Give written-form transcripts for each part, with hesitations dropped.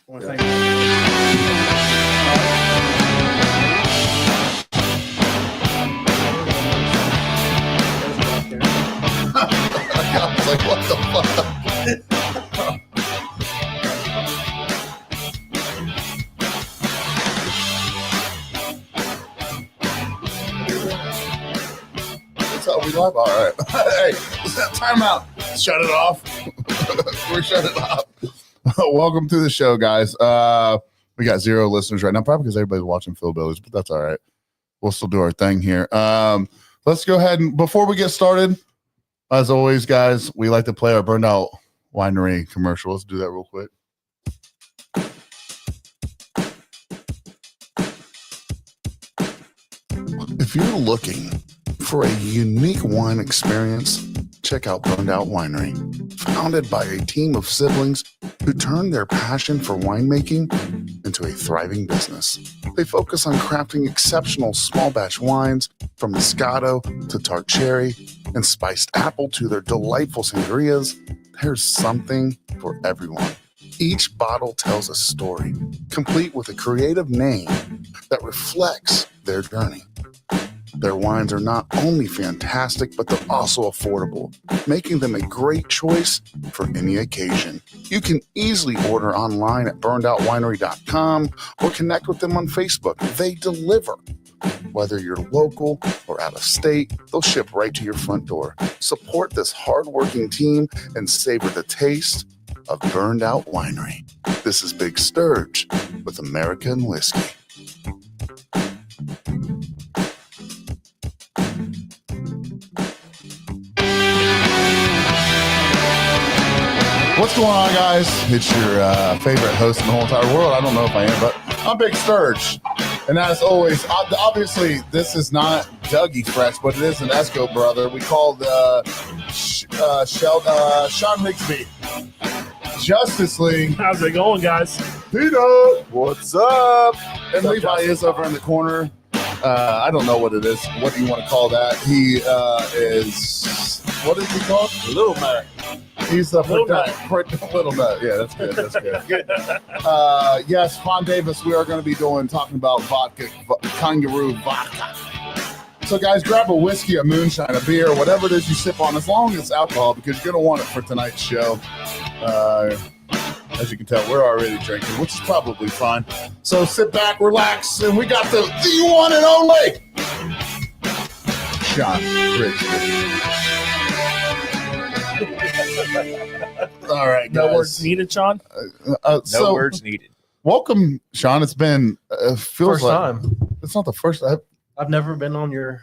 want to thank I was like, what the fuck? That's how we live. All right. Hey, it's that timeout. Shut it off. We're shutting it off. Welcome to the show, guys. We got 0 listeners right now, probably because everybody's watching Phil Billies, but that's all right. We'll still do our thing here. Let's go ahead and before we get started, as always, guys, we like to play our Burned Out Winery commercial. Let's do that real quick. If you're looking for a unique wine experience, check out Burned Out Winery. Founded by a team of siblings who turned their passion for winemaking into a thriving business. They focus on crafting exceptional small batch wines from Moscato to tart cherry and spiced apple to their delightful sangrias. There's something for everyone. Each bottle tells a story, complete with a creative name that reflects their journey. Their wines are not only fantastic, but they're also affordable, making them a great choice for any occasion. You can easily order online at burnedoutwinery.com or connect with them on Facebook. They deliver. Whether you're local or out of state, they'll ship right to your front door. Support this hardworking team and savor the taste of Burned Out Winery. This is Big Sturge with American Whiskey. What's going on, guys? It's your favorite host in the whole entire world. I don't know if I am, but I'm Big Sturge. And as always, obviously, this is not Dougie Fresh, but it is an Esco brother. We called Shawn Rigsby. Justice League. How's it going, guys? Peanut. What's up? And Levi is over in the corner. I don't know what it is. What do you want to call that? He is, what is he called? Little Mac. He's the Little Nut. Little Nut. Yeah, that's good. That's good. Yes, Fawn Davis, we are going to be talking about vodka, kangaroo vodka. So, guys, grab a whiskey, a moonshine, a beer, whatever it is you sip on, as long as it's alcohol, because you're going to want it for tonight's show. As you can tell, we're already drinking, which is probably fine. So sit back, relax, and we got the one and only Shawn Rigsby. All right, guys. No words needed, Shawn? No words needed. Welcome, Shawn. It's been feels first like time. it's not the first. I've never been on your.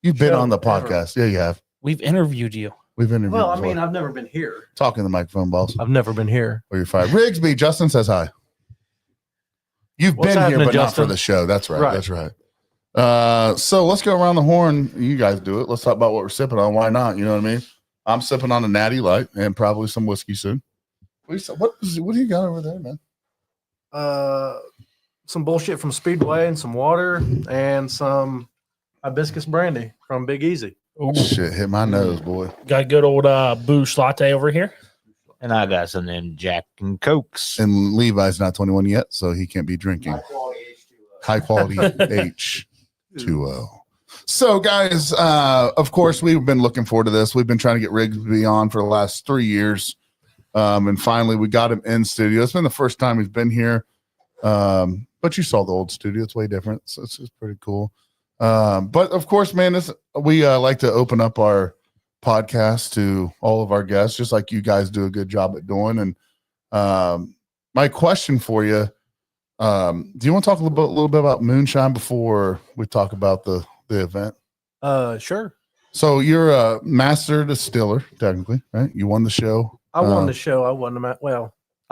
You've been show on the ever. podcast. Yeah, you have. We've interviewed you. We've interviewed. Well, I before. mean, I've never been here. Talking to the microphone, boss. I've never been here. Or you're fired. Rigsby, Justin says hi. You've What's been here, happening, but not Justin? for the show. That's right. Right. That's right. So let's go around the horn. You guys do it. Let's talk about what we're sipping on. Why not? You know what I mean? I'm sipping on a Natty Light and probably some whiskey soon. What do you got over there, man? Some bullshit from Speedway and some water and some hibiscus brandy from Big Easy. Ooh, Shit, hit my nose, boy. got a good old Boosh latte over here. And I got some of them Jack and Cokes. And Levi's not 21 yet, so he can't be drinking. High quality H2O. So, guys, of course, we've been looking forward to this. We've been trying to get Rigsby on for the last 3 years. And finally, we got him in studio. It's been the first time he's been here. But you saw the old studio. It's way different. So it's pretty cool. But, of course, man, we like to open up our podcast to all of our guests, just like you guys do a good job at doing. And my question for you, do you want to talk a little bit about moonshine before we talk about the event? Sure. So you're a master distiller, technically, right? You won the show. I won the show. I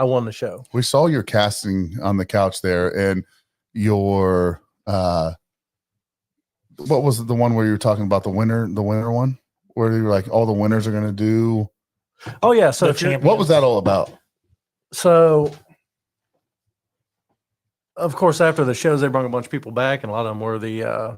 won the show. We saw your casting on the couch there, and your what was it, the one where you were talking about the winner one, where you were like, all the winners are going to do. Oh yeah. So The if you're- champion. What was that all about? So, of course, after the shows, they brought a bunch of people back, and a lot of them were the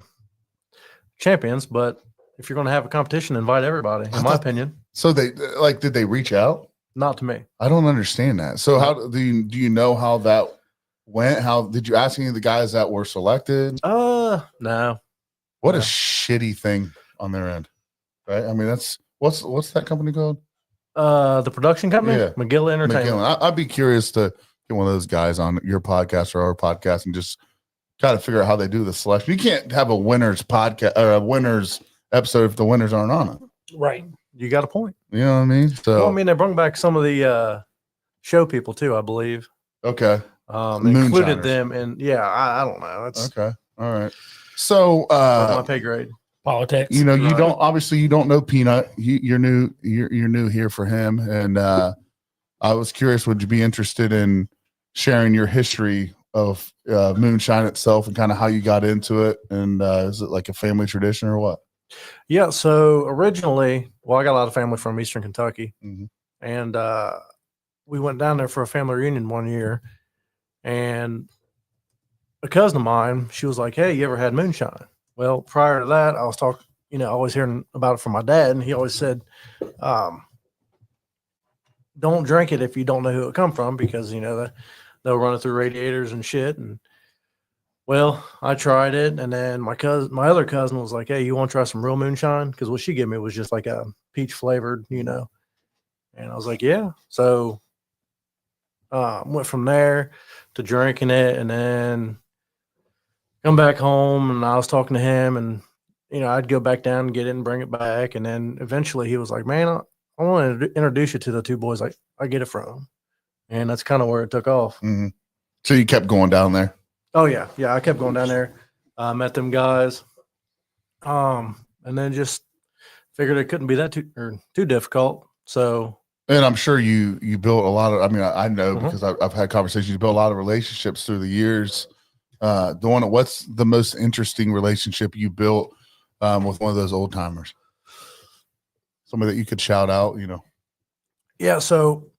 champions. But if you're going to have a competition, invite everybody. In my opinion, So they did they reach out? Not to me. I don't understand that. So how do you know how that went? How did you ask any of the guys that were selected? No. What a No. shitty thing on their end, right? I mean, that's what's that company called? The production company, Yeah. McGill Entertainment. McGillen. I'd be curious to get one of those guys on your podcast or our podcast and just kind of figure out how they do the selection. You can't have a winners podcast or a winners episode if the winners aren't on it. Right. You got a point. You know what I mean? So Well, I mean, they brought back some of the show people too, I believe. okay. They included Moonshiners. them, and yeah, I don't know. That's Okay. All right. So above my pay grade. Politics. you Right. don't know Peanut. You're new here for him. And I was curious, would you be interested in sharing your history of moonshine itself and kind of how you got into it? And is it like a family tradition or what? Yeah. So originally, well, I got a lot of family from Eastern Kentucky, Mhm. and we went down there for a family reunion one year, and a cousin of mine, she was like, "Hey, you ever had moonshine?" Well, prior to that, I was talking, always hearing about it from my dad, and he always said, "Don't drink it if you don't know who it come from, because they'll run it through radiators and shit." And well, I tried it, and then my other cousin was like, "Hey, you want to try some real moonshine?" Because what she gave me was just like a peach flavored, And I was like, "Yeah." So went from there to drinking it, and then come back home, and I was talking to him, and I'd go back down and get it and bring it back, and then eventually he was like, "Man, I want to introduce you to the two boys I get it from," and that's kind of where it took off. Mm-hmm. So you kept going down there. Oh yeah, I kept going down there, met them guys, and then just figured it couldn't be that too difficult. So, And I'm sure you built a lot of. I mean, I know Mhm. because I've had conversations. You built a lot of relationships through the years. What's the most interesting relationship you built with one of those old timers? Somebody that you could shout out. yeah. So,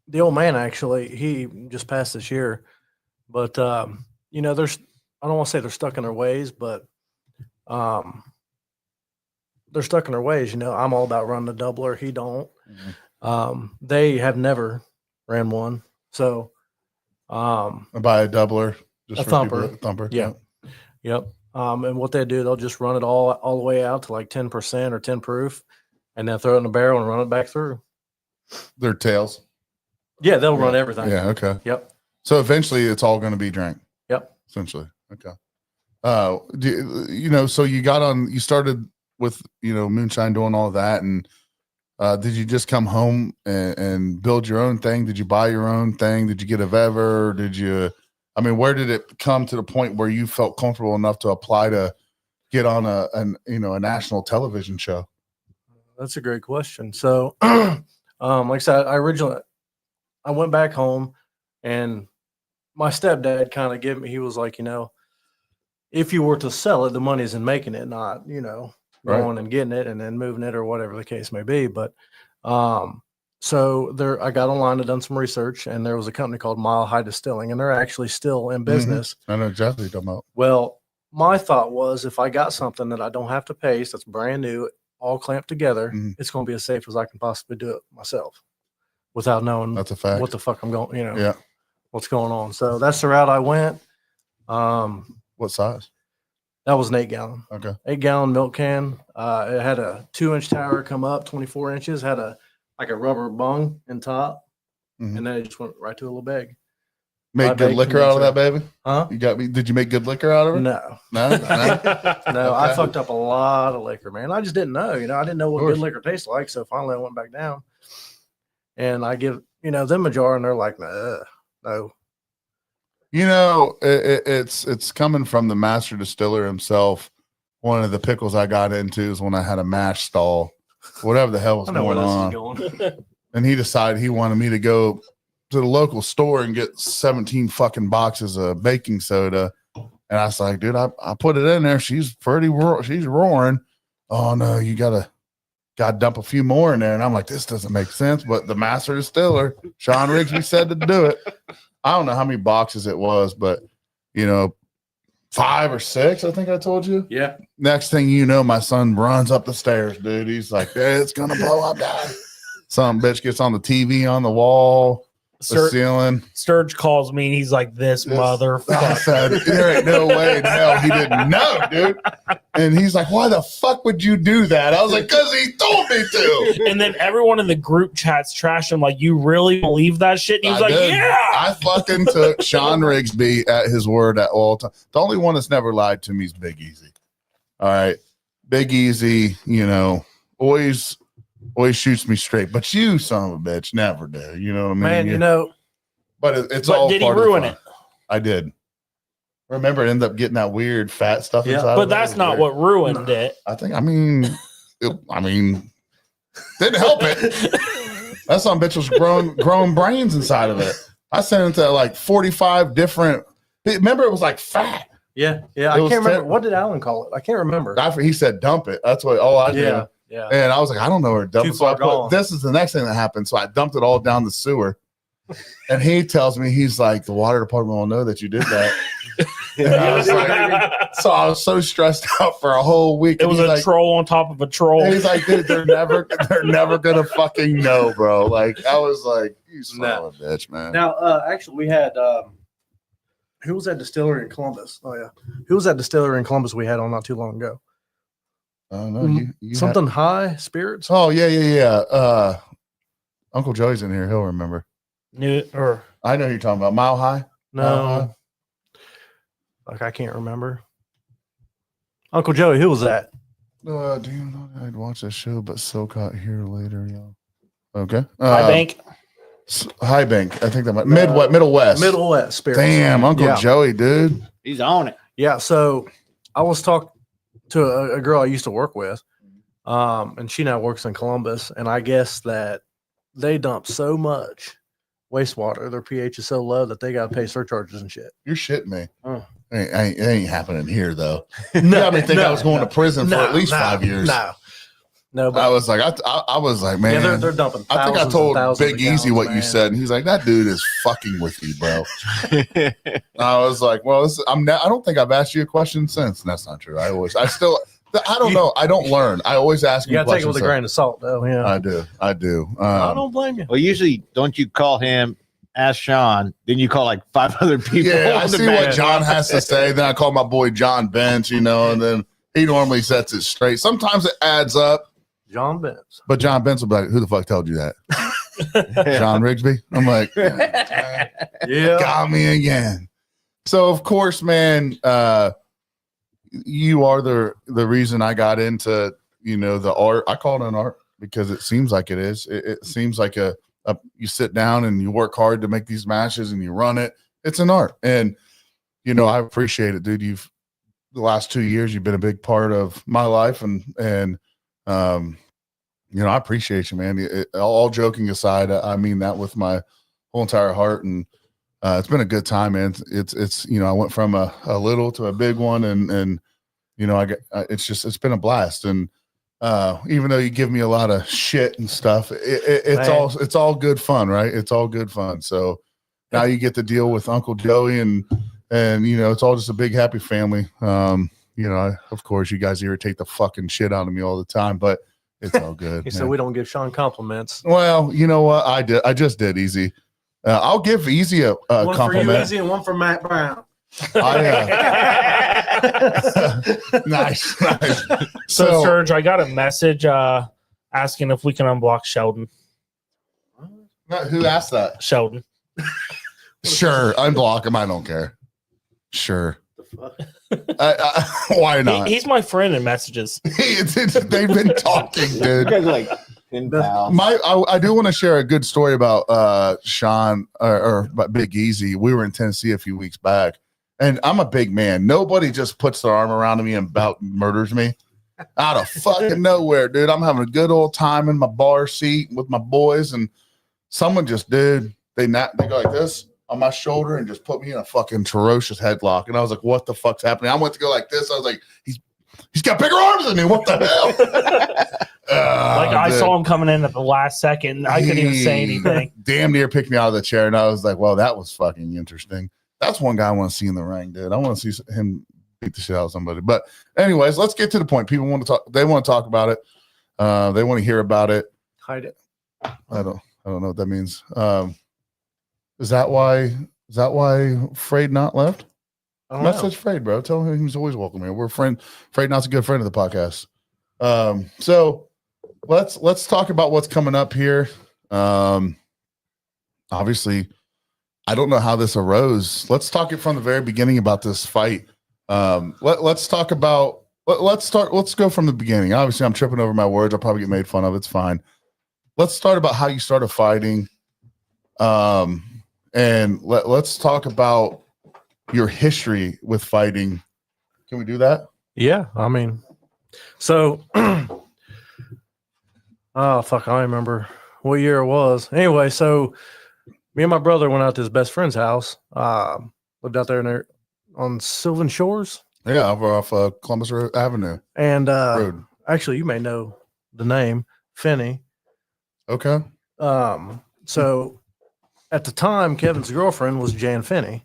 the old man actually, he just passed this year, but there's I don't want to say they're stuck in their ways, but they're stuck in their ways. I'm all about running a doubler. He don't. Mhm. They have never ran one. So, By a doubler, just A for thumper. people, thumper. Yeah. Yep. And what they do, they'll just run it all the way out to like 10% or 10 proof, and then throw it in the barrel and run it back through. Their tails. Yeah, they'll run everything. Yeah. Okay. Yep. So eventually, it's all going to be drank. Yep. Essentially. Okay. So you started with moonshine, doing all that, and did you just come home and build your own thing? Did you buy your own thing? Did you get a Vever? Where did it come to the point where you felt comfortable enough to apply to get on a national television show? That's a great question. So, like I said, I went back home, and my stepdad kind of gave me. He was like, if you were to sell it, the money's in making it, not Right. going and getting it and then moving it or whatever the case may be. But so there, I got online and done some research, and there was a company called Mile High Distilling, and they're actually still in business. I know exactly what you're talking about. Well, my thought was, if I got something that I don't have to paste, that's brand new, all clamped together, Mhm. it's going to be as safe as I can possibly do it myself without knowing That's a fact. what the fuck I'm going, Yeah. what's going on. So that's the route I went. What size? That was an 8-gallon. Okay. 8-gallon milk can. It had a 2-inch tower come up, 24 inches, had a rubber bung in top, Mhm. and then it just went right to a little bag. Make Five good egg liquor out of that, condenser. baby? Huh? You got me. Did you make good liquor out of it? No. No. No, I Okay. fucked up a lot of liquor, man. I just didn't know. I didn't know what course. good liquor tastes like. So finally I went back down, and I give, them a jar, and they're like, nah, no. It's coming from the master distiller himself. One of the pickles I got into is when I had a mash stall, whatever the hell was I know where going this on. is going. And he decided he wanted me to go to the local store and get 17 fucking boxes of baking soda. And I was like, dude, I put it in there. She's she's roaring. Oh no, you gotta dump a few more in there. And I'm like, this doesn't make sense. But the master distiller, Shawn Rigsby, said to do it. I don't know how many boxes it was, but 5 or 6, I think I told you. Yeah. Next thing you know, my son runs up the stairs, dude. He's like, hey, it's gonna blow up, Dad. Some bitch gets on the TV on the wall, the ceiling. Sturge calls me and he's like, "This I motherfucker." said, there ain't no way in hell he didn't know, dude. And he's like, why the fuck would you do that? I was like, because he told me to. And then everyone in the group chats trashed him like, "You really believe that shit?" And he was like, did. "Yeah." I fucking took Shawn Rigsby at his word at all times. The only one that's never lied to me is Big Easy. All right. Big Easy, always shoots me straight. But you, son of a bitch, never do. You know what I mean? Man, But it's all. Did he part of ruin the fun. it? I did. Remember, it ended up getting that weird fat stuff inside. But that's not what ruined it. I think. Didn't help it. That son bitch was growing brains inside of it. I sent it to like 45 different. Remember, it was like fat. Yeah. I can't remember. What did Alan call it? I can't remember. He said dump it. That's what all I did. Yeah. And I was like, I don't know where to dump Too it. So far this is the next thing that happened. So I dumped it all down the sewer. And he tells me, he's like, the water department will know that you did that. And I was like, so I was so stressed out for a whole week. It was a troll on top of a troll. And he's like, dude, they're never gonna fucking know, bro. Like, I was like, you son of a bitch, man. Now, actually, we had who was that distillery in Columbus? Oh yeah, who was that distillery in Columbus we had on not too long ago? Oh no, you something high spirits. Oh yeah. Uncle Joey's in here. He'll remember. I know who you're talking about. Mile High. No, like I can't remember. Uncle Joey, who was that? Do you know I'd watch that show, but so caught here later, y'all. Okay. High Bank. High Bank. I think that might Middle West. Middle West spirits. Damn, Uncle Joey, dude. He's on it. Yeah. So I was talking to a girl I used to work with, and she now works in Columbus, and I guess that they dump so much wastewater, their pH is so low that they got to pay surcharges and shit. You're shitting me. Oh. It ain't happening here though. No, I was going to prison for at least 5 years. No, but I was like, I was like, man, yeah, they're dumping. I think I told Big Easy what you said, and he's like, that dude is fucking with you, bro. I was like, well, I don't think I've asked you a question since. And that's not true. I don't know. I don't learn. I always ask you. You gotta take it with a grain of salt, though. Yeah, I do. I don't blame you. Well, usually, don't you call him? Ask Shawn, then you call like 5 other people. Yeah, I see what John has to say. Then I call my boy John Bench, and then he normally sets it straight. Sometimes it adds up. John Bench. But John Bench will be like, who the fuck told you that? Shawn Rigsby? I'm like, yeah, got me again. So, of course, man, you are the reason I got into, the art. I call it an art because it seems like it is. It seems like you sit down and you work hard to make these mashes and you run it. It's an art. And, I appreciate it, dude. The last 2 years, you've been a big part of my life. And I appreciate you, man. All joking aside, I mean that with my whole entire heart. And it's been a good time, man. It's I went from a little to a big one. And it's been a blast. And, even though you give me a lot of shit and stuff, it's all good fun, right? It's all good fun. So now you get to deal with Uncle Joey and it's all just a big happy family. Of course you guys irritate the fucking shit out of me all the time, but it's all good. He said we don't give Shawn compliments. Well, you know what? I just did Easy. I'll give Easy a one compliment. For you, Easy, and one for Matt Brown. Nice. So, Serge, I got a message asking if we can unblock Sheldon. Who asked that? Sheldon. Sure, unblock him. I don't care. Sure. Why not? He's my friend in messages. They've been talking, dude. You guys are like pen pals. I do want to share a good story about Shawn or Big Easy. We were in Tennessee a few weeks back. And I'm a big man. Nobody just puts their arm around me and about murders me out of fucking nowhere, dude. I'm having a good old time in my bar seat with my boys, and someone just, dude, they go like this on my shoulder and just put me in a fucking ferocious headlock. And I was like, what the fuck's happening? I went to go like this. I was like, he's got bigger arms than me. What the hell? I saw him coming in at the last second. I couldn't even say anything. Damn near picked me out of the chair, and I was like, well, that was fucking interesting. That's one guy I want to see in the ring, dude. I want to see him beat the shit out of somebody. But anyways, let's get to the point. People want to talk. They want to talk about it. They want to hear about it. Hide it. I don't know what that means. Is that why Frade not left? I don't know. Message Frade, bro. Tell him he's always welcome here. We're friend. Frade Not's a good friend of the podcast. So let's talk about what's coming up here. Obviously, I don't know how this arose. Let's talk it from the very beginning about this fight. Let's talk about. Let's go from the beginning. Obviously, I'm tripping over my words. I'll probably get made fun of. It's fine. Let's start about how you started fighting. And let's talk about your history with fighting. Can we do that? Yeah, I mean, so oh fuck, I don't remember what year it was. Anyway, so me and my brother went out to his best friend's house. Lived out there on Sylvan Shores. Yeah, over off Columbus Avenue. And Road. actually, you may know the name Finney. Okay. So at the time, Kevin's girlfriend was Jan Finney,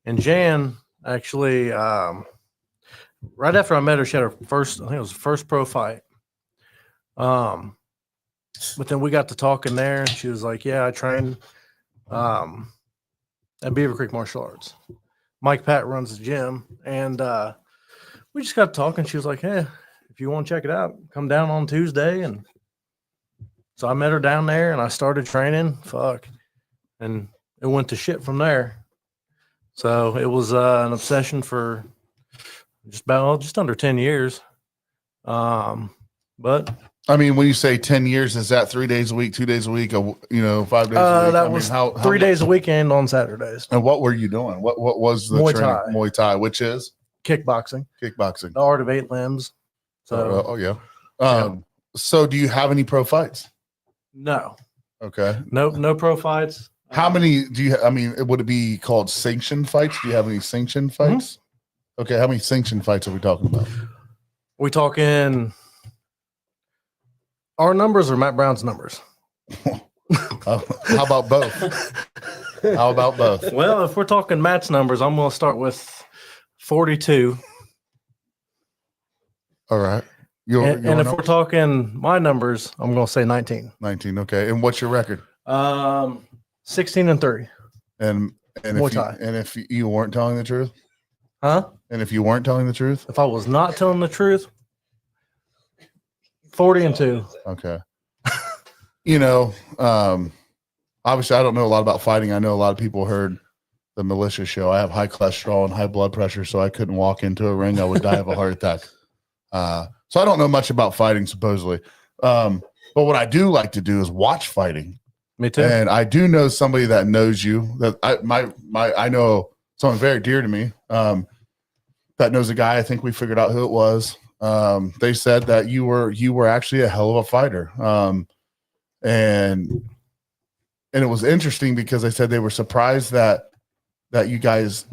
and Jan actually, right after I met her, she had her first, I think it was the first pro fight. But then we got to talking there, and she was like, "Yeah, I train at Beaver Creek Martial Arts. Mike Pat runs the gym, and we just got talking. She was like, "Hey, if you want to check it out, come down on Tuesday." And so I met her down there, and I started training. And it went to shit from there. So it was an obsession for just under 10 years. But I mean, when you say 10 years, is that 3 days a week, 2 days a week, 5 days a week? That was how 3 days a weekend on Saturdays. And what were you doing? What was the Muay training? Thai. Muay Thai, which is Kickboxing. kickboxing. The art of 8 limbs. So Yeah. So do you have any pro fights? no. Okay. No pro fights. How many do you? I mean, would it be called sanctioned fights? Do you have any sanctioned fights? Okay. How many sanctioned fights are we talking about? We talking our numbers or Matt Brown's numbers? How about both? How about both? Well, if we're talking Matt's numbers, I'm going to start with 42. All right. And if we're talking my numbers, I'm going to say 19. 19. Okay. And what's your record? 16-3. And Muay Thai. if you weren't telling the truth? Huh? And if you weren't telling the truth? If I was not telling the truth, 40-2. Okay. Obviously I don't know a lot about fighting. I know a lot of people heard the militia show. I have high cholesterol and high blood pressure, so I couldn't walk into a ring. I would die of a heart attack. So I don't know much about fighting, supposedly. But what I do like to do is watch fighting. Me too. And I do know somebody that knows you. That I know someone very dear to me. That knows a guy. I think we figured out who it was. They said that you were actually a hell of a fighter. And it was interesting because they said they were surprised that you guys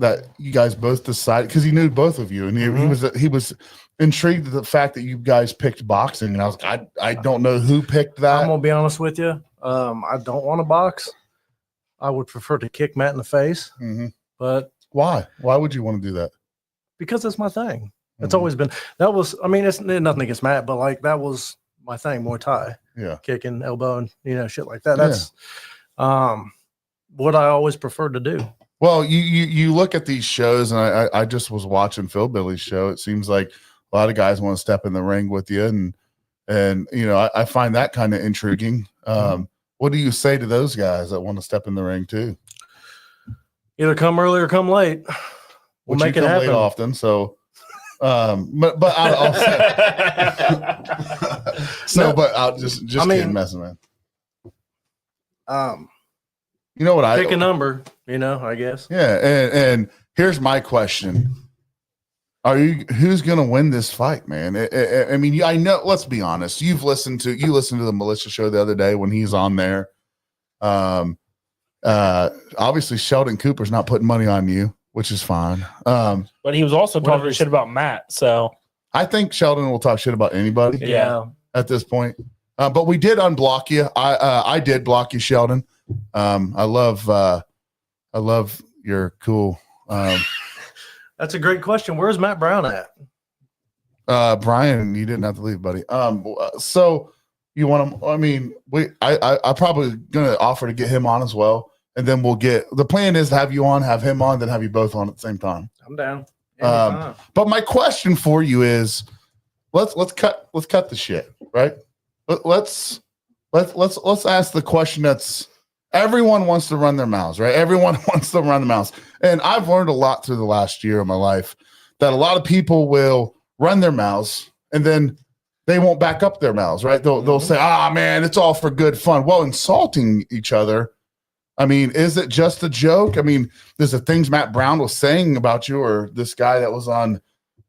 both decided, because he knew both of you, and he was intrigued at the fact that you guys picked boxing. And I was like, I don't know who picked that. I'm gonna be honest with you. I don't want to box. I would prefer to kick Matt in the face. Mm-hmm. But why? Why would you want to do that? Because it's my thing. It's always been. That was. I mean, it's nothing against Matt, but like that was my thing. Muay Thai. Yeah. Kicking, elbowing, shit like that. That's what I always preferred to do. Well, you look at these shows, and I just was watching Phil Billy's show. It seems like a lot of guys want to step in the ring with you, and I find that kind of intriguing. What do you say to those guys that want to step in the ring too? Either come early or come late. We'll make it happen. Late often, so. But I'll say. But I'll just kidding, messing, man. You know what pick a number, I guess. Yeah, and here's my question: who's going to win this fight, man? I mean, I know. Let's be honest. You listened to the militia show the other day when he's on there. Obviously, Sheldon Cooper's not putting money on you, which is fine. But he was also talking shit about Matt. So I think Sheldon will talk shit about anybody. Yeah. At this point, but we did unblock you. I did block you, Sheldon. I love your cool. That's a great question. Where's Matt Brown at? Brian, you didn't have to leave, buddy. So You want him? I mean, I'm probably gonna offer to get him on as well, and then we'll get. The plan is to have you on, have him on, then have you both on at the same time. I'm down. But my question for you is, let's cut the shit, right? Let's ask the question that's everyone wants to run their mouths, right? Everyone wants to run their mouths, and I've learned a lot through the last year of my life that a lot of people will run their mouths and then they won't back up their mouths, right? They'll say, man, it's all for good fun. Well, insulting each other. I mean, is it just a joke? I mean, there's the things Matt Brown was saying about you, or this guy that was on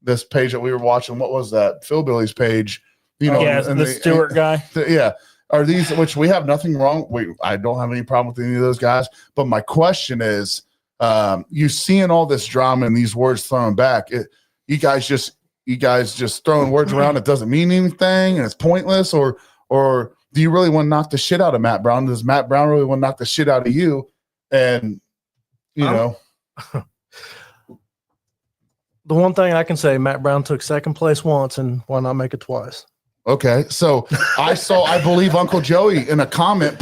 this page that we were watching. What was that? Phil Billy's page. You know, the Stewart guy. Yeah. Are these, which we have nothing wrong. I don't have any problem with any of those guys. But my question is, you seeing all this drama and these words thrown back, you guys just throwing words around that doesn't mean anything and it's pointless, or do you really want to knock the shit out of Matt Brown? Does Matt Brown really want to knock the shit out of you? And the one thing I can say, Matt Brown took second place once, and why not make it twice? Okay, so I believe Uncle Joey in a comment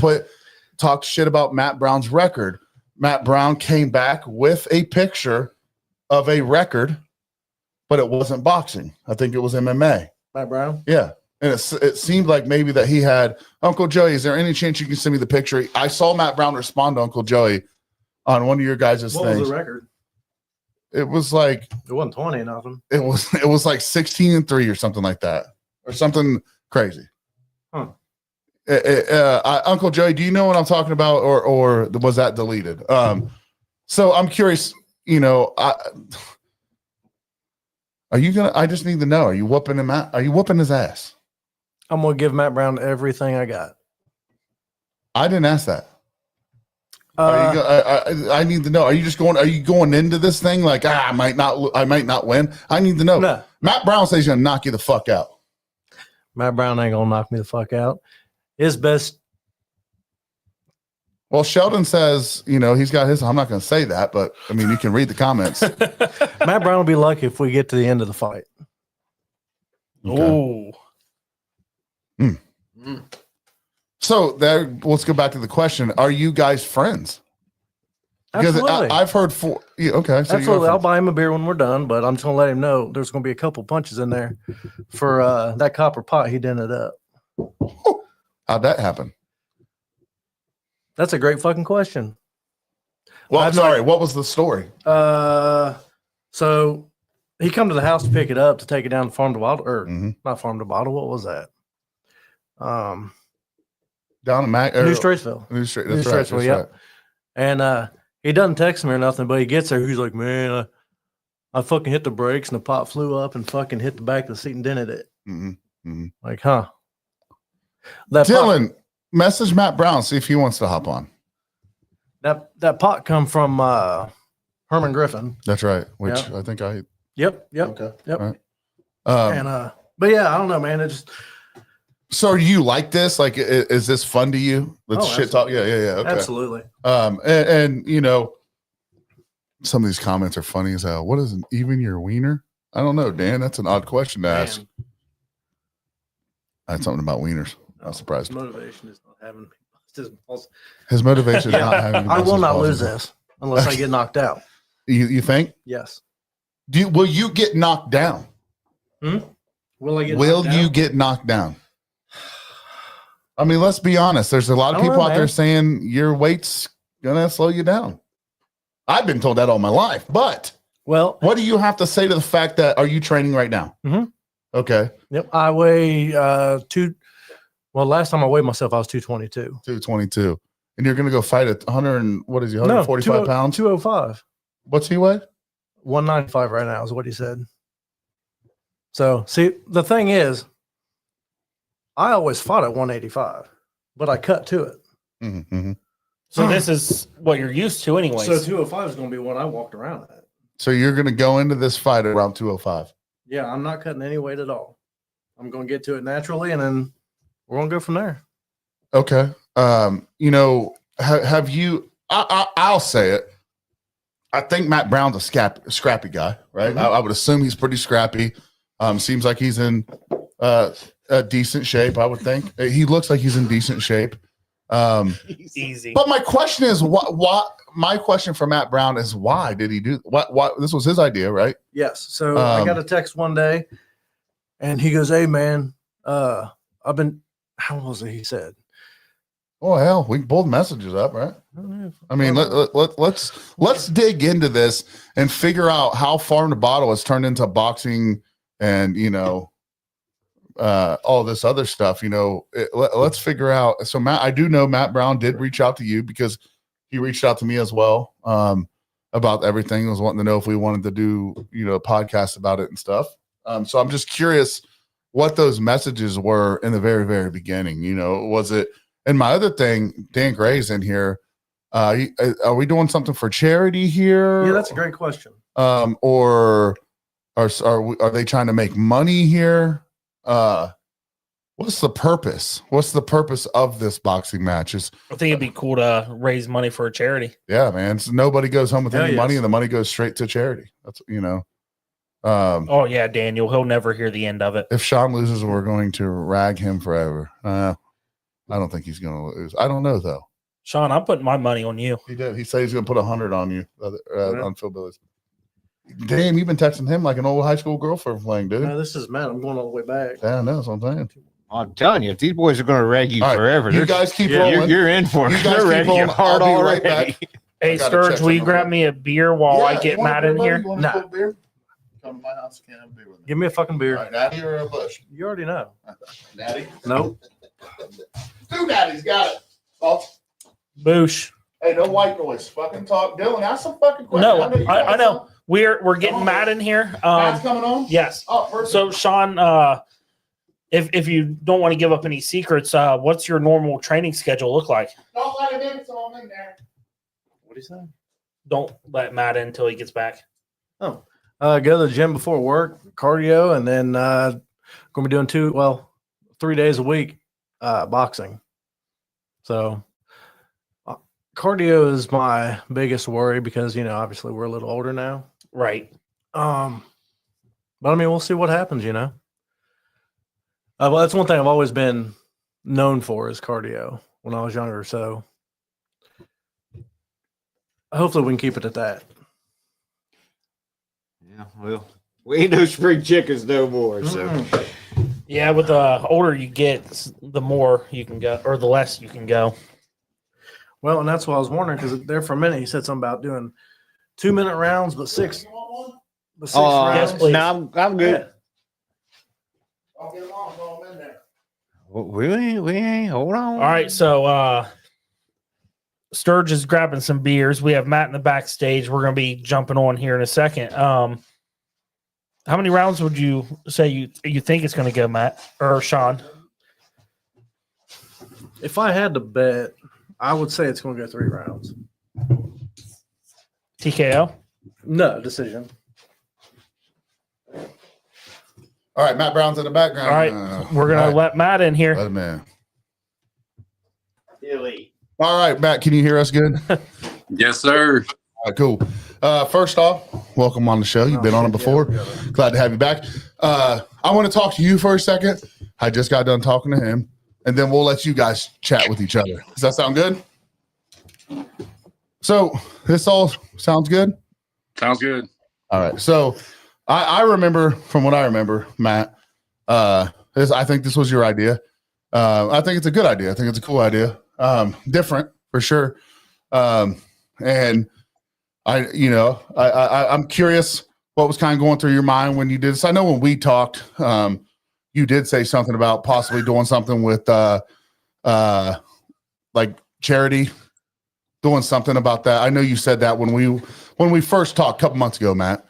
talked shit about Matt Brown's record. Matt Brown came back with a picture of a record, but it wasn't boxing. I think it was MMA. Matt Brown? Yeah. And it seemed like maybe that he had, Uncle Joey, is there any chance you can send me the picture? I saw Matt Brown respond to Uncle Joey on one of your guys' things. What was the record? It was like, it wasn't 20 or nothing. It was like 16-3 or something like that, or something crazy. Huh. Uncle Joey, do you know what I'm talking about, or was that deleted? So I'm curious, I just need to know, are you whooping him out? Are you whooping his ass? I'm going to give Matt Brown everything I got. I didn't ask that. I need to know. Are you going into this thing like, I might not win? I need to know. No. Matt Brown says he's going to knock you the fuck out. Matt Brown ain't going to knock me the fuck out. His best. Well, Sheldon says, he's got his, I'm not going to say that, but I mean, you can read the comments. Matt Brown will be lucky if we get to the end of the fight. Okay. Oh. So let's go back to the question. Are you guys friends? Because Absolutely. I've heard okay. So absolutely. I'll buy him a beer when we're done, but I'm just going to let him know there's going to be a couple punches in there for that copper pot. He dented up. How'd that happen? That's a great fucking question. Well, I'm sorry. What was the story? So he come to the house to pick it up to take it down to Farm to Bottle, or not Farm to Bottle. What was that? Down in New Straitsville. That's right. Yep. And he doesn't text me or nothing, but he gets there. He's like, man, I fucking hit the brakes and the pot flew up and fucking hit the back of the seat and dented it. Like, huh? Dylan, message Matt Brown, see if he wants to hop on. That pot come from Herman Griffin. That's right. Which I think I. Yep. Okay. Yep. Right. But yeah, I don't know, man. It just. So do you like this? Like, is this fun to you? Let's shit talk. Yeah. Okay. Absolutely. And some of these comments are funny as hell. What is even your wiener? I don't know, Dan. That's an odd question to ask. I had something about wieners. I'm surprised. His motivation is not having. His motivation is not having. I will not lose this unless I get knocked out. You think? Yes. Will you get knocked down? Will I get? Will you get knocked down? I mean, let's be honest. There's a lot of people out there saying your weight's gonna slow you down. I've been told that all my life, but what do you have to say to the fact that are you training right now? Okay. Yep. I weigh last time I weighed myself, I was 222. 222. And you're gonna go fight at 100 and what is he, 145 pounds? 205. What's he weigh? 195 right now is what he said. So see, the thing is, I always fought at 185, but I cut to it. So this is what you're used to anyway. So 205 is going to be what I walked around at. So you're going to go into this fight at around 205. Yeah, I'm not cutting any weight at all. I'm going to get to it naturally, and then we're going to go from there. Okay. Have you? I'll say it. I think Matt Brown's a scrappy guy, right? I would assume he's pretty scrappy. Seems like he's in decent shape, I would think. He looks like he's in decent shape. Easy. But my question is, what? My question for Matt Brown is, why did he do what? This was his idea, right? Yes. So I got a text one day, and he goes, "Hey man, I've been. How was it?" He said, Oh hell, we can pull the messages up, right? I mean, let's dig into this and figure out how Farm to Bottle has turned into boxing, and all this other stuff. Let's figure out. So Matt, I do know Matt Brown did reach out to you because he reached out to me as well about everything. He was wanting to know if we wanted to do a podcast about it and stuff. So I'm just curious what those messages were in the very, very beginning. Was it? And my other thing, Dan Gray's in here. Are we doing something for charity here? Yeah, that's a great question. Or are they trying to make money here? What's the purpose? What's the purpose of this boxing match? I think it'd be cool to raise money for a charity. Yeah, man. So nobody goes home with any money, and the money goes straight to charity. That's Oh yeah, Daniel. He'll never hear the end of it. If Shawn loses, we're going to rag him forever. I don't think he's going to lose. I don't know though. Shawn, I'm putting my money on you. He did. He said he's going to put 100 on you on Phil Billy's. Damn, you've been texting him like an old high school girlfriend playing, dude. No, this is Matt. I'm going all the way back. Yeah, I know. That's what I'm saying. I'm telling you, if these boys are going to rag you forever, you guys keep rolling. You're in for it. You guys They're keep ragging you rolling. hard I'll be already. right back. Hey, Sturge, will you grab me a beer while I get Matt in here? Nah. Come to my house. Can't have a beer with me. Give me a fucking beer. All right, Natty or a Bush? You already know. Natty? Nope. 2 Natties. Got it. Oh. Boosh. Hey, no white noise. Fucking talk. Dylan, ask some fucking questions. No, I know. We're getting Matt in here. Matt's coming on? Yes. Oh, perfect. So Shawn, if you don't want to give up any secrets, what's your normal training schedule look like? Don't let him in, so I'm in there. What do you say? Don't let Matt in until he gets back. Oh, go to the gym before work, cardio, and then going to be doing 3 days a week boxing. So cardio is my biggest worry because obviously we're a little older now. Right. But I mean, we'll see what happens. Well, that's one thing I've always been known for is cardio when I was younger. So hopefully we can keep it at that. Yeah, well, we ain't no spring chickens no more. So, Yeah, with the older you get, the more you can go, or the less you can go. Well, and that's what I was wondering because there for a minute he said something about doing 2-minute rounds, but six rounds. Yes, please. No, I'm good. Yeah. I'll get him on. Throw him in there. We ain't. Hold on. All right, so Sturge is grabbing some beers. We have Matt in the backstage. We're going to be jumping on here in a second. How many rounds would you say you think it's going to go, Matt or Shawn? If I had to bet, I would say it's going to go 3 rounds. TKO? No, decision. All right, Matt Brown's in the background. All right, we're going to let Matt in here. Let him in. All right, Matt, can you hear us good? Yes, sir. All right, cool. First off, welcome on the show. You've been on it before. Glad to have you back. I want to talk to you for a second. I just got done talking to him, and then we'll let you guys chat with each other. Does that sound good? So this all sounds good? Sounds good. All right. So I remember, from what I remember, Matt, I think this was your idea. I think it's a good idea. I think it's a cool idea. Different for sure. And I'm curious what was kind of going through your mind when you did this. I know when we talked, you did say something about possibly doing something with like charity, doing something about that. I know you said that when we first talked a couple months ago, Matt.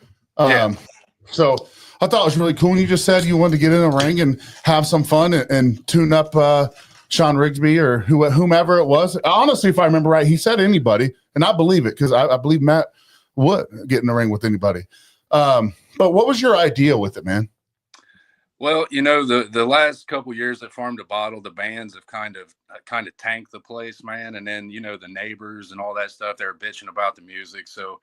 So I thought it was really cool. And you just said you wanted to get in a ring and have some fun and tune up Shawn Rigsby or whomever it was. Honestly, if I remember right, he said anybody, and I believe it because I believe Matt would get in the ring with anybody. But what was your idea with it, man? Well, the last couple years at Farm to Bottle, the bands have kind of tanked the place, man. And then, the neighbors and all that stuff, they're bitching about the music. So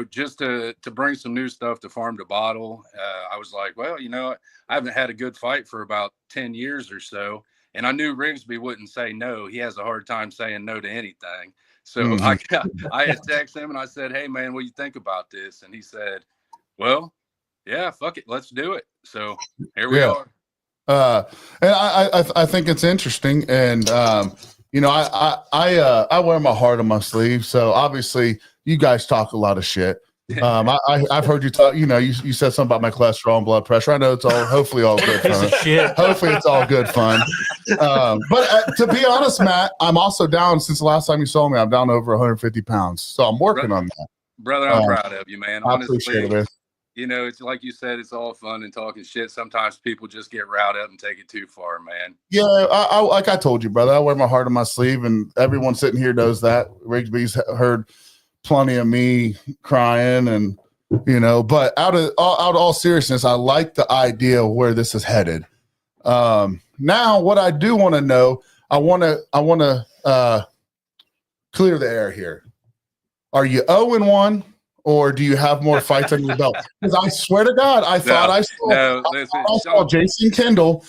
just to bring some new stuff to Farm to Bottle, I was like, well, I haven't had a good fight for about 10 years or so. And I knew Rigsby wouldn't say no. He has a hard time saying no to anything. So I had texted him and I said, hey, man, what do you think about this? And he said, well, yeah, fuck it. Let's do it. So here we are. And I think it's interesting. And, I wear my heart on my sleeve. So obviously you guys talk a lot of shit. I've heard you talk, you said something about my cholesterol and blood pressure. I know it's hopefully all good fun. Hopefully it's all good fun. But to be honest, Matt, I'm also down since the last time you saw me. I'm down over 150 pounds. So I'm working on that. Brother, I'm proud of you, man. Honestly, I appreciate it, man. It's like you said, it's all fun and talking shit. Sometimes people just get riled up and take it too far, man. Yeah, I like I told you, brother, I wear my heart on my sleeve, and everyone sitting here knows that. Rigsby's heard plenty of me crying, and but out of all seriousness, I like the idea of where this is headed. Now, what I do want to know, I want to clear the air here. Are you 0-1? Or do you have more fights on your belt? Because I swear to God, I thought I saw Jason Kendall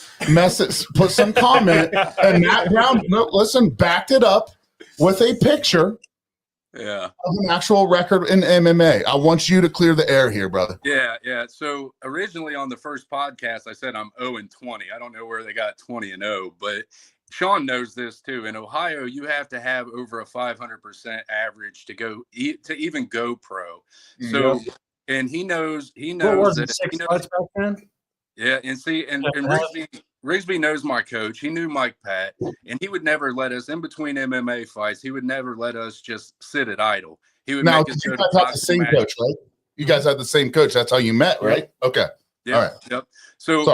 put some comment, and Matt Brown, backed it up with a picture of an actual record in MMA. I want you to clear the air here, brother. Yeah. So originally on the first podcast, I said I'm 0-20. I don't know where they got 20-0, but Shawn knows this too. In Ohio, you have to have over a 500% average to even go pro. So, and he knows what was it, 6 fights back then? Yeah, and Rigsby knows my coach. He knew Mike Pat, and he would never let us in between MMA fights. He would never let us just sit at idle. He would make us go to the same coach, right? You guys had the same coach. That's how you met, right? Okay. Yeah. All right. Yep. So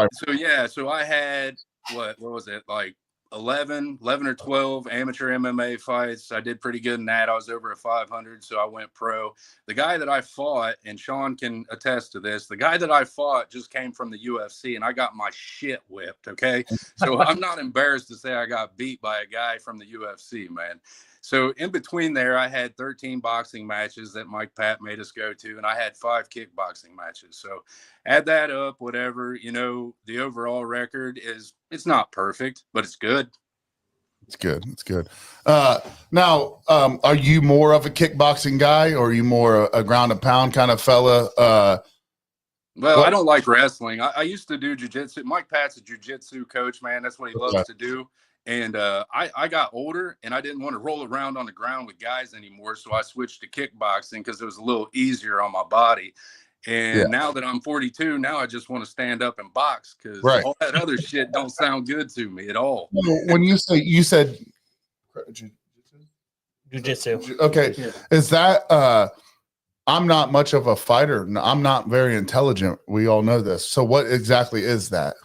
I had what was it, like 11 or 12 amateur MMA fights. I did pretty good in that. I was over a 500, so I went pro. The guy that I fought, and Shawn can attest to this, the guy that I fought just came from the UFC, and I got my shit whipped, okay? So I'm not embarrassed to say I got beat by a guy from the UFC, man. So in between there, I had 13 boxing matches that Mike Pat made us go to, and I had 5 kickboxing matches. So add that up, whatever, the overall record it's not perfect, but it's good. It's good. It's good. Now, are you more of a kickboxing guy, or are you more a ground and pound kind of fella? I don't like wrestling. I used to do jiu-jitsu. Mike Pat's a jiu-jitsu coach, man. That's what he loves to do. And I got older, and I didn't want to roll around on the ground with guys anymore, so I switched to kickboxing because it was a little easier on my body. And now that I'm 42, now I just want to stand up and box because all that other shit don't sound good to me at all. When you said jiu-jitsu. Okay. Yeah. Is that I'm not much of a fighter. I'm not very intelligent. We all know this. So what exactly is that?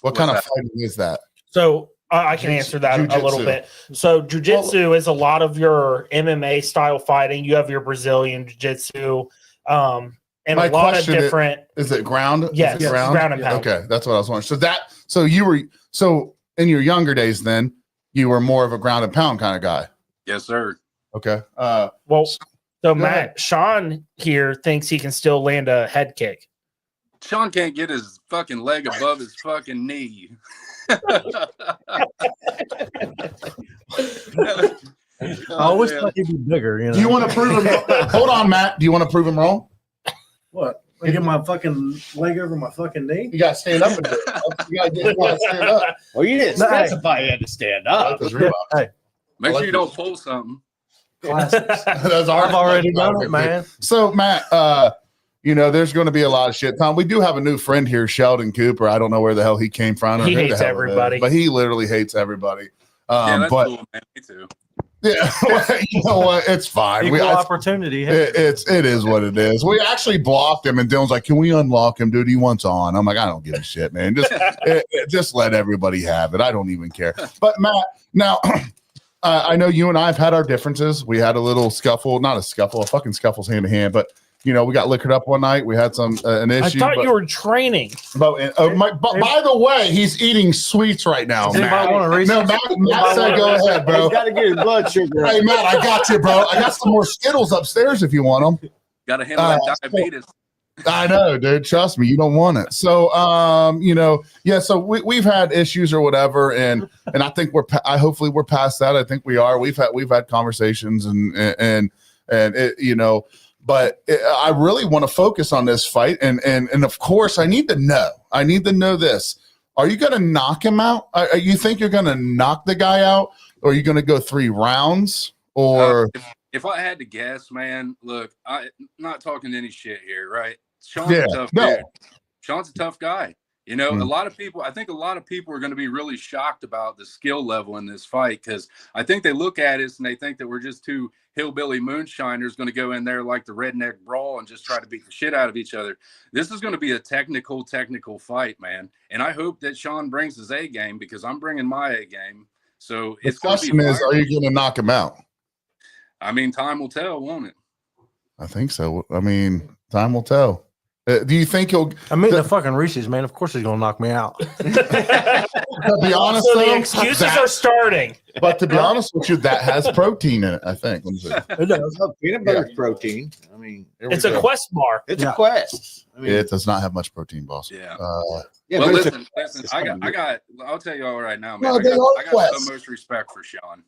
What kind of fighting is that? So I can answer that a little bit. So jiu-jitsu is a lot of your MMA style fighting. You have your Brazilian jiu-jitsu, and a lot of different. Is it ground? Yes, ground and pound. Okay, that's what I was wondering. So in your younger days, then you were more of a ground and pound kind of guy. Yes, sir. Okay. So Matt, Shawn here thinks he can still land a head kick. Shawn can't get his fucking leg above his fucking knee. I always thought he'd be bigger. Do you want to prove him wrong? Hold on, Matt. Do you want to prove him wrong? What? I get my fucking leg over my fucking knee? You got to stand up and do it. You got to stand up. Well, you didn't specify you had to stand up. Hey, make sure you don't pull something. I've already done it, man. So, Matt, there's going to be a lot of shit. Tom, we do have a new friend here, Sheldon Cooper. I don't know where the hell he came from. He hates everybody. But he literally hates everybody. That's cool, man. Me too. Yeah, you know what? It's fine. Equal opportunity. It is what it is. We actually blocked him, and Dylan's like, "Can we unlock him, dude? He wants on." I'm like, "I don't give a shit, man. Just let everybody have it. I don't even care." But Matt, now I know you and I have had our differences. We had a little scuffle, not a scuffle, a fucking scuffle's hand to hand, but. We got liquored up one night. We had an issue. I thought you were training. By the way, he's eating sweets right now. Matt said, go ahead, bro. He's got to get his blood sugar. Hey, Matt, I got you, bro. I got some more Skittles upstairs if you want them. Got to handle that diabetes. I know, dude. Trust me, you don't want it. So, so we've had issues or whatever, and I think hopefully we're past that. I think we are. We've had conversations and it, but I really want to focus on this fight, and of course I need to know this. Are you going to knock him out? You think you're going to knock the guy out, or are you going to go 3 rounds? Or if I had to guess, man, look, I'm not talking any shit here, right? Sean's a tough dude. Sean's a tough guy. A lot of people, I think a lot of people are going to be really shocked about the skill level in this fight, because I think they look at us and they think that we're just 2 hillbilly moonshiners going to go in there like the redneck brawl and just try to beat the shit out of each other. This is going to be a technical fight, man. And I hope that Shawn brings his A game, because I'm bringing my A game. So the question is, are you going to knock him out? I mean, time will tell, won't it? I think so. I mean, time will tell. Do you think he'll? The fucking Reese's, man. Of course he's gonna knock me out. To be honest, so the excuses are starting. But to be honest with you, that has protein in it. I think. Let me see. It does. Peanut butter protein. I mean, it's a Quest bar. It's a Quest. I mean, it does not have much protein, boss. Yeah. Well, listen. I'll tell you all right now, man. No, I got the most respect for Shawn.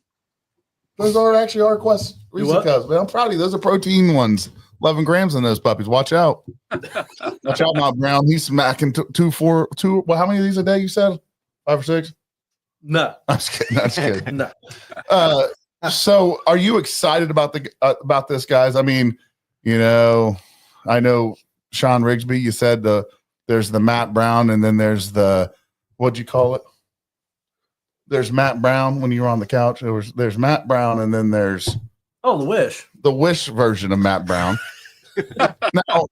Those are actually our Quest Reese's Cups, man. I'm proud of you. Those are protein ones. 11 grams in those puppies. Watch out. Watch out, my Brown. He's smacking 2, 4, 2. Well, how many of these a day you said? 5 or 6? No. I'm just kidding. No. So are you excited about this, guys? I mean, I know Shawn Rigsby, you said there's the Matt Brown, and then there's what'd you call it? There's Matt Brown when you were on the couch. There's Matt Brown, and then there's the Wish version of Matt Brown. Now,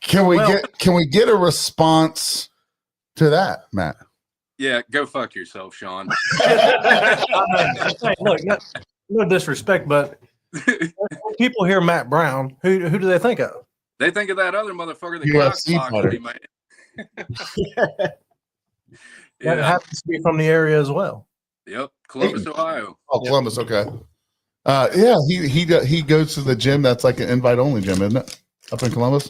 can we get a response to that, Matt? Yeah, go fuck yourself, Shawn. Hey, look, no disrespect, but when people hear Matt Brown, who do they think of? They think of that other motherfucker that UFC fighter. That happens to be from the area as well. Yep, Columbus, Ohio. Oh, Columbus, okay. He goes to the gym that's like an invite only gym, isn't it? Up in Columbus.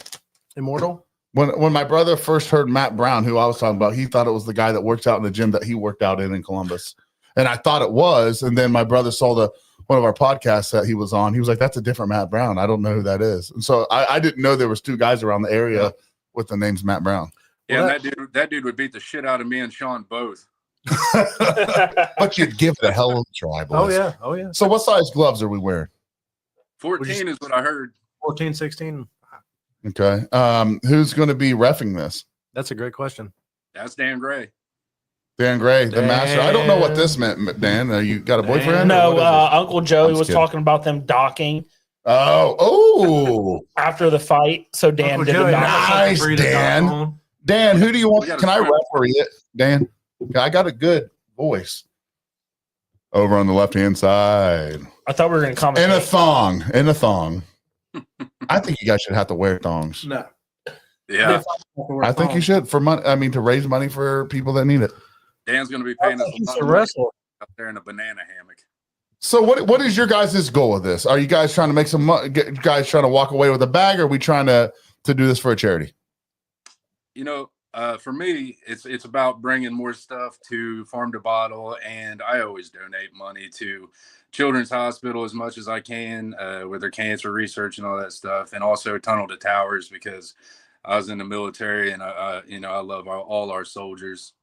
Immortal. When my brother first heard Matt Brown, who I was talking about, he thought it was the guy that works out in the gym that he worked out in Columbus, and I thought it was. And then my brother saw one of our podcasts that he was on. He was like, "That's a different Matt Brown. I don't know who that is." And so I didn't know there was 2 guys around the area with the names Matt Brown. Yeah, well, that dude would beat the shit out of me and Shawn both. But you'd give it a hell of a try, boys. Oh yeah. So what size gloves are we wearing? 14 is what I heard. 14, 16. Okay. Who's going to be reffing this? That's a great question. That's Dan Gray. Dan Gray, the master. I don't know what this meant, Dan. You got a boyfriend? No, Uncle Joey was talking about them docking. Oh. After the fight. So Dan Uncle did Joey, it. Nice, Dan. Dan, who do you want? Can I referee it, Dan? I got a good voice. Over on the left-hand side. I thought we were going to comment. In a thong. I think you guys should have to wear thongs. No. Yeah. I think you should for money. I mean, to raise money for people that need it. Dan's going to be paying us a wrestler out there in a banana hammock. So what is your guys' goal with this? Are you guys trying to make some money? Guys trying to walk away with a bag? Or are we trying to do this for a charity? For me, it's about bringing more stuff to Farm to Bottle, and I always donate money to Children's Hospital as much as I can with their cancer research and all that stuff, and also Tunnel to Towers because I was in the military and I love all our soldiers.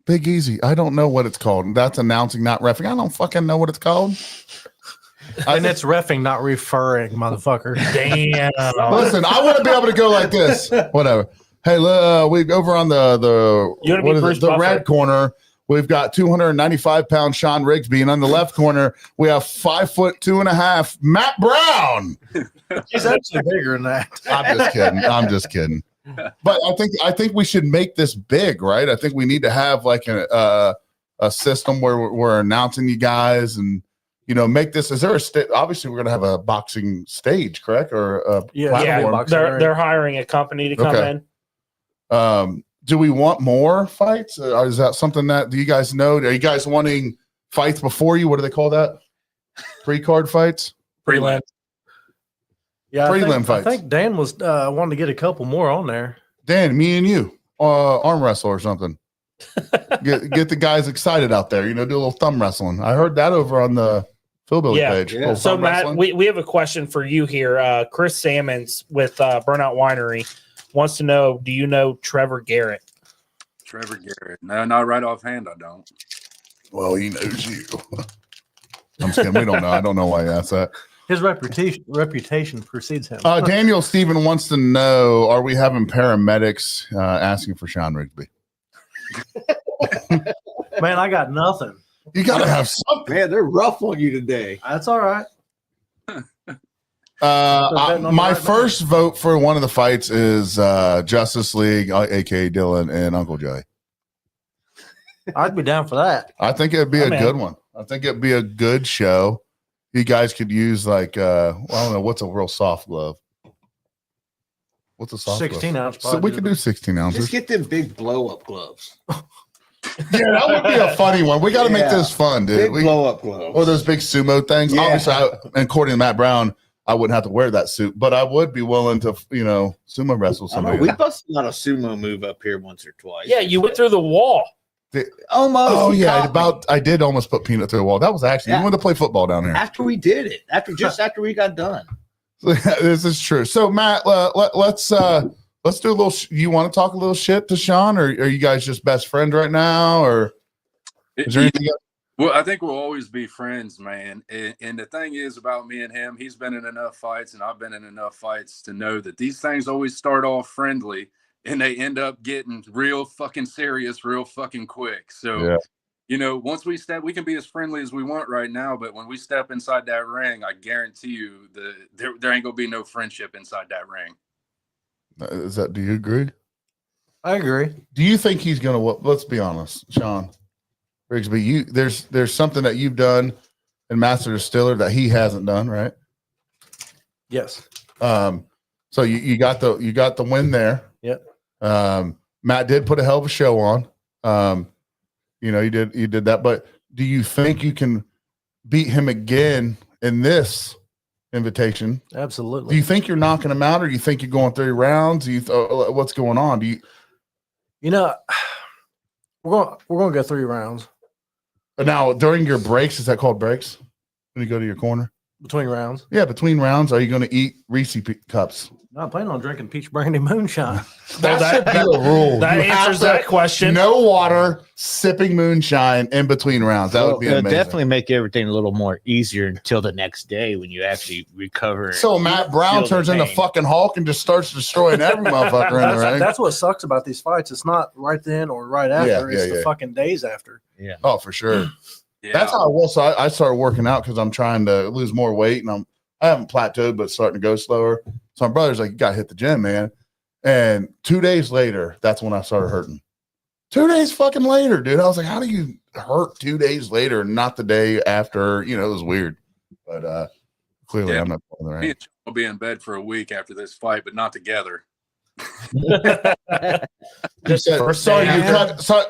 Big Easy. I don't know what it's called. That's announcing, not reffing. I don't fucking know what it's called. And it's reffing, not referring, motherfucker. Damn. Listen, I want to be able to go like this. Whatever. Hey, we over on the red corner. We've got 295-pound Shawn Rigsby, and on the left corner we have 5'2.5" Matt Brown. He's actually bigger than that. I'm just kidding. But I think we should make this big, right? I think we need to have like a system where we're announcing you guys and make this. Is there obviously we're going to have a boxing stage, correct? Or they're hiring a company to come in. Do we want more fights? Or is that something do you guys know? Are you guys wanting fights before you? What do they call that? Pre-card fights? Prelim. Yeah, prelim fights. I think Dan was wanting to get a couple more on there. Dan, me and you, arm wrestle or something. get the guys excited out there. Do a little thumb wrestling. I heard that over on the Philbilly page. Yeah. So Matt, we have a question for you here. Chris Salmons with Burnout Winery wants to know: do you know Trevor Garrett? Trevor Garrett? No, not right offhand. I don't. Well, he knows you. I'm just kidding. We don't know. I don't know why he asked that. His reputation precedes him. Daniel Stephen wants to know: are we having paramedics asking for Shawn Rigsby? Man, I got nothing. You gotta have something. Man, they're rough on you today. That's all right. My first vote for one of the fights is Justice League, aka Dylan and Uncle Joey. I'd be down for that. I think it'd be a good one. I think it'd be a good show. You guys could use I don't know, what's a real soft glove? What's a soft 16 glove? ounce. So we could do 16 ounces. Just get them big blow up gloves. Yeah, that would be a funny one. We got to make this fun, dude. Big blow up gloves. Or those big sumo things. Yeah. Obviously, and according to Matt Brown, I wouldn't have to wear that suit, but I would be willing to, sumo wrestle somebody. We busted out a sumo move up here once or twice. Yeah, you went through the wall. Almost. Oh yeah, I did almost put Peanut through the wall. That was actually you wanted to play football down here. After we did it, after we got done. This is true. So Matt, let's do a little. You want to talk a little shit to Shawn, or are you guys just best friends right now, or is there anything else? Well, I think we'll always be friends, man. And the thing is about me and him, he's been in enough fights, and I've been in enough fights to know that these things always start off friendly, and they end up getting real fucking serious real fucking quick. So, once we we can be as friendly as we want right now, but when we step inside that ring, I guarantee you there ain't gonna be no friendship inside that ring. Do you agree? I agree. Do you think he's gonna? Let's be honest, Shawn Rigsby. There's something that you've done in Master Distiller that he hasn't done, right? Yes. So you got the win there. Yep. Matt did put a hell of a show on. You did that, but do you think you can beat him again in this invitation? Absolutely. Do you think you're knocking him out, or do you think you're going 3 rounds? What's going on? We're going to go 3 rounds. Now, during your breaks, is that called breaks? When you go to your corner? Between rounds. Yeah, between rounds, are you going to eat Reese cups? No, I'm planning on drinking peach brandy moonshine. That should be a rule. That You have answers to- that question. No water, sipping moonshine in between rounds. That would be It'll amazing. definitely make everything a little more easier until the next day when you actually recover. So Matt Brown feel turns the into pain. fucking Hulk and just starts destroying every motherfucker in the ring. That's what sucks about these fights. It's not right then or right after. It's the yeah. fucking days after. Yeah. Oh, for sure. Yeah. That's how I was. So I started working out because I'm trying to lose more weight, and I haven't plateaued, but starting to go slower. So my brother's like, "You gotta hit the gym, man." And 2 days later, that's when I started hurting. 2 days fucking later, dude. I was like, "How do you hurt 2 days later, and not the day after?" It was weird. But clearly, I'm not pulling the Me right. and Sean will be in bed for a week after this fight, but not together. You said,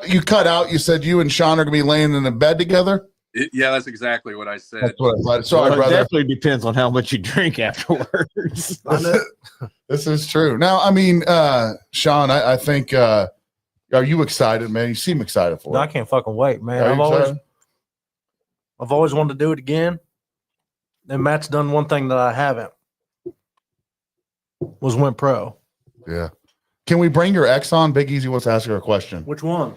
you cut out. You said you and Shawn are gonna be laying in the bed together. Yeah, that's exactly what I said. That's what I thought. Well, Sorry, it brother. definitely depends on how much you drink afterwards. This is true. Now, I mean, Shawn, I think, are you excited, man? You seem excited for I it. can't fucking wait, man. Are you excited? I've always wanted to do it again. And Matt's done one thing that I haven't. Was went pro. Yeah. Can we bring your ex on? Big Easy wants to ask her a question. Which one?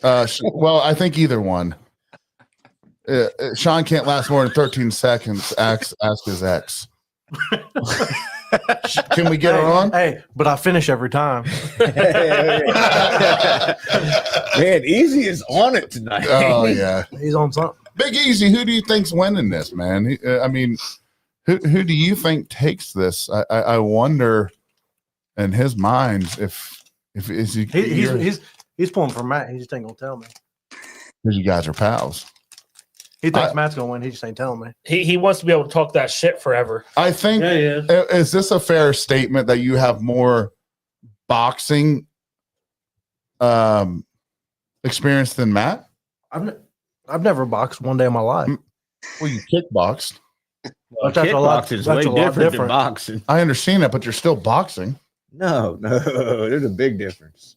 Well, I think either one. Shawn can't last more than 13 seconds. Ask his ex. Can we get her on? Hey, but I finish every time. Man, Easy is on it tonight. Oh yeah, He's on something. Big Easy. Who do you think's winning this, man? I mean, who do you think takes this? I wonder, in his mind, if is he? He's pulling for Matt. He just ain't gonna tell me. Because you guys are pals. He thinks Matt's gonna win. He just ain't telling me. He wants to be able to talk that shit forever. I think. Yeah. Is this a fair statement that you have more boxing experience than Matt? I've never boxed one day in my life. Well, you kickboxed. But that's a lot. Kickboxing is That's way a lot different than different. boxing. I understand that, but you're still boxing. No, there's a big difference.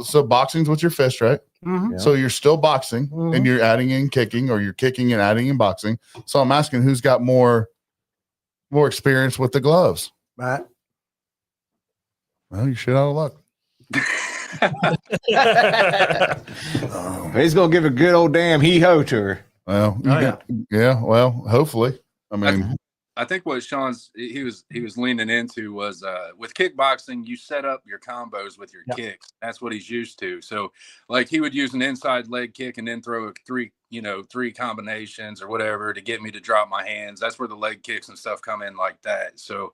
So boxing's with your fist, right? Mhm. Yeah. So you're still boxing Mhm. and you're adding in kicking, or you're kicking and adding in boxing. So I'm asking who's got more experience with the gloves. Matt. Well, you shit out of luck. He's gonna give a good old damn hee-ho to her. Well, yeah. Well, hopefully. I mean, I think what Sean's he was leaning into was with kickboxing, you set up your combos with your kicks. That's what he's used to. So like he would use an inside leg kick and then throw three combinations or whatever to get me to drop my hands. That's where the leg kicks and stuff come in like that. So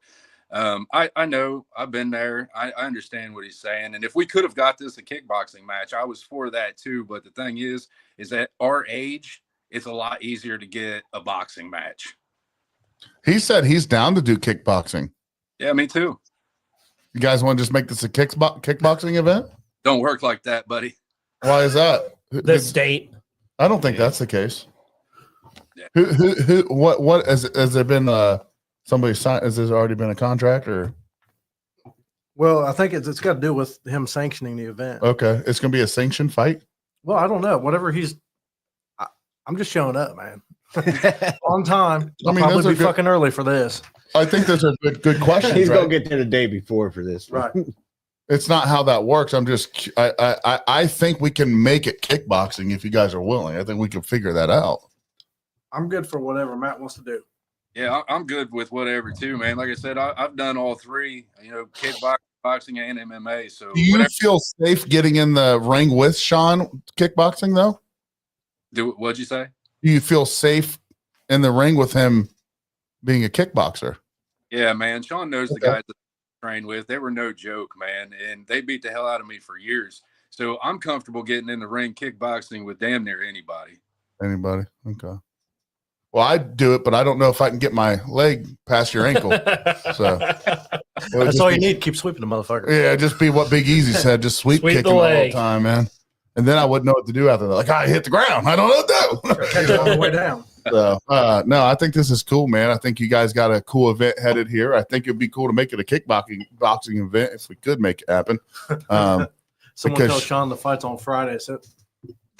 I know, I've been there. I understand what he's saying. And if we could have got this a kickboxing match, I was for that too. But the thing is that our age, it's a lot easier to get a boxing match. he said he's down to do kickboxing. Yeah, me too. You guys want to just make this a kickboxing event? Don't work like that, buddy. Why is that? The state. I don't think that's the case. Yeah. What has there been somebody signed? Has there already been a contract or? Well, I think it's got to do with him sanctioning the event. Okay, it's gonna be a sanctioned fight. Well, I don't know. Whatever I'm just showing up, man. On time. I'll probably be fucking early for this. I think those are good questions. He's right? gonna get there the day before for this. Right. It's not how that works. I think we can make it kickboxing if you guys are willing. I think we can figure that out. I'm good for whatever Matt wants to do. Yeah, I'm good with whatever too, man. Like I said, I've done all three, kickboxing, boxing, and MMA. So do you feel safe getting in the ring with Shawn kickboxing though? What'd you say? Do you feel safe in the ring with him being a kickboxer? Yeah, man. Shawn knows the guys that I trained with. They were no joke, man. And they beat the hell out of me for years. So I'm comfortable getting in the ring kickboxing with damn near anybody. Anybody? Okay. Well, I'd do it, but I don't know if I can get my leg past your ankle. So that's all you need. Keep sweeping the motherfucker. Yeah, just be what Big Easy said. Just sweep kick him the whole time, man. And then I wouldn't know what to do after that. Like, I hit the ground. I don't know what to do. Catch it on the way down. So, no, I think this is cool, man. I think you guys got a cool event headed here. I think it'd be cool to make it a kickboxing event if we could make it happen. Someone tell Shawn the fight's on Friday. So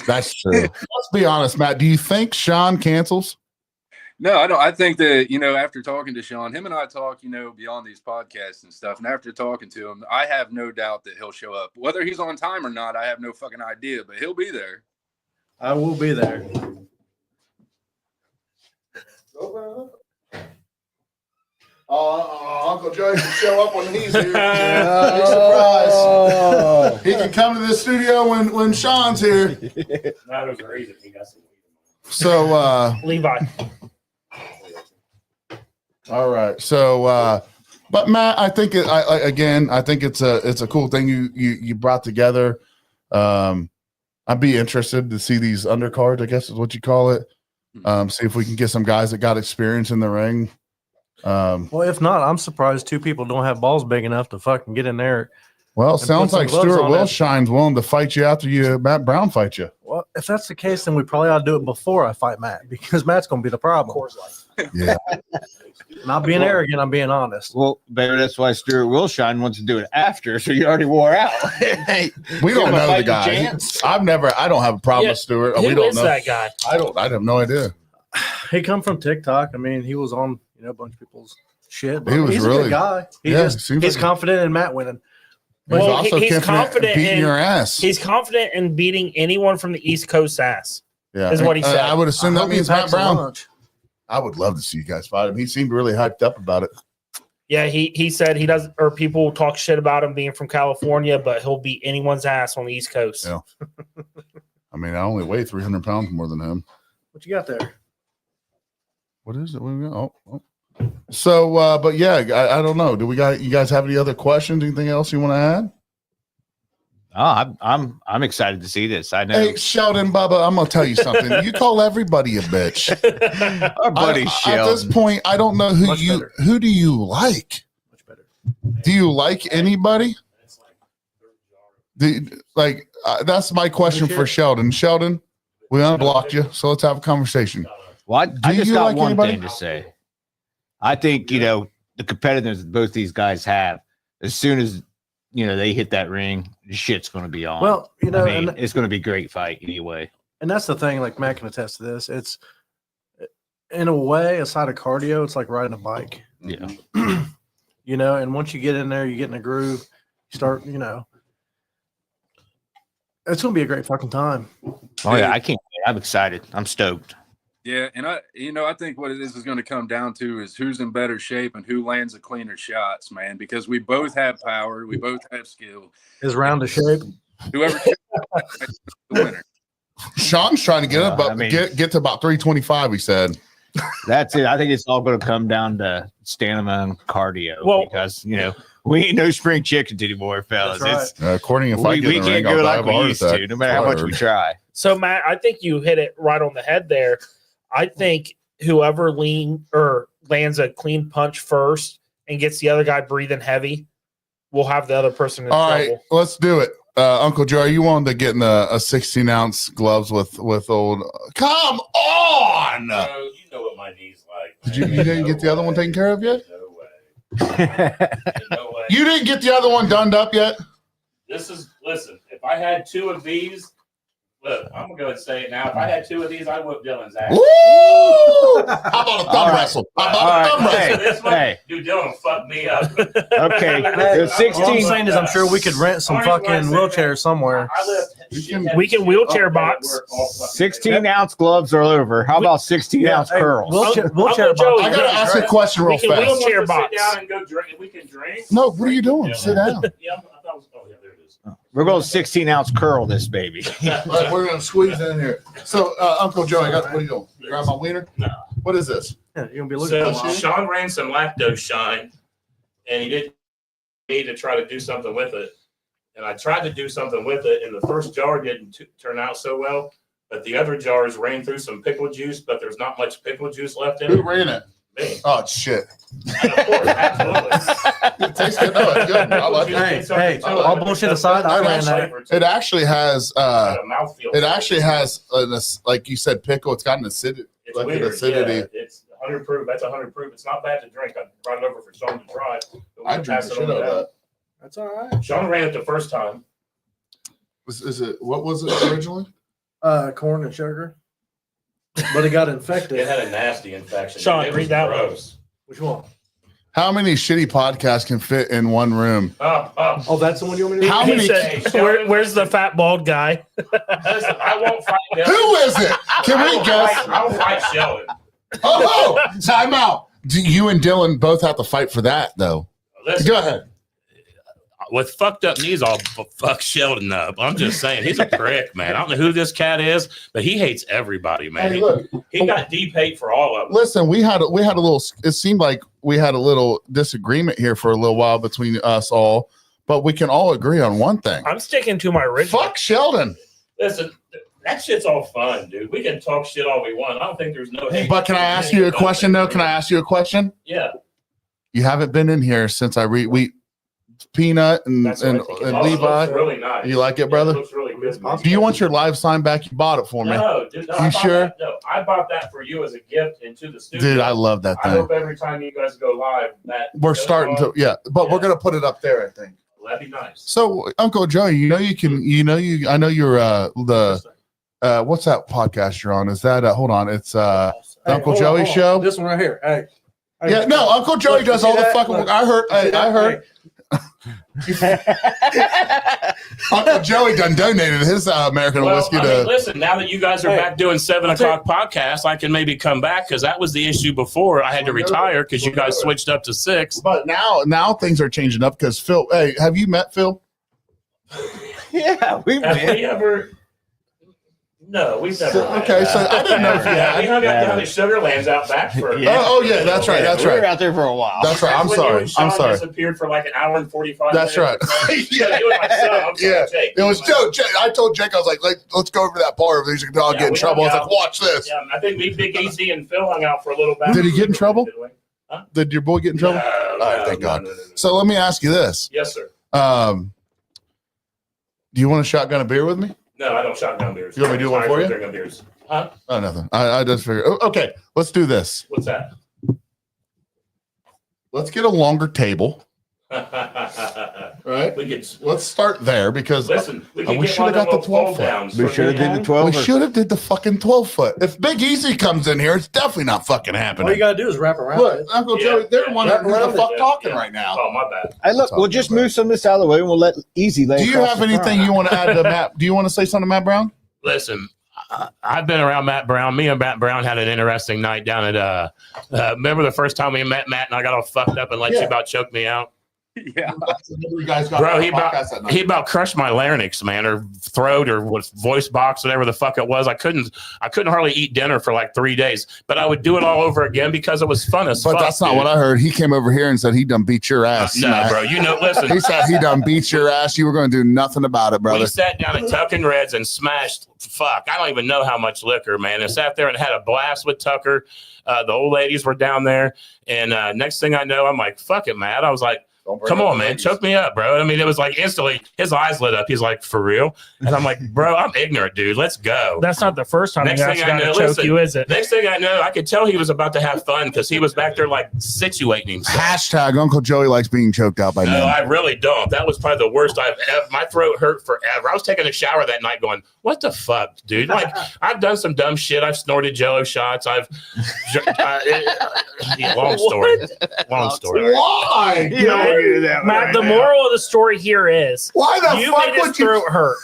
that's true. Let's be honest, Matt. Do you think Shawn cancels? No, I don't. I think that, after talking to Shawn, him and I talk, beyond these podcasts and stuff. And after talking to him, I have no doubt that he'll show up. Whether he's on time or not, I have no fucking idea, but he'll be there. I will be there. Uncle Joey can show up when he's here. Big surprise. He can come to the studio when Shawn's here. That was crazy. So, Levi. All right. So, but Matt, I think I think it's a cool thing you brought together. I'd be interested to see these undercards, I guess is what you call it. See if we can get some guys that got experience in the ring. Well, if not, I'm surprised two people don't have balls big enough to fucking get in there. Well, sounds like Stuart Wilshine's willing to fight you after Matt Brown fight you. Well, if that's the case, then we probably ought to do it before I fight Matt, because Matt's going to be the problem. Yeah. Not being arrogant, I'm being honest. Well, baby, that's why Stuart Wilshine wants to do it after, so you already wore out. We don't know the guy. I don't have a problem with Stuart. Who we don't is know that guy? I have no idea. He come from TikTok. I mean, he was on a bunch of people's shit. But He was he's a really good guy. He's confident in Matt winning. He's Well, also he's confident beating in your ass. He's confident in beating anyone from the East Coast ass. Yeah, is what he said. I would assume that means Matt Brown. Lunch. I would love to see you guys fight him. He seemed really hyped up about it. Yeah, he said he doesn't, or people talk shit about him being from California, but he'll beat anyone's ass on the East Coast. Yeah. I mean, I only weigh 300 pounds more than him. What you got there? What is it? What do we got? Oh. So, but yeah, I don't know. You guys have any other questions? Anything else you want to add? Oh, I'm excited to see this. I know. Hey, Sheldon, Bubba, I'm gonna tell you something. You call everybody a bitch. Our buddy Sheldon. At this point, I don't know who do you like? Much better. Do you like anybody? That's my question for Sheldon. Sheldon, we unblocked you, so let's have a conversation. Well, I just got like one anybody? thing to say. I think, you know, the competitiveness that both these guys have, as soon as, you know, they hit that ring, the shit's going to be on. Well, you know, I mean, it's going to be a great fight anyway. and that's the thing. Like Matt can attest to this. It's in a way, aside of cardio, it's like riding a bike. Yeah. You know, and once you get in there, you get in a groove. You start, you know, it's going to be a great fucking time. Oh yeah, I can't. I'm excited. I'm stoked. Yeah, and I think what it is going to come down to is who's in better shape and who lands the cleaner shots, man. Because we both have power, we both have skill. Is round of shape. Whoever the winner. Sean's trying to get up, but I mean- get to about 325. He said. That's it. I think it's all going to come down to stamina and cardio. Well- because you know we ain't no spring chickens anymore, fellas. That's It's According to fight, we can't go like we used to, no matter how much we try. So Matt, I think you hit it right on the head there. I think whoever lands a clean punch first and gets the other guy breathing heavy will have the other person in All trouble. right, let's do it. Uncle Joe, are you wanting to get in a 16-ounce gloves with old? Come on! Bro, you know what my knee's like. You didn't get the other one taken care of yet? No way. Ain't no way. You didn't get the other one done up yet? Listen, if I had two of these, look, I'm gonna go and say it now. If I had two of these, I'd whoop Dylan's ass. Woo! How about a thumb All right. wrestle? How about All a thumb right. wrestle? This one, Hey. dude, Dylan fucked me up. Okay, Hey, there's all I'm 16. saying is, I'm sure we could rent some fucking wheelchairs somewhere. I lift We can wheelchair box. 16-ounce gloves are over. How about 16-ounce Hey, curls? wheelchair Uncle Joey, I gotta ask a question real We can fast. wheelchair Sit box. down and go drink. We can drink. No, what are you doing? Sit down. Yeah, I thought it was. Oh yeah, there it is. We're going 16-ounce curl this baby. All right, we're gonna squeeze in here. So, Uncle Joe, what are you doing? Grab my wiener? No. What is this? Yeah, you're gonna be looking So for shit. Sean ran some lactose shine, and he didn't need to try to do something with it. And I tried to do something with it, and the first jar didn't turn out so well. But the other jars ran through some pickle juice, but there's not much pickle juice left in Who it. ran it? Me. Oh shit! And of course, absolutely. It tastes good. No, it's good. I like it. Hey, all bullshit aside, I ran that. It actually has. Got a mouthfeel. It actually has like you said, pickle. It's got an acidity. It's like an weird. acidity. Yeah, it's 100 proof. That's 100 proof. It's not bad to drink. I brought it over for Sean to try. I drink the shit out of that. That's all right. Sean ran it the first time. Is it? What was it originally? Corn and sugar. But it got infected. It had a nasty infection. Sean, It was read that one. gross. Which one? How many shitty podcasts can fit in one room? Oh, that's the one you want me to do? How He many- said, where's the fat bald guy? Listen, I won't fight Dylan. Who is it? Can we guess? I will fight Sheldon. Oh, time out. Do you and Dylan both have to fight for that, though? Listen, Go ahead. with fucked up knees, I'll fuck Sheldon up. I'm just saying, he's a prick, man. I don't know who this cat is, but he hates everybody, man. Hey, look. He got deep hate for all of them. Listen, we had a little. It seemed like we had a little disagreement here for a little while between us all, but we can all agree on one thing. I'm sticking to my original. Fuck Sheldon. Listen, that shit's all fun, dude. We can talk shit all we want. I don't think there's no hate. But can I ask you a question, though? Can I ask you a question? Yeah. You haven't been in here since we Peanut and That's what I think. It also Levi. looks really nice. You like it, Yeah, brother? looks really good. Do you want your live sign back? You bought it for me. No, dude, no, I You bought sure? that- no, I bought that for you as a gift into the studio. Dude, I love that I thing. hope every time you guys go live that We're goes starting on. to, yeah, but we're gonna put it up there, I think. That'd be nice. So, Uncle Joey, I know you're what's that podcast you're on? Is that hold on? It's Hey, Uncle hold on, Joey hold on. show? This one right here. Hey. Hey. Yeah, no, Uncle Joey Look, does you all see the that? fucking Look. work. I heard. You see I that? heard. Uncle Joey done donated his American whiskey I to. mean, listen, now that you guys are Hey, back doing 7 o'clock podcasts, I can maybe come back because that was the issue before. I had to retire because you guys switched up to 6. But now things are changing up because Phil. Hey, have you met Phil? Yeah, we've Have been. we ever? No, we've never. So, okay, so I didn't know if you Yeah, we had. hung out down at Sugarlands out back for. Yeah. Oh yeah, that's right. That's We were right. out there for a while. That's right. I'm when you sorry. and Sean I'm sorry. Disappeared for like an hour and 45 That's right. minutes. Yeah, you and my son. I'm sorry, Yeah, Jake. it was Joe. Jake, I told Jake, I was like, let's go over to that bar. If these can all Yeah, get in we trouble. I was hung like, watch this. Yeah, I think me, Big Easy, and Phil hung out for a little bit. Did he get in trouble? Did we? Did your boy get in trouble? No, right, thank no, God. no. So let me ask you this. Yes, sir. Do you want to shotgun a beer with me? No, I don't shotgun beers. You want me to do one for you? Drinking beers. Huh? Oh, nothing. I just figured. Okay, let's do this. What's that? let's get a longer table. Right? Let's start there because listen, we should have got the 12 foot. We should have did the 12. We should have did the fucking 12 foot. If Big Easy comes in here, it's definitely not fucking All you happening. gotta do is wrap around Look, it. Uncle Joey, they're wondering who the fuck talking Yeah. right now. Oh, my bad. Hey, look, we'll just move some of this out of the way and we'll let Easy lay. Do you across have the anything front. you want to add to Matt? Do you want to say something to Matt Brown? Listen, I've been around Matt Brown. Me and Matt Brown had an interesting night down at remember the first time we met Matt and I got all fucked up and let you about choke me out? Yeah. You guys got Bro, on he the podcast that night. about crushed my larynx, man, or throat, or was voice box, whatever the fuck it was. I couldn't hardly eat dinner for like 3 days, but I would do it all over again because it was fun as But fuck. that's not dude. what I heard. He came over here and said he done beat your ass. No, Matt. bro. You know, listen. He said he done beat your ass. You were going to do nothing about it, brother. We sat down at Tuck and Reds and smashed. Fuck, I don't even know how much liquor, man. And sat there and had a blast with Tucker. The old ladies were down there, and next thing I know, I'm like, "Fuck it, Matt." I was like, "Come on, man, choke me up, bro." I mean, it was like instantly, his eyes lit up. He's like, "For real?" And I'm like, "Bro, I'm ignorant, dude. Let's go." That's not the first time Next he thing actually I got know, to choke listen, you, is it? Next thing I know, I could tell he was about to have fun because he was back there like situating himself. Hashtag Uncle Joey likes being choked out by No, men. I really don't. That was probably the worst I've ever. My throat hurt forever. I was taking a shower that night going, "What the fuck, dude?" Like, I've done some dumb shit. I've snorted Jello shots. Long story. Long story. Why? You don't wanna do that Matt, right the now. moral of the story here is Why the you fuck made his would you? throat hurt.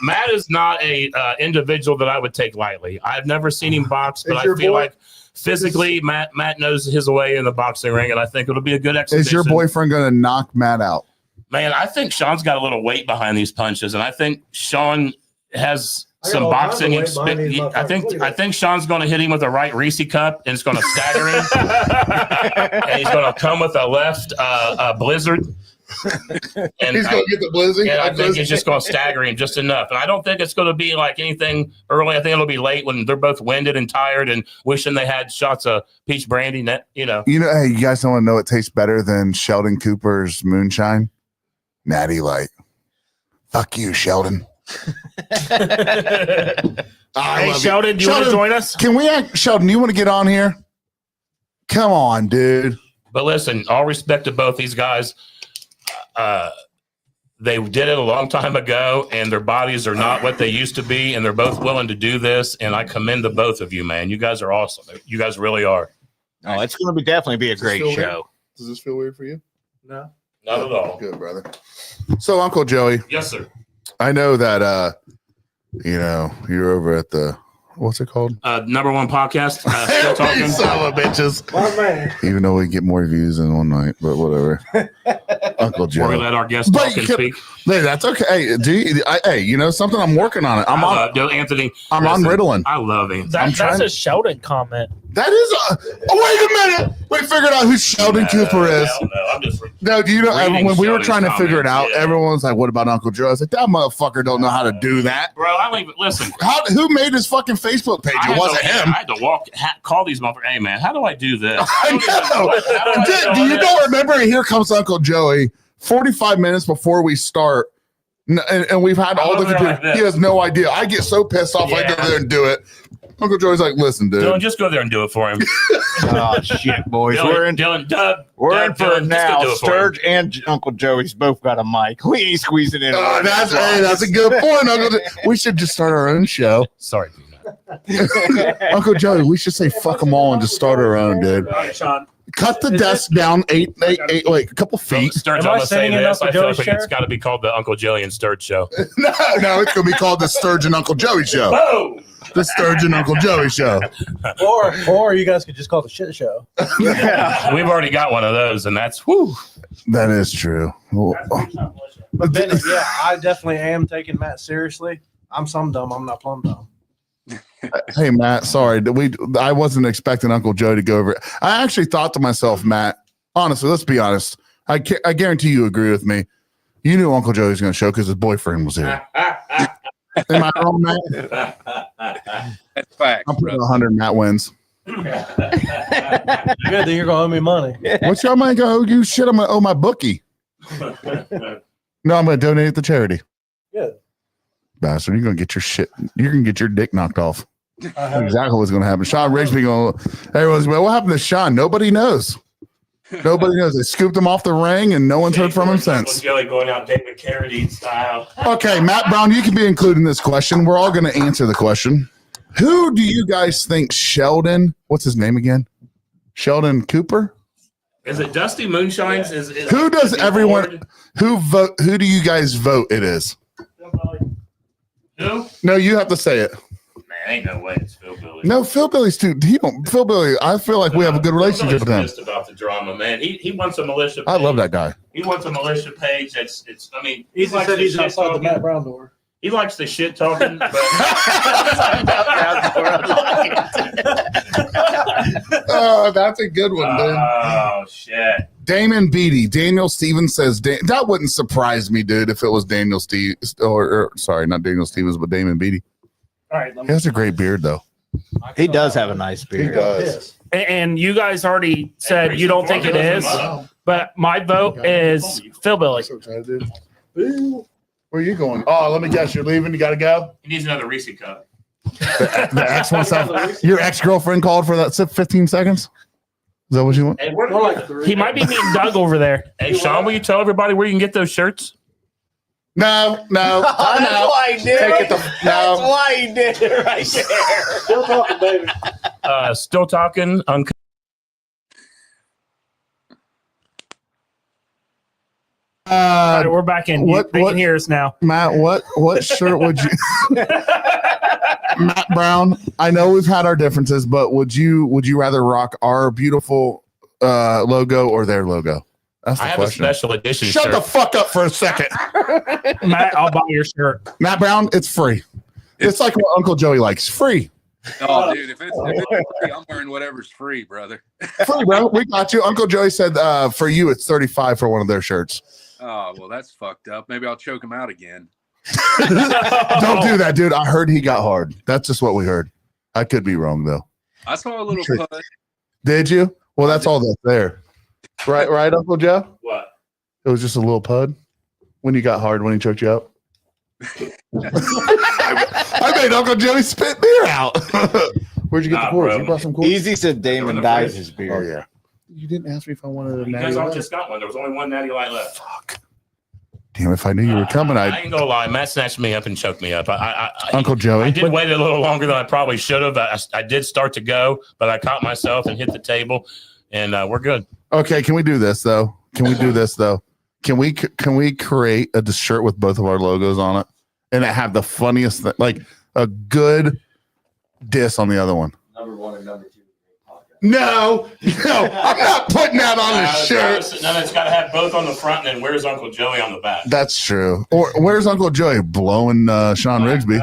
Matt is not a individual that I would take lightly. I've never seen him box, but Is I your feel boy- like physically, Matt knows his way in the boxing ring, and I think it'll be a good exhibition. Is your boyfriend going to knock Matt out? Man, I think Sean's got a little weight behind these punches, and I think Sean has I got some all kinds of boxing weight behind these experience. motherfuckers. Look I at think Sean's going to hit him with a right Reese cup, and it's going to stagger him, and he's going to come with a left blizzard. And He's going to get the blizzy. I think he's just going to stagger him just enough. And I don't think it's going to be like anything early. I think it'll be late when they're both winded and tired and wishing they had shots of peach brandy. You know. Hey, you guys don't want to know what tastes better than Sheldon Cooper's moonshine? Natty Light. Fuck you, Sheldon. Hey, Sheldon, do you want to join us? Can we act, Sheldon, you want to get on here? Come on, dude. But listen, all respect to both these guys. They did it a long time ago, and their bodies are not what they used to be, and they're both willing to do this. And I commend the both of you, man. You guys are awesome. You guys really are. Oh, it's going to definitely be a great feel show. Does this feel weird for you? No. Not at all. Good, brother. So, Uncle Joey, Yes, sir. I know that you're over at the what's it called? Number one podcast. Still talking. Son of a bitches. My man. Even though we get more views in one night, but whatever. Uncle Before we Joey. let our guests But talk and you- speak. Hey, that's okay. Hey, you know something? I'm working on it. I'm Anthony. on listen, Ritalin. I love him. That's trying- a Sheldon comment. That is wait a minute. We figured out who Sheldon Cooper is. Hell no, I'm just No, do you know Reading when we were Sheldon's trying to figure it out, comments, yeah. everyone's like, what about Uncle Joe? I was like, that motherfucker don't know how to do that. bro. I don't even listen. Who made his fucking Facebook page? I It had wasn't to- him. I had to call these motherfuckers. Hey man, how do I do this? I know. Do you don't remember? Here comes Uncle Joey. 45 minutes before we start, and we've had all the over there computer. like this. He has no idea. I get so pissed off. I go Yeah. there and do it. Uncle Joey's like, listen, dude. Dylan, just go there and do it for him. Oh shit, boys! Dylan, Doug, We're in Doug, for Dylan, it just go now. do it for him. Sturge and Uncle Joey's both got a mic. We ain't squeezing in. That's a good point, Uncle. We should just start our own show. Sorry. Uncle Joey, we should say fuck them all and just start our own, dude. All right, Sean. Cut the desk down eight, a couple feet. Sturge, Am I I'm gonna say sitting in this. Uncle I feel Joey's like chair? it's got to be called the Uncle Joey and Sturge show. No, it's gonna be called the Sturgeon Uncle Joey Show. Whoa! The Sturgeon Uncle Joey Show. Or you guys could just call it the shit show. We've already got one of those, and that's whoo. That is true. But then, yeah, I definitely am taking Matt seriously. I'm some dumb. I'm not plumb dumb. Hey Matt, sorry. I wasn't expecting Uncle Joe to go over. I actually thought to myself, Matt. Honestly, let's be honest. I guarantee you agree with me. You knew Uncle Joe was going to show because his boyfriend was here. Am I wrong, Matt? That's facts, I'm putting bro. 100. Matt wins. Good, then you're gonna owe me money. What's your money go? You shit. I'm gonna owe my bookie. No, I'm gonna donate it to charity. Good. Bastard, you're gonna get your shit. You're gonna get your dick knocked off. I have- Exactly what's gonna happen. Shawn Rigsby going. Everyone's going. What happened to Sean? Nobody knows. Nobody knows. They scooped him off the ring, and no one's heard from him since. Jelly going out David Carradine style. Okay, Matt Brown, you can be included in this question. We're all going to answer the question. Who do you guys think Sheldon? What's his name again? Sheldon Cooper. Is it Dusty Moonshines? Yeah. Who does everyone? Who vote? Who do you guys vote? It is. Who? No, you have to say it. Man, ain't no way it's Phil Billy. No, Phil Billy's too. Phil Billy. I feel like we have a good relationship with him. Just about the drama, man. He wants a militia. Page. I love that guy. He wants a militia page. It's. I mean, He said he's outside the Matt Brown door. He likes the shit talking, but oh, that's a good one, dude. Oh shit. Damon Beatty. Daniel Stevens says that wouldn't surprise me, dude, if it was Daniel Stevens or sorry, not Daniel Stevens, but Damon Beatty. All right. He has a great beard, though. He does have a nice beard. He does. And you guys already said you don't think it is, but my vote is Phil Billy. Where are you going? Oh, let me guess. You're leaving. You got to go. He needs another Reese cup. The ex wants to. Your ex-girlfriend called for that 15 seconds. Is that what you want? Hey, He might be meeting Doug over there. Hey, Sean, will you tell everybody where you can get those shirts? No. That's why he did Take it. it to, That's no. why he did it right there. Still talking, baby. Still talking. All right, we're back in. They can hear us now. Matt, what shirt would you Matt Brown, I know we've had our differences, but would you rather rock our beautiful logo or their logo? That's the I have question. a special edition Shut shirt. the fuck up for a second. Matt, I'll buy your shirt. Matt Brown, it's free. It's like what Uncle Joey likes. Free. Oh, dude, if it's free, I'm wearing whatever's free, brother. Free, bro. We got you. Uncle Joey said for you it's $35 for one of their shirts. Oh, well, that's fucked up. Maybe I'll choke him out again. Don't do that, dude. I heard he got hard. That's just what we heard. I could be wrong though. I saw a little putt. Did you? Well, that's all that's there. Right, Uncle Joe? What? It was just a little pud when you got hard when he choked you out. I made Uncle Joey spit beer out. Where'd you get the cords? bro. You brought some cords? Easy said Damon dyes his beard. Oh yeah. You didn't ask me if I wanted a You natty guys all light. just got one. There was only one natty light left. Fuck. Damn, if I knew you were coming, I I'd ain't gonna lie. Matt snatched me up and choked me up. Uncle I Joey. did wait a little longer than I probably should have. I did start to go, but I caught myself and hit the table, and we're good. Okay, can we do this though? Can we create a shirt with both of our logos on it and it have the funniest thing, like a good diss on the other one? Number 1 and number 2. No, I'm not putting that on the shirt. No, it's got to have both on the front, and then where's Uncle Joey on the back? That's true. Or where's Uncle Joey blowing Shawn Rigsby?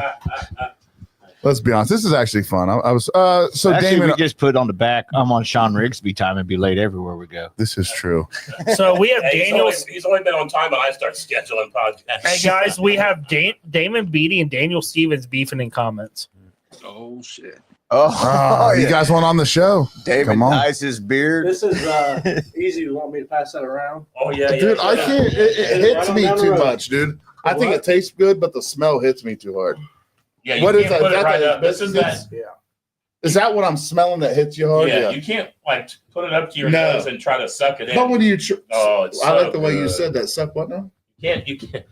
Let's be honest. This is actually fun. I was so Actually, Damon. we just put on the back. I'm on Shawn Rigsby time and be late everywhere we go. This is true. So we have Hey, Daniel. he's only been on time, but I start scheduling podcasts. Hey guys, we have Damon Beatty and Daniel Stevens beefing in comments. Oh, shit. Oh, you guys want on the show? David Come on. dyes his beard. This is easy. You want me to pass that around? Oh yeah, Dude, I yeah. can't. It hits me Right on down the too road. much, dude. I think it tastes good, but the smell hits me too hard. Yeah, you What can't is that? put it That right the up. This is that. biscuits? Is that what I'm smelling that hits you hard? Yeah, you can't like put it up to your No. nose and try to suck it in. But when you, Oh, it's I so like the way you good. said that. Suck what now? You can't.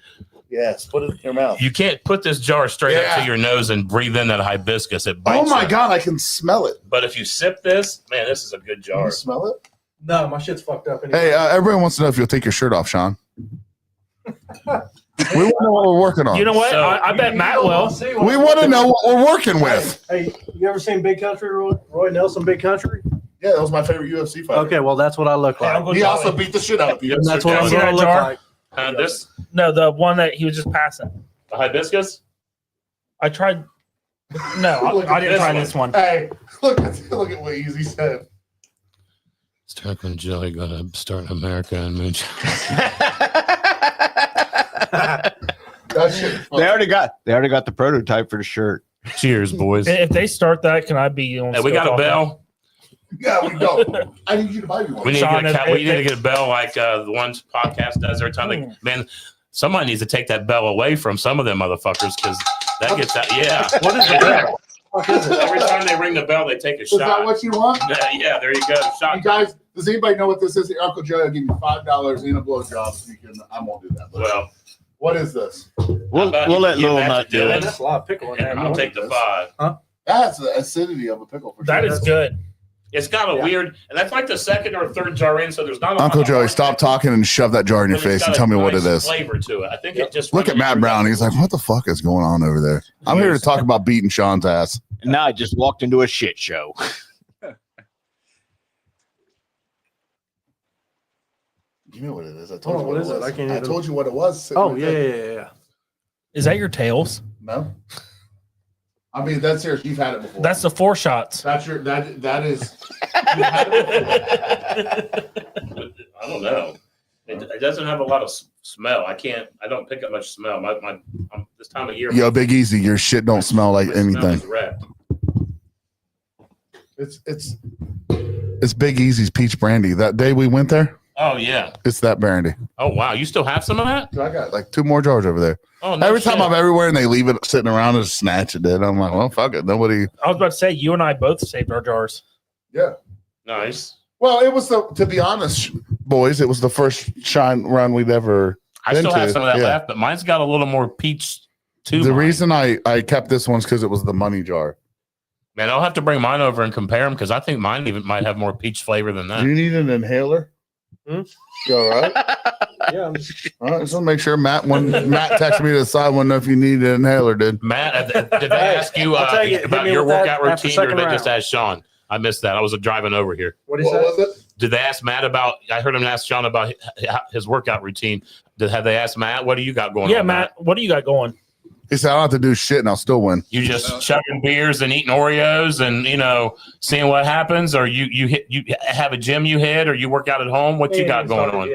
Yes, put it in your mouth. You can't put this jar straight up Yeah. to your nose and breathe in that hibiscus. It bites. Oh my you. god, I can smell it. But if you sip this, man, this is a good Can jar. you smell it? No, my shit's fucked up. Anyway. Hey, everyone wants to know if you'll take your shirt off, Sean. We want to know what we're working on. You know what? So- I bet Matt will. We want to know what we're working with. Hey, you ever seen Big Country, Roy Nelson, Big Country? Yeah, that was my favorite UFC fighter. Okay, well, that's what I look like. He also beat the shit out of people. And that's what I'm See going to that look jar? like. This No, the one that he was just passing. the hibiscus. I tried. No, Look I at didn't this try one. this one. Hey, look at what Easy said. Stark and Jelly gonna start America and moonshine. That shit. They already got the prototype for the shirt. Cheers, boys. If they start that, can I be on? Hey, we got a bell. Yeah, we don't. I need you to buy me one. We need Sean, to get if- we need to get a bell like the ones podcast does every time. They, man, somebody needs to take that bell away from some of them motherfuckers because that gets out. Yeah, What is it? Every time they ring the bell, they take a Is shot. that what you want? Yeah, there you go. Shot. You guys, does anybody know what this is? Uncle Joe will give you $5 in a blowjob. So you can, I won't do that. But Well, what is this? We'll let Lil Nut do it. That's a lot of pickle in there. I'll take the 5. That's the acidity of a pickle for That sure. is good. It's got a weird, and that's like the second or third jar in, so there's not a lot Uncle of Joey, hard stop pickle, talking and shove that jar in your but it's face got and a tell me what nice it is. Flavor to it. I think it just Look at Matt Brown. He's like, what the fuck is going on over there? I'm here to talk about beating Sean's ass. And now I just walked into a shit show. You know what it is. I Hold told on, you what what is it it? was. I can't I even- told you what it was. sitting Oh right yeah, there. yeah. Is that your tails? No. I mean, that's serious. You've had it before. That's the 4 shots. That's your that is. You've had it before. I don't know. It doesn't have a lot of smell. I don't pick up much smell. This time of year. Yo, Big Easy, your shit don't smell like my smell anything. is wrecked. It's Big Easy's peach brandy. That day we went there, Oh yeah. it's that brandy. Oh wow. You still have some of that? I got like 2 more jars over there. Oh no. Every time shit. I'm everywhere and they leave it sitting around and snatch it, then I'm like, well, fuck it. Nobody. I was about to say, you and I both saved our jars. Yeah. Nice. Well, it was to be honest, boys, it was the first shine run we'd ever. I still have some of that Yeah. left, but mine's got a little more peach too. The reason I kept this one's because it was the money jar. Man, I'll have to bring mine over and compare them because I think mine even might have more peach flavor than Do that. you need an inhaler? Hmm? You all right? Yeah. All right, just want to make sure Matt texted me to the side, want to know if you need an inhaler, dude. Matt, did they ask you I'll tell you, hit about me your with that workout after routine, or second did they just round. ask Sean? I missed that. I was driving over here. What do you say? was it? Did they ask Matt about? I heard him ask Sean about his workout routine. Have they asked Matt? What do you got going on? Yeah, Matt, what do you got going? He said, I don't have to do shit and I'll still win. You just chugging beers and eating Oreos and seeing what happens, or you have a gym you hit, or you work out at home. What you got going on?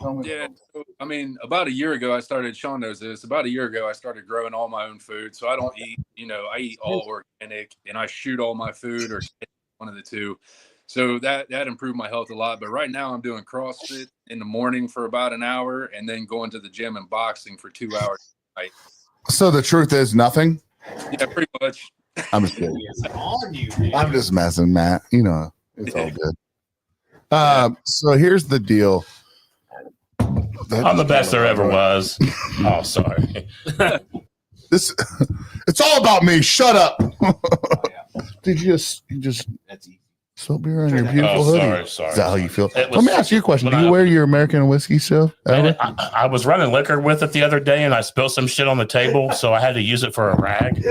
Tell me. Yeah, so, I mean, about a year ago, Sean knows this. About a year ago, I started growing all my own food. So I don't eat, I eat all organic and I shoot all my food or one of the two. So that improved my health a lot. But right now I'm doing CrossFit in the morning for about an hour and then going to the gym and boxing for 2 hours. So the truth is nothing. Yeah, pretty much. I'm just kidding. I'm just messing, Matt. It's all good. So here's the deal. I'm the best there ever was. Oh, sorry. It's all about me. Shut up. Did you just That's easy. spill beer on your beautiful Oh, hoodie? sorry. Is that how you feel? It was- Let me ask you a question. Do when you I- wear your American whiskey stuff? Man, I was running liquor with it the other day, and I spilled some shit on the table, so I had to use it for a rag.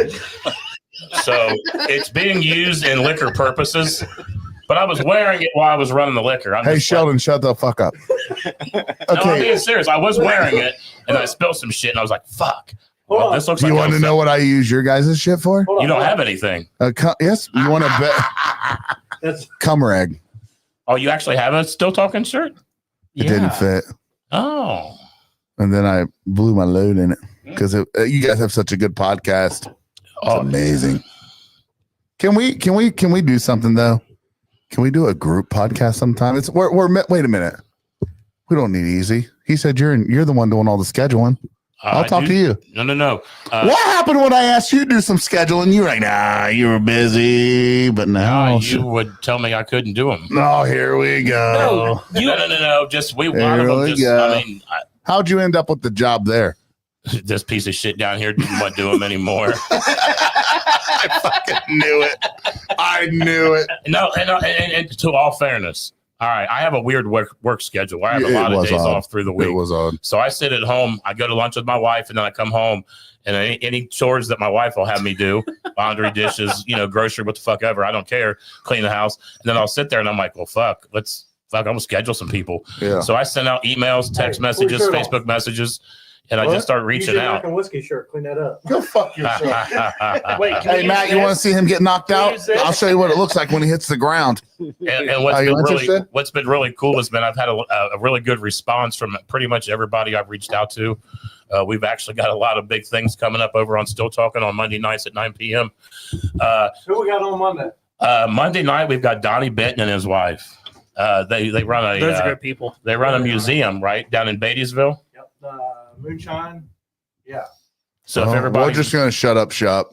So it's being used in liquor purposes, but I was wearing it while I was running the liquor. Hey, Sheldon, shut the fuck up. No, I'm Okay. being serious. I was wearing it, and I spilled some shit, and I was like, "Fuck." Well, this looks Do like you want to know what I use your guys' shit for? You don't have anything. Yes. You want to bet? That's Cum rag. Oh, you actually have a still talking shirt? It didn't fit. Oh, And then I blew my load in it because you guys have such a good podcast. It's amazing. Can we do something though? Can we do a group podcast sometime? Wait a minute. We don't need Easy. He said you're the one doing all the scheduling. I'll talk to you. No. What happened when I asked you to do some scheduling? You were like, nah, you were busy. But now you would tell me I couldn't do them. No, here we go. No. Just we There wanted them. we Just, go. I mean, How'd you end up with the job there? this piece of shit down here didn't want to do them anymore. I fucking knew it. I knew it. No, and to all fairness, all right, I have a weird work schedule. I have a lot of days off through the week. It was odd. So I sit at home. I go to lunch with my wife, and then I come home, and any chores that my wife will have me do, laundry, dishes, grocery, what the fuck ever, I don't care, clean the house, and then I'll sit there and I'm like, well, fuck, I'm gonna schedule some people. Yeah. So I send out emails, text messages, shirt Facebook messages, and I just start reaching out. American whiskey shirt. Clean that up. Go fuck yourself. Wait, Hey, Matt, you want to see him get knocked out? I'll show you what it looks like when he hits the ground. And Are you interested? what's been really cool has been I've had a really good response from pretty much everybody I've reached out to. We've actually got a lot of big things coming up over on Still Talking on Monday nights at 9 p.m. Who we got on Monday? Monday night we've got Donnie Benton and his wife. They run Those are good people. they run a museum right down in Beatty'sville. Yep. Moonshine. Yeah. So if We're everybody just gonna shut up shop.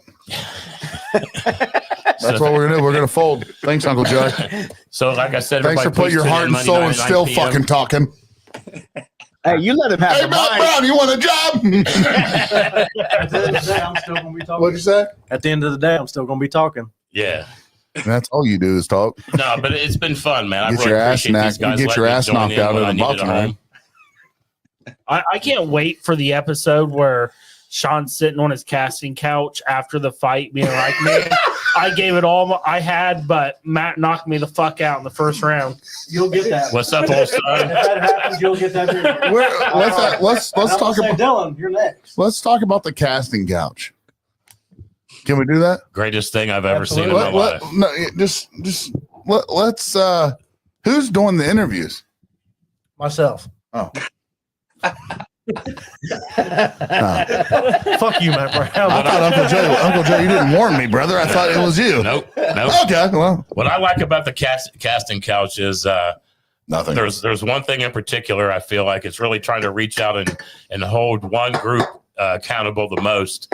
That's what we're gonna do. We're gonna fold. Thanks, Uncle Joe. So, like I said, Thanks for putting your heart and soul and still fucking talking. Hey, you let him have Hey, the Matt mic. Brown, you want a job? At the end of the day, I'm still gonna be talking. What'd you say? At the end of the day, I'm still gonna be talking. Yeah. That's all you do is talk. No, but it's been fun, man. I Get really your ass appreciate knocked. these guys. You get your letting me ass join knocked in out when in I the needed a boxing ring. home. I can't wait for the episode where Sean's sitting on his casting couch after the fight, being like, "Man, I gave it all I had, but Matt knocked me the fuck out in the first round." You'll get that. What's up, old son? If that happens, you'll get that. Let's talk about Dylan. You're next. let's talk about the casting couch. Can we do that? Greatest thing I've ever seen in my Let- life. no, let's who's doing the interviews? Myself. Oh. Fuck you, Matt Brown. I thought Uncle Joe, you didn't warn me, brother. I thought it was you. Nope. Okay, well, What I like about the casting couch is nothing. there's one thing in particular I feel like it's really trying to reach out and hold one group accountable the most.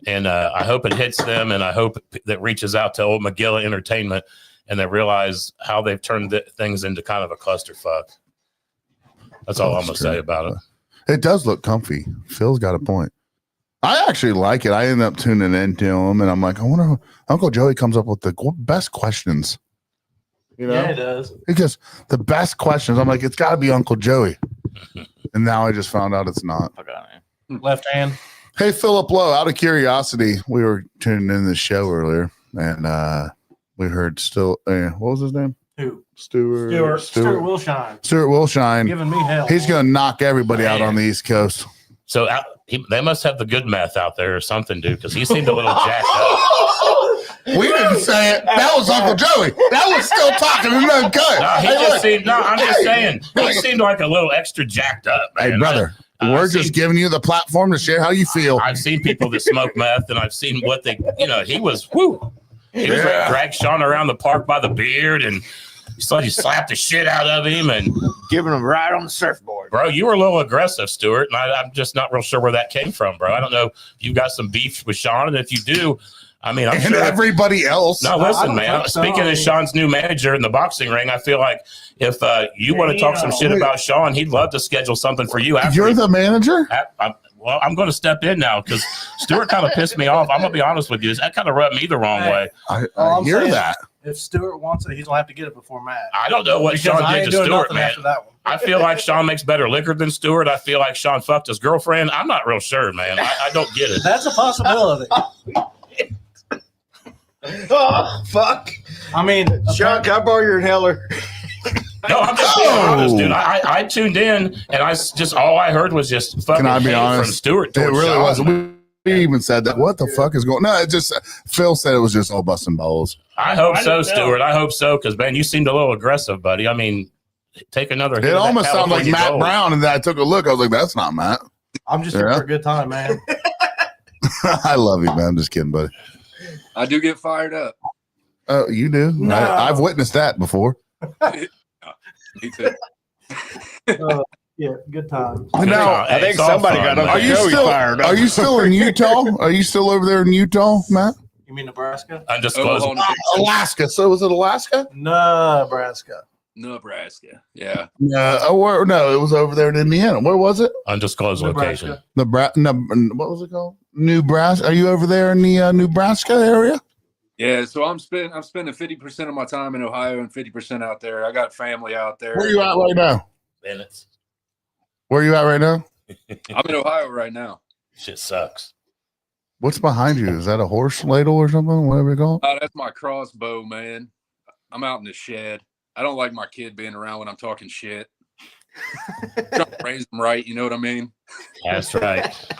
And I hope it hits them, and I hope that reaches out to old McGill Entertainment, and they realize how they've turned things into kind of a clusterfuck. That's all I'm going to say about it. It does look comfy. Phil's got a point. I actually like it. I end up tuning into him, and I'm like, I wonder if Uncle Joey comes up with the best questions. You know? Yeah, it does. Because the best questions, I'm like, it's got to be Uncle Joey. And now I just found out it's not. Left hand. Hey, Philip Lowe, out of curiosity, we were tuning in this show earlier, and we heard what was his name? Who? Stuart Wilshine. Stuart Wilshine. Giving me hell. He's going to knock everybody out on the East Coast. So they must have the good meth out there or something, dude, because he seemed a little jacked up. We didn't say it. That was Uncle Joey. That was still talking and no cut. I'm just saying, he seemed like a little extra jacked up, man. Hey, brother, we're just giving you the platform to share how you feel. I've seen people that smoke meth, and I've seen what they, he was, He was like, dragged Shawn around the park by the beard, and he slapped the shit out of him and Giving him a ride on the surfboard. bro, you were a little aggressive, Stuart, and I'm just not real sure where that came from, bro. I don't know if you've got some beef with Shawn, and if you do, I mean, I'm and sure everybody else. No, listen, man. Speaking as Shawn's new manager in the boxing ring, I feel like if you want to talk some shit about Shawn, he'd love to schedule something for you. After You're the manager? Well, I'm going to step in now because Stuart kind of pissed me off. I'm going to be honest with you. That kind of rubbed me the wrong way. I I'm hear saying, that. If Stuart wants it, he's gonna have to get it before Matt. I don't know what Because Shawn I did ain't to doing Stuart, nothing man. after that one. I feel like Shawn makes better liquor than Stuart. I feel like Shawn fucked his girlfriend. I'm not real sure, man. I don't get it. That's a possibility. Oh, fuck. I mean, Sean, can I borrow your inhaler? No, I'm just being honest, dude. I tuned in, and all I heard was just fucking Can I be hate honest? from Stuart. It towards really Shawn, wasn't. man. We even said that. What the fuck is going? No, it just Phil said it was just all busting balls. I hope I so, don't know. Stuart. I hope so, because man, you seemed a little aggressive, buddy. I mean, take another hit. It of that almost sounded like California Matt Gold. Brown, and then I took a look. I was like, "That's not Matt." I'm just here for a good time, man. I love you, man. I'm just kidding, buddy. I do get fired up. Oh, you do? No. I've witnessed that before. Me too. Yeah, good time. Now, Hey, I think it's all somebody fun, got man. Uncle Are you Joey still? fired up. Are you still in Utah? Are you still over there in Utah, Matt? You mean Nebraska? Undisclosed. Oklahoma. Alaska. So was it Alaska? Nebraska. Nebraska. Yeah. No, it was over there in Indiana. Where was it? Undisclosed location. Nebraska. What was it called? Nebraska. Are you over there in the Nebraska area? Yeah. So I'm spending 50% of my time in Ohio and 50% out there. I got family out there. Where are you at right now? Minutes. Where are you at right now? I'm in Ohio right now. Shit sucks. What's behind you? Is that a horse ladle or something? Whatever you call it? Oh, that's my crossbow, man. I'm out in the shed. I don't like my kid being around when I'm talking shit. Trying to raise them right, you know what I mean? That's right.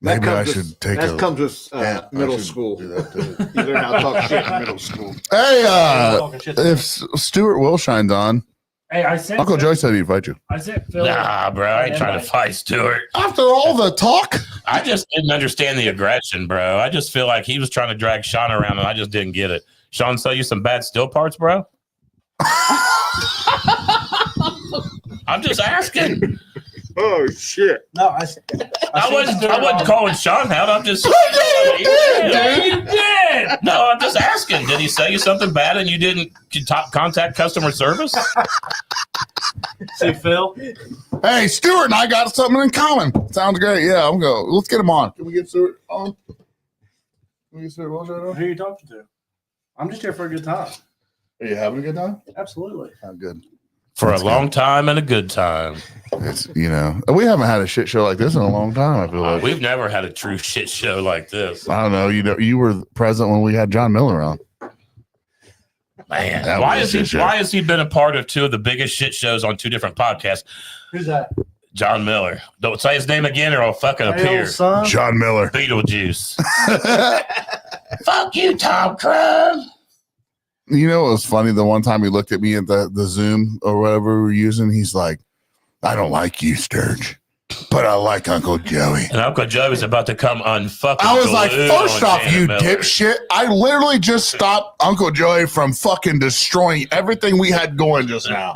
Maybe I should take That a. comes with Yeah, I middle should school. do that too. You learn how to talk shit in middle school. Hey, Talking shit to if Stuart Wilshine's on, Hey, I sent Uncle Joy said he'd fight you. I sent Phil. Nah, bro. I ain't trying to fight Stuart. After all the talk, I just didn't understand the aggression, bro. I just feel like he was trying to drag Shawn around, and I just didn't get it. Shawn sell you some bad still parts, bro? I'm just asking. Oh shit! No, I wasn't calling Sean out. I'm just. You did. No, I'm just asking. Did he say you something bad and you didn't contact customer service? See, Phil. Hey, Stuart and I got something in common. Sounds great. Yeah, I'm going. Let's get him on. Can we get Stuart on? Can we get Stuart Welch on? Who are you talking to? I'm just here for a good time. Are you having a good time? Absolutely. Oh, good. For a long time and a good time. It's, we haven't had a shit show like this in a long time. I feel like We've never had a true shit show like this. I don't know. You were present when we had John Miller on. Man, why has he been a part of two of the biggest shit shows on two different podcasts? Who's that? John Miller. Don't say his name again or I'll fucking appear. Son. John Miller. Beetlejuice. Fuck you, Tom Cruise. You know what was funny? The one time he looked at me at the Zoom or whatever we were using, he's like, I don't like you, Sturge, but I like Uncle Joey. And Uncle Joey's about to come unfucking. I was like, first off, Janet you Miller. dipshit. I literally just stopped Uncle Joey from fucking destroying everything we had going just now.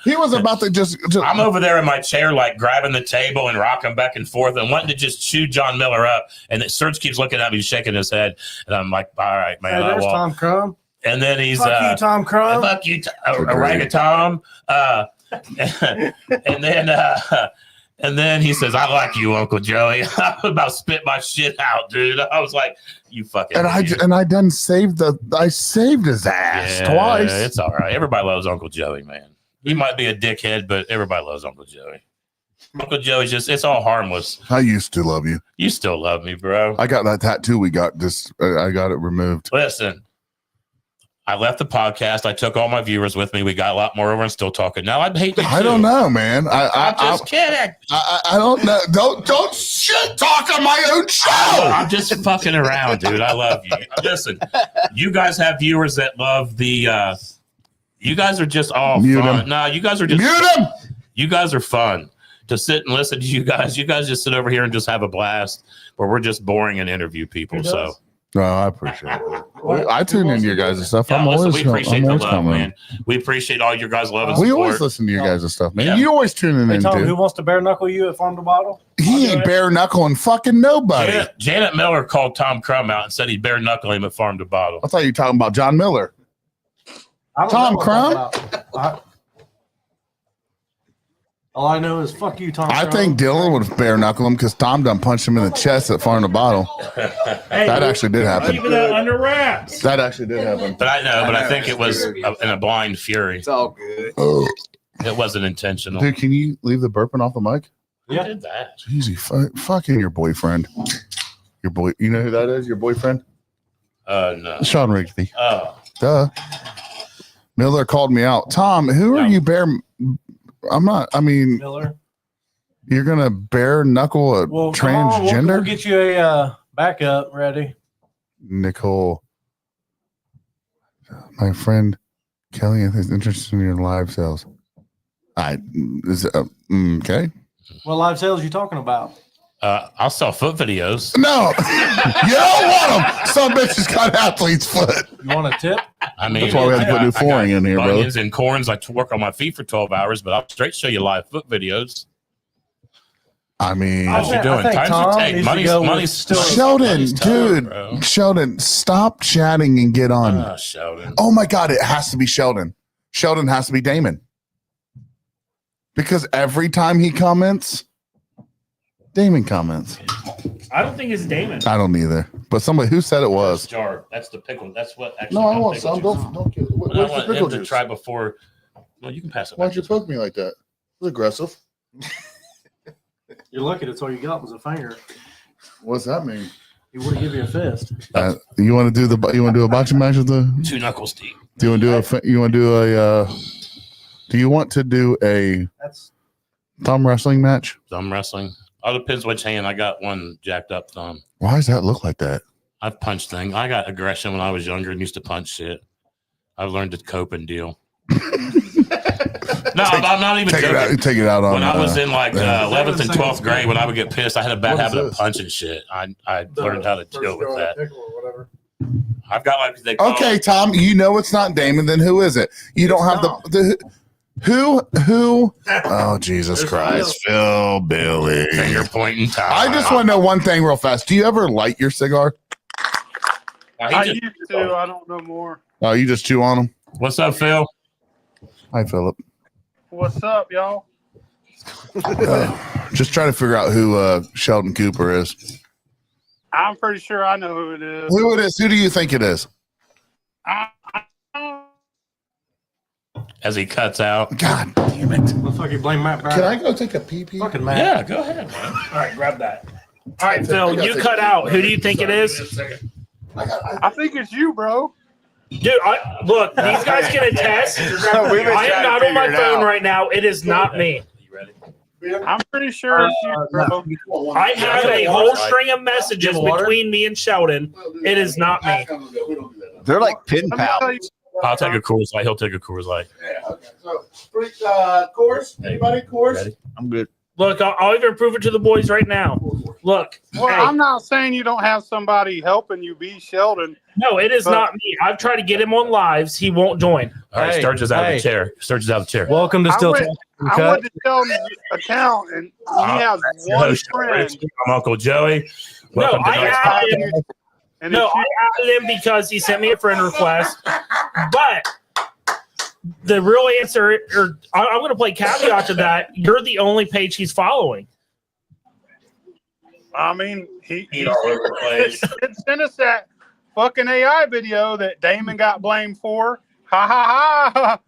He was about to just I'm over there in my chair, like grabbing the table and rocking back and forth and wanting to just chew John Miller up. And Serge keeps looking at me, shaking his head. And I'm like, all right, man. Hey, there's Tom Crumb. And then he's Fuck you, Tom Crumb. fuck you, orangutan. And then he says, I like you, Uncle Joey. I was about to spit my shit out, dude. I was like, you fucking and I done saved I saved his ass twice. It's all right. Everybody loves Uncle Joey, man. He might be a dickhead, but everybody loves Uncle Joey. Uncle Joey's it's all harmless. I used to love you. You still love me, bro. I got that tattoo we got I got it removed. Listen, I left the podcast. I took all my viewers with me. We got a lot more over and still talking. Now I hate you. I don't know, man. I'm just kidding. I don't know. Don't shit talk on my own show. I'm just fucking around, dude. I love you. Listen, you guys have viewers that love the. You guys are just all Mute fun. him. No, you guys are just. Mute him. You guys are fun to sit and listen to. You guys just sit over here and just have a blast. Where we're just boring and interview people. So. No, I appreciate it. I tune into your guys' stuff. Yeah, I'm listen, always we appreciate I'm the always love, coming. man. We appreciate all your guys' love and We support. always listen to your guys' stuff, man. Yeah. You always tuning Hey, in Tom, who too. wants to bare knuckle you at Farm to Bottle? He ain't bare knuckling fucking nobody. Janet Miller called Tom Crum out and said he'd bare knuckle him at Farm to Bottle. I thought you were talking about John Miller. I don't Tom know what I'm Crumb? talking about. All I know is fuck you, Tom. I Crumb. think Dylan would bare knuckle him because Tom done punched him in the chest at Farm to Bottle. That actually did happen. Keep it under wraps. That actually did happen. But I think it was in a blind fury. It's all good. Oh, It wasn't intentional. dude, can you leave the burping off the mic? Who did that? Easy, fucking your boyfriend. Your boy, you know who that is? Your boyfriend, No. Shawn Rigsby. Oh. Duh. Miller called me out. Tom, who are No. you bare? I'm not. I mean, Miller. you're gonna bare knuckle a Well, come on, transgender? we'll get you a backup ready. Nicole, my friend Kelly is interested in your live sales. Okay. What live sales you talking about? I'll sell foot videos. No, you don't want them. Some bitches got athlete's foot. You want a tip? I mean, That's why we have to put new I got flooring in here, bro. Bunions and corns. I work on my feet for 12 hours, but I'll straight show you live foot videos. I mean, How's you doing? think Times Tom you take. needs to Money's go with money's still- Sheldon, money's tough, dude, bro. Sheldon, stop chatting and get on. Sheldon. Oh my God, it has to be Sheldon. Sheldon has to be Damon. Because every time he comments, Damon comments. I don't think it's Damon. I don't either. But somebody who said it was. Jar. That's the pickle. That's what actually. No, I got want pickle some. juice. Don't kill. But I Where's the want pickle him to juice? try before. Well, you can pass it. Why'd you poke me like that? It's aggressive. You're lucky that's all you got was a finger. What's that mean? He would have give you a fist. You want to do a boxing match with the? 2 knuckles deep. Do you want to do a? You want to do a? Do you want to do a That's thumb wrestling match? Thumb wrestling. All depends which hand. I got one jacked up thumb. Why does that look like that? I've punched things. I got aggression when I was younger and used to punch shit. I've learned to cope and deal. No, I'm not even joking. Take it out on. When I was in like yeah. 11th and 12th grade, when I would get pissed, I had a bad What is habit of this? punching shit. I learned how to deal with that. Pickle or whatever. I've got like they call Okay, Tom, you know it's not Damon. Then who is it? You don't have the Who? Oh, Jesus Christ. Phil Billy. Finger pointing time. I just want to know one thing real fast. Do you ever light your cigar? I used to. I don't know more. Oh, you just chew on them? What's up, Phil? Hi, Philip. What's up, y'all? Just trying to figure out who Sheldon Cooper is. I'm pretty sure I know who it is. Who it is? Who do you think it is? As he cuts out. God damn it. Looks like you blame Matt Brown. Can I go take a pee-pee? Fucking Matt. Yeah, go ahead, man. All right, grab that. All right, Phil, you cut out. Who do you think it is? I think it's you, bro. Dude, look, these guys can attest. I am not on my phone right now. It is not me. I'm pretty sure it's you, bro. I have a whole string of messages between me and Sheldon. It is not me. They're like pin Let me tell pals. you, I'll take a Coors Light. He'll take a Coors Light. So, course? Anybody course? Ready? I'm good. Look, I'll even prove it to the boys right now. Look. well, hey, I'm not saying you don't have somebody helping you be Sheldon. no, it is not me. I've tried to get him on lives. He won't join. All right, Hey, Sturge out of hey. the chair. Sturge out of the chair. Welcome to I Still went- Talking I Cut. went to Sheldon's account, and he has Your one host, friend. I'm Uncle Joey. No, Welcome to I Nice added him. And No, it's you. I added him because he sent me a friend request. But the real answer, or I'm going to play caveat to that. You're the only page he's following. I mean, he all over the place. sent us that fucking AI video that Damon got blamed for. Ha ha ha!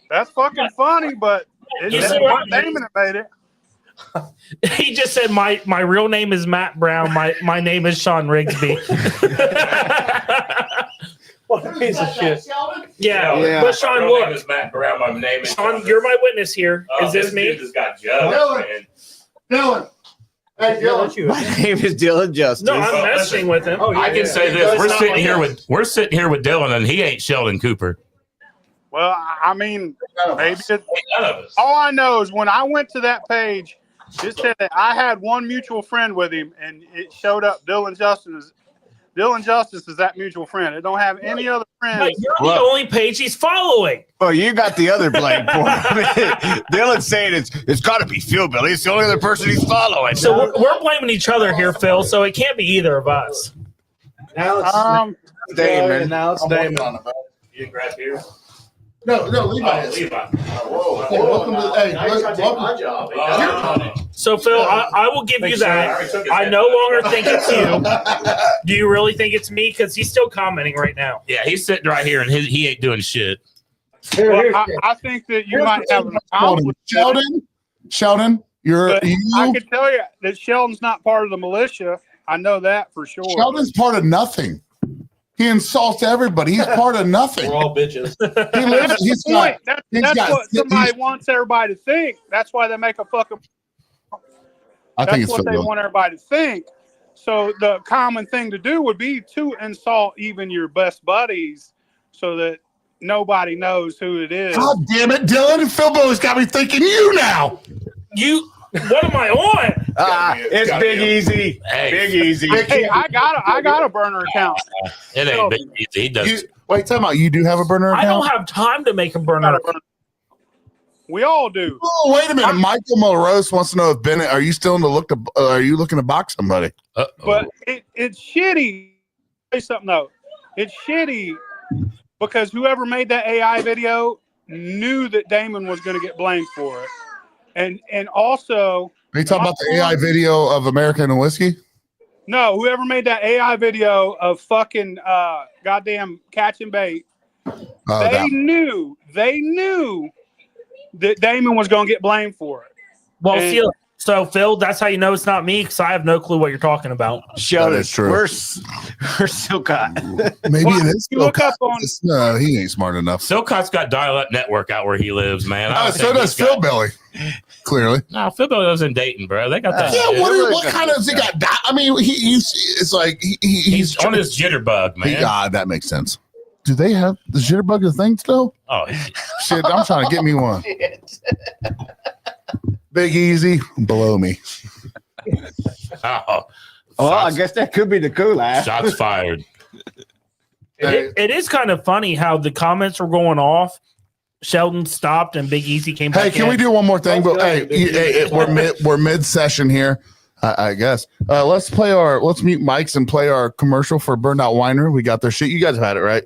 That's fucking funny, but You it's see not what I mean? Damon that made it. He just said my real name is Matt Brown. My name is Shawn Rigsby. What a piece of shit. yeah, Yeah. but Sean, My look, name is Matt Brown. My name is Sean, you're my witness here. Is this me? Dude just got judged, Dylan. man. Dylan. Hey, Dylan. My name is Dylan Justice. No, I'm messing with him. I can say this: we're sitting here with Dylan, and he ain't Sheldon Cooper. Well, I mean, maybe it's, None of us. all I know is when I went to that page, it said that I had one mutual friend with him, and it showed up Dylan Justice. Dylan Justice is that mutual friend. It don't have any other But friends. you're the only page he's following. Well, you got the other blame for it. Dylan's saying it's got to be Phil Billy. It's the only other person he's following. So we're blaming each other here, Phil. So it can't be either of us. Now it's Damon. Now it's Damon. You grab here. No, Levi. Levi. Hey, welcome to. Hey, welcome. So Phil, I will give you that. I no longer think it's you. Do you really think it's me? Because he's still commenting right now. Yeah, he's sitting right here, and he ain't doing shit. Well, I think that you might have an account with Sheldon, you're but I can tell you that Sheldon's not part of the militia. I know that for sure. Sheldon's part of nothing. He insults everybody. He's part of nothing. We're all bitches. He lives. That's He's the got. point. That's he's got- what somebody wants everybody to think. That's why they make a fucking. I think That's it's what they Phil. want everybody to think. So the common thing to do would be to insult even your best buddies, so that nobody knows who it is. God damn it, Dylan! Phil Billy's got me thinking you now. What am I on? It's Big Easy. Hey. Big Easy. Hey, I got a burner account. It ain't big easy. He does. Wait, time out. You do have a burner I don't account? have time to make a burner. We all do. Oh, wait a minute. Michael Morose wants to know if Bennett, are you still in the look to? Are you looking to box somebody? But it's shitty. Say something though. It's shitty because whoever made that AI video knew that Damon was going to get blamed for it, and also Are you talking about the AI video of American and Whiskey? no, whoever made that AI video of fucking goddamn catching bait, they knew that Damon was going to get blamed for it. Well, And- see, so Phil, that's how you know it's not me because I have no clue what you're talking about. Sheldon, That is true. We're Silcott. Maybe Well, it is. you look up on- No, he ain't smart enough. Silcott's got dial-up network out where he lives, man. I don't So think does he's got- Phil Billy. Clearly. No, Phil Billy lives in Dayton, bro. They got that. Yeah. shit. What kind of has he got? I mean, it's like He's on his jitterbug, man. God, that makes sense. Do they have the jitterbug a thing still? Oh, Shit, I'm trying to get me one. Big Easy below me. oh. Well, I Shots- guess that could be the cool laugh. Shots fired. It is kind of funny how the comments were going off, Sheldon stopped and Big Easy came back. Hey, can we do one more thing? But hey, we're mid session here. I guess. Let's mute mics and play our commercial for Burned Out Winery. We got their shit. You guys have had it, right?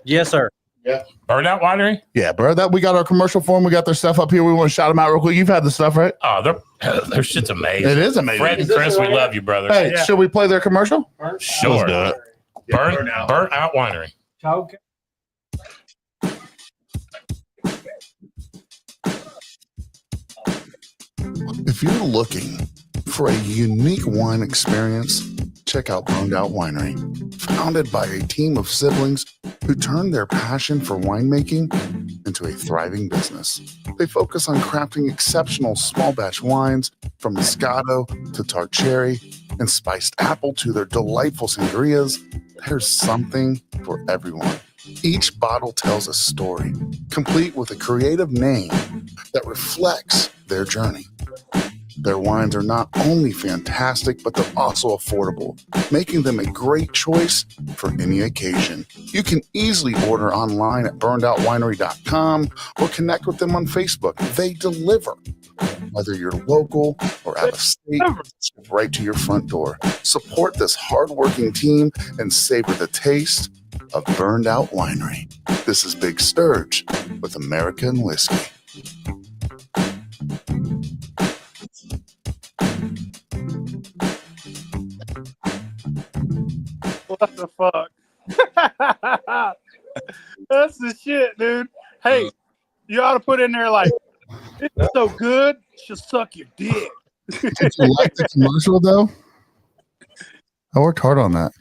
Yes, sir. Yeah. Burned Out Winery? Yeah, bro. That we got our commercial for them. We got their stuff up here. We want to shout them out real quick. You've had the stuff, right? Oh, their shit's amazing. It is amazing. Fred and Chris, we love you, brother. Hey, should we play their commercial? Sure. Let's do it. Burnt Out Winery. Okay. If you're looking for a unique wine experience, check out Burned Out Winery. Founded by a team of siblings who turned their passion for winemaking into a thriving business. They focus on crafting exceptional small batch wines from Moscato to tart cherry and spiced apple to their delightful sangrias. There's something for everyone. Each bottle tells a story, complete with a creative name that reflects their journey. Their wines are not only fantastic, but they're also affordable, making them a great choice for any occasion. You can easily order online at burnedoutwinery.com or connect with them on Facebook. They deliver. Whether you're local or out of state, right to your front door. Support this hardworking team and savor the taste of Burned Out Winery. This is Big Sturge with American Whiskey. What the fuck? That's the shit, dude. Hey, you ought to put in there like, it's so good, she'll suck your dick. Did you like the commercial though? I worked hard on that.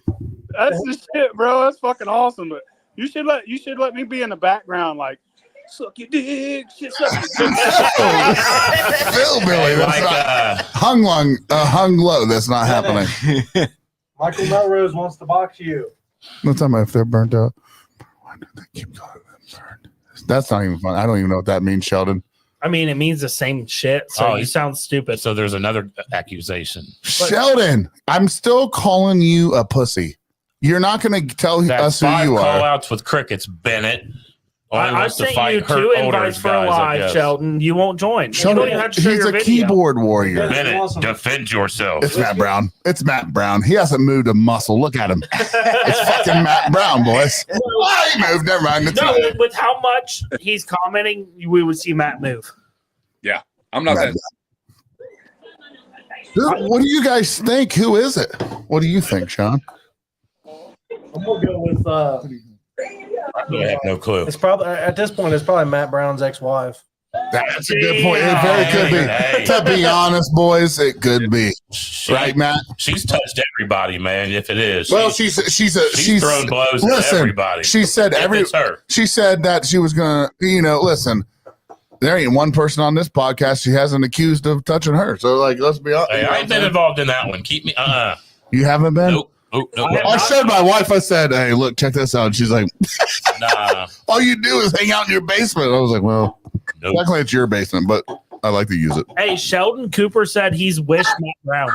That's the shit, bro. That's fucking awesome. But you should let me be in the background, like, suck your dick, shit, suck your dick. Hillbilly, that's not hung low. That's not happening. Michael Melrose wants to box you. Let's talk about if they're burnt out. Why do they keep calling them burned? That's not even fun. I don't even know what that means, Sheldon. I mean, it means the same shit. So you sound stupid. So there's another accusation. Sheldon, I'm still calling you a pussy. You're not going to tell us who you are. Call outs with crickets, Bennett. I sent you 2 invites for a live, Sheldon. You won't join. Sheldon, you don't even have to show he's your a video. keyboard warrior. Bennett, awesome. defend yourself. It's Matt Brown. It's Matt Brown. He hasn't moved a muscle. Look at him. It's fucking Matt Brown, boys. Oh, he moved. Never mind. No, with how much he's commenting, we would see Matt move. Yeah, I'm not that. What do you guys think? Who is it? What do you think, Sean? I'm gonna go with. I really have no clue. It's probably at this point. It's probably Matt Brown's ex-wife. That's a good point. It very could be. Hey. To be honest, boys, it could be. Right, Matt? She's touched everybody, man. If it is, Well, she's throwing blows at everybody. She said It's her. She said that she was gonna. Listen. There ain't one person on this podcast she hasn't accused of touching her. So, like, let's be honest. Hey, I ain't been involved in that one. Keep me. You haven't been? Nope. I showed my wife. I said, "Hey, look, check this out." And she's like, Nah. all you do is hang out in your basement. I was like, well, Nope. technically it's your basement, but I like to use it. Hey, Sheldon Cooper said he's wished Matt Brown.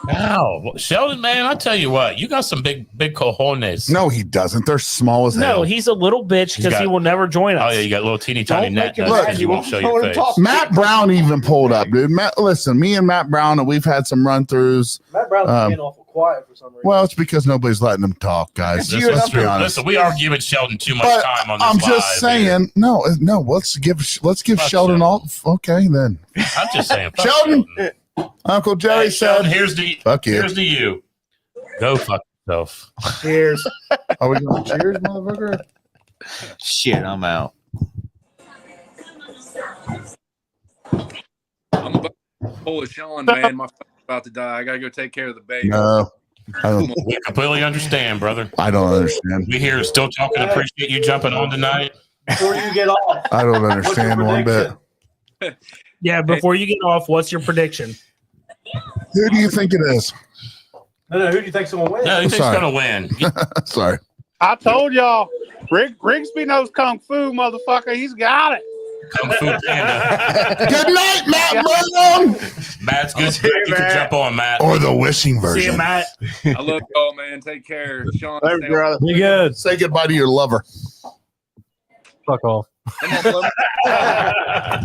Wow, Sheldon, man, I tell you what, you got some big cojones. No, he doesn't. They're small as hell. No, he's a little bitch because he will never join us. Oh yeah, you got little teeny tiny Don't net. make it Look, He won't show your face. Matt Brown even pulled up, dude. Listen, me and Matt Brown, we've had some run-throughs. Matt Brown's being awful quiet for some reason. Well, it's because nobody's letting him talk, guys. Let's be honest. Listen, we are giving Sheldon too much But time on this. I'm just saying, no. Let's give Sheldon all. Okay, then. I'm just saying, fuck Sheldon. Uncle Jerry said, Sheldon, here's the "Fuck you." Here's the you. Go fuck yourself. Cheers. Are we going to cheers, motherfucker? Shit, I'm out. I'm about to pull a Sean, man. My phone's about to die. I gotta go take care of the baby. No, I don't. We completely understand, brother. I don't understand. We here still talking. Appreciate you jumping on tonight. Before you get off, I don't understand one bit. Yeah, before you get off, what's your prediction? Who do you think it is? No, who do you think's gonna win? No, he thinks Sorry. gonna win. Sorry. I told y'all, Rigsby knows Kung Fu, motherfucker. He's got it. Kung Fu Panda. Good night, Matt Brown. Matt's good. You can jump on, Matt. Or the wishing See you, version. Matt. I love y'all, man. Take care, Sean. Thanks, stay brother. Be good. Say goodbye to your lover. Fuck off.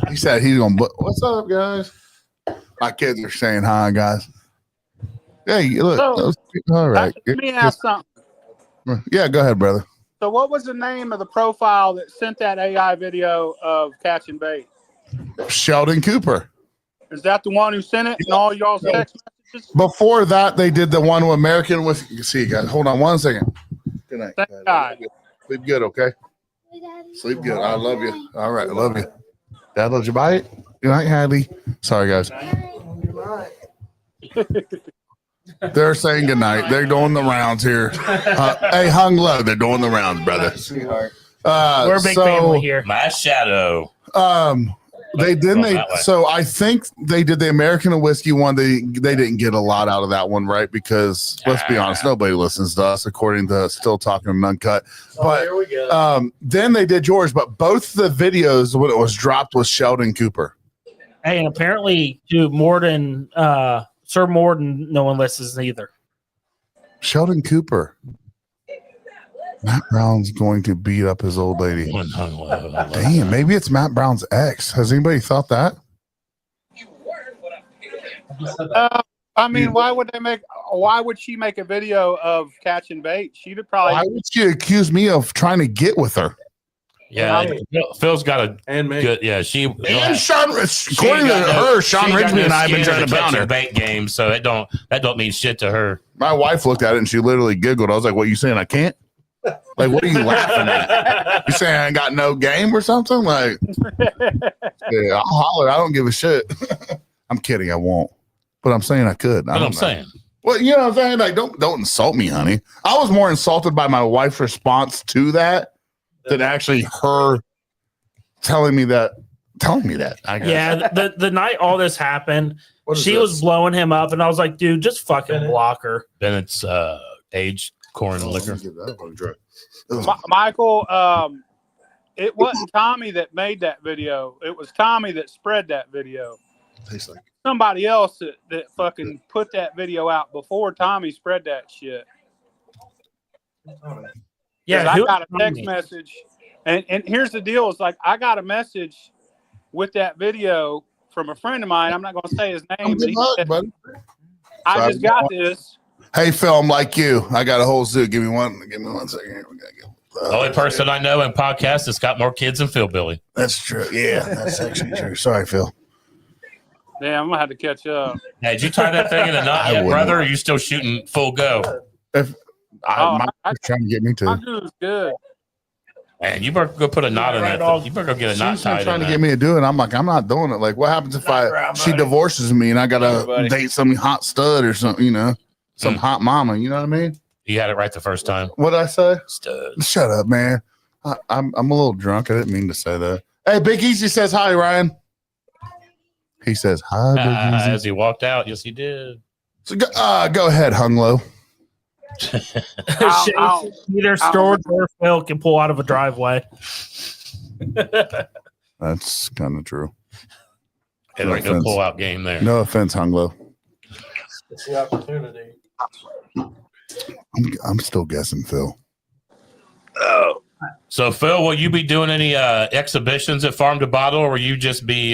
He said he's gonna. What's up, guys? My kids are saying hi, guys. Hey, look. All right. Let me ask something. Yeah, go ahead, brother. So, what was the name of the profile that sent that AI video of catching bait? Sheldon Cooper. Is that the one who sent it and all y'all's text messages? Before that, they did the one with American with. You see, guys. Hold on 1 second. Good night. Thank God. Sleep good, okay? Sleep good. I love you. All right, I love you. Dad loves you. Bye. Good night, Hadley. Sorry, guys. They're saying good night. They're doing the rounds here. Hey, hung low. They're doing the rounds, brother. Sweetheart. We're a big family here. My shadow. They didn't. So I think they did the American whiskey one. They didn't get a lot out of that one, right? Because let's be honest, nobody listens to us, according to Still Talking and Uncut. But here we go. then they did yours. But both the videos when it was dropped was Sheldon Cooper. Hey, and apparently, to Morden, Sir Morden, no one listens either. Sheldon Cooper. Matt Brown's going to beat up his old lady. Damn, maybe it's Matt Brown's ex. Has anybody thought that? I mean, why would she make a video of catching bait? She'd probably. Why would she accuse me of trying to get with her? Yeah, Phil's got a And me. good. Yeah, she. And Shawn, according to her, Shawn Rigsby and I have been trying to bound her. Bait game, so that don't mean shit to her. My wife looked at it and she literally giggled. I was like, "What are you saying? I can't? Like, what are you laughing at? You saying I ain't got no game or something? Like, yeah, I'll holler. I don't give a shit. I'm kidding. I won't. But I'm saying I could. I'm saying. Well, you know what I'm saying? Like, don't insult me, honey. I was more insulted by my wife's response to that than actually her telling me that. I guess. Yeah, the night all this happened, she this? was blowing him up, and I was like, dude, just fucking block her. Then it's aged corn liquor. Michael, it wasn't Tommy that made that video. It was Tommy that spread that video. Tastes like Somebody else that fucking put that video out before Tommy spread that shit. Yeah, I got a text message, and here's the deal: it's like I got a message with that video from a friend of mine. I'm not going to say his name. But he said, I just got this. Hey, Phil, I'm like you. I got a whole zoo. Give me 1 second here. We gotta go. The only person I know in podcasts that's got more kids than Phil Billy. That's true. Yeah, that's actually true. Sorry, Phil. Damn, I'm gonna have to catch up. Hey, did you tie that thing in a knot yet, brother? Or are you still shooting full go? If my trying to get me My to. dude's good. Man, you better go put a knot in that thing. You better go get a knot She's been tied trying in to that. get me to do it. I'm like, I'm not doing it. Like, what happens if she divorces me and I gotta date some hot stud or something? You know, some hot mama. You know what I mean? You had it right the first time. What'd I say? Stud. Shut up, man. I'm a little drunk. I didn't mean to say that. Hey, Big Easy says hi, Ryan. He says hi, Big Easy. As he walked out, yes, he did. So go ahead, Hung Low. Either George or Phil can pull out of a driveway. That's kind of true. Hey, there ain't no pull-out game there. No offense, Hung Low. It's the opportunity. I'm still guessing, Phil. Oh. So, Phil, will you be doing any exhibitions at Farm to Bottle, or will you just be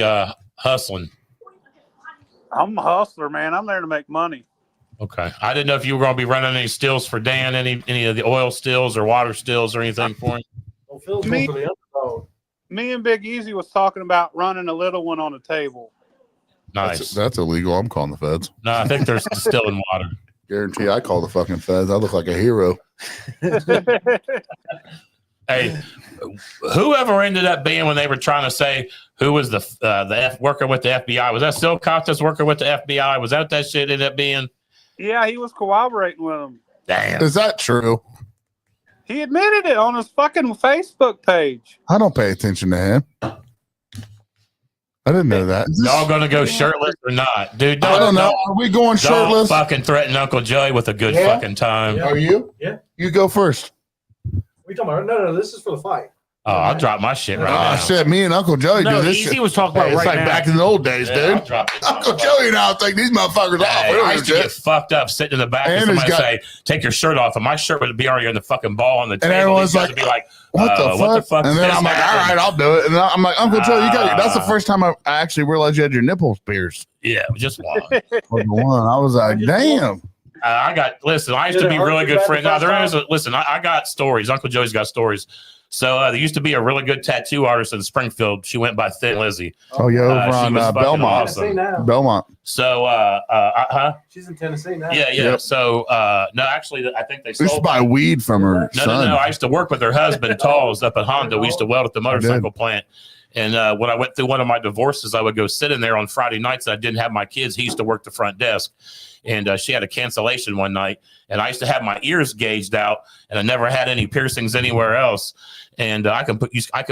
hustling? I'm a hustler, man. I'm there to make money. Okay. I didn't know if you were going to be running any stills for Dan, any of the oil stills or water stills or anything for him. Well, Phil's going for the underdog. Me and Big Easy was talking about running a little one on the table. Nice. That's illegal. I'm calling the feds. No, I think they're distilling water. Guarantee I call the fucking feds. I look like a hero. Hey, whoever ended up being when they were trying to say who was the worker with the FBI, was that still Costa's worker with the FBI? Was that shit ended up being? Yeah, he was cooperating with him. Damn. Is that true? He admitted it on his fucking Facebook page. I don't pay attention to him. I didn't know that. Y'all gonna go shirtless or not, dude? I don't know. Are we going shirtless? Don't fucking threaten Uncle Joey with a good fucking time. Are you? Yeah. You go first. What are you talking about? No, this is for the fight. Oh, I'll drop my shit right Oh now. shit, me and Uncle Joey No, do this Easy shit. was talking about It's right like now. back in the old days, Yeah, I'll dude. drop it. Uncle Joey and I think these motherfuckers off. Hey, We don't I give used a to shit. get fucked up sitting in the back and And he's somebody got- say, take your shirt off, and my shirt would be already on the fucking ball on the table. everyone's These guys like, would be like, What the fuck? And then just I'm like, all happened? right, I'll do it. And I'm like, Uncle Joe, you got that's the first time I actually realized you had your nipples pierced. Yeah, just one. I was like, damn. Listen, I used to be really good friends. Now, listen, I got stories. Uncle Joey's got stories. So there used to be a really good tattoo artist in Springfield. She went by Thin Lizzy. Oh, yeah, over she on was fucking Belmont. awesome. Belmont. So, She's in Tennessee now. Yeah. Yep. So, no, actually, I think they We used to sold. buy weed from her No. son. I used to work with her husband, Talls, up at Honda. We used to weld at the motorcycle plant. And when I went through one of my divorces, I would go sit in there on Friday nights. I didn't have my kids. He used to work the front desk. And she had a cancellation one night. And I used to have my ears gauged out. And I never had any piercings anywhere else. And I can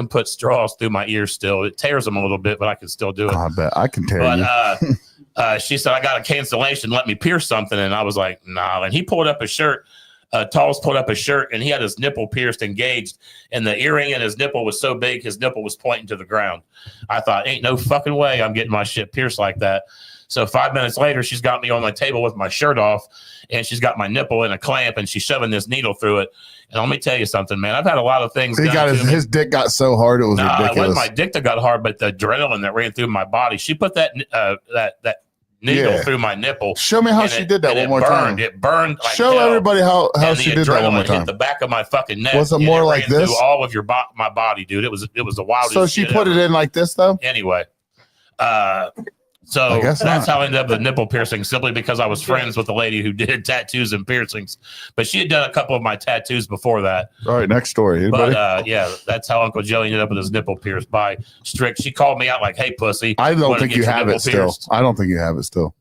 put straws through my ears still. It tears them a little bit, but I can still do it. I bet I can tear you. But she said, I got a cancellation. Let me pierce something. And I was like, no. And he pulled up a shirt. Talls pulled up a shirt, and he had his nipple pierced and gauged. And the earring in his nipple was so big, his nipple was pointing to the ground. I thought, ain't no fucking way I'm getting my shit pierced like that. So 5 minutes later, she's got me on my table with my shirt off, and she's got my nipple in a clamp, and she's shoving this needle through it. And let me tell you something, man. I've had a lot of things. He got his dick got so hard it was It ridiculous. wasn't my dick that got hard, but the adrenaline that ran through my body. She put that needle through my nipple. Show me how she did that one more time. It burned. Like Show hell. everybody how And she the did that one more adrenaline hit time. the back of my fucking neck. Was it and more ran like this? through all of my body, dude. It was the wildest. So she shit put ever. it in like this though? Anyway, so I guess that's not. how I ended up with nipple piercing, simply because I was friends with the lady who did tattoos and piercings. But she had done a couple of my tattoos before that. All right, next story. Anybody? But yeah, that's how Uncle Joe ended up with his nipple pierced by Strick. She called me out like, "Hey, pussy." I don't wanna think get you your have nipple it still. pierced? I don't think you have it still.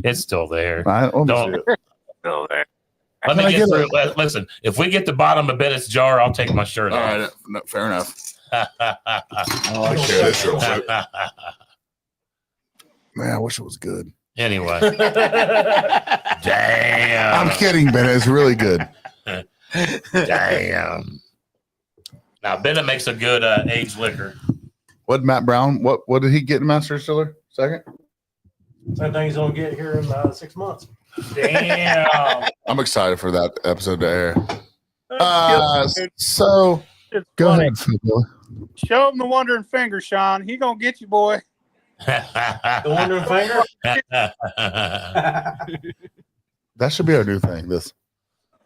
It's still there. Let me Don't- see it. Still there. Can Let I me get get through. Listen, if we get the bottom of Bennett's jar, I'll take my shirt All off. right, no, fair enough. I like this real quick. Man, I wish it was good. Anyway, damn. I'm kidding, Ben. It's really good. Damn. Now Bennett makes a good aged liquor. What Matt Brown? What did he get in Master Distiller? Second? I think he's gonna get here in 6 months. Damn. I'm excited for that episode to air. Dude, So it's go funny. ahead, Phil. Show him the wandering finger, Sean. He gonna get you, boy. The wandering finger. That should be our new thing. This.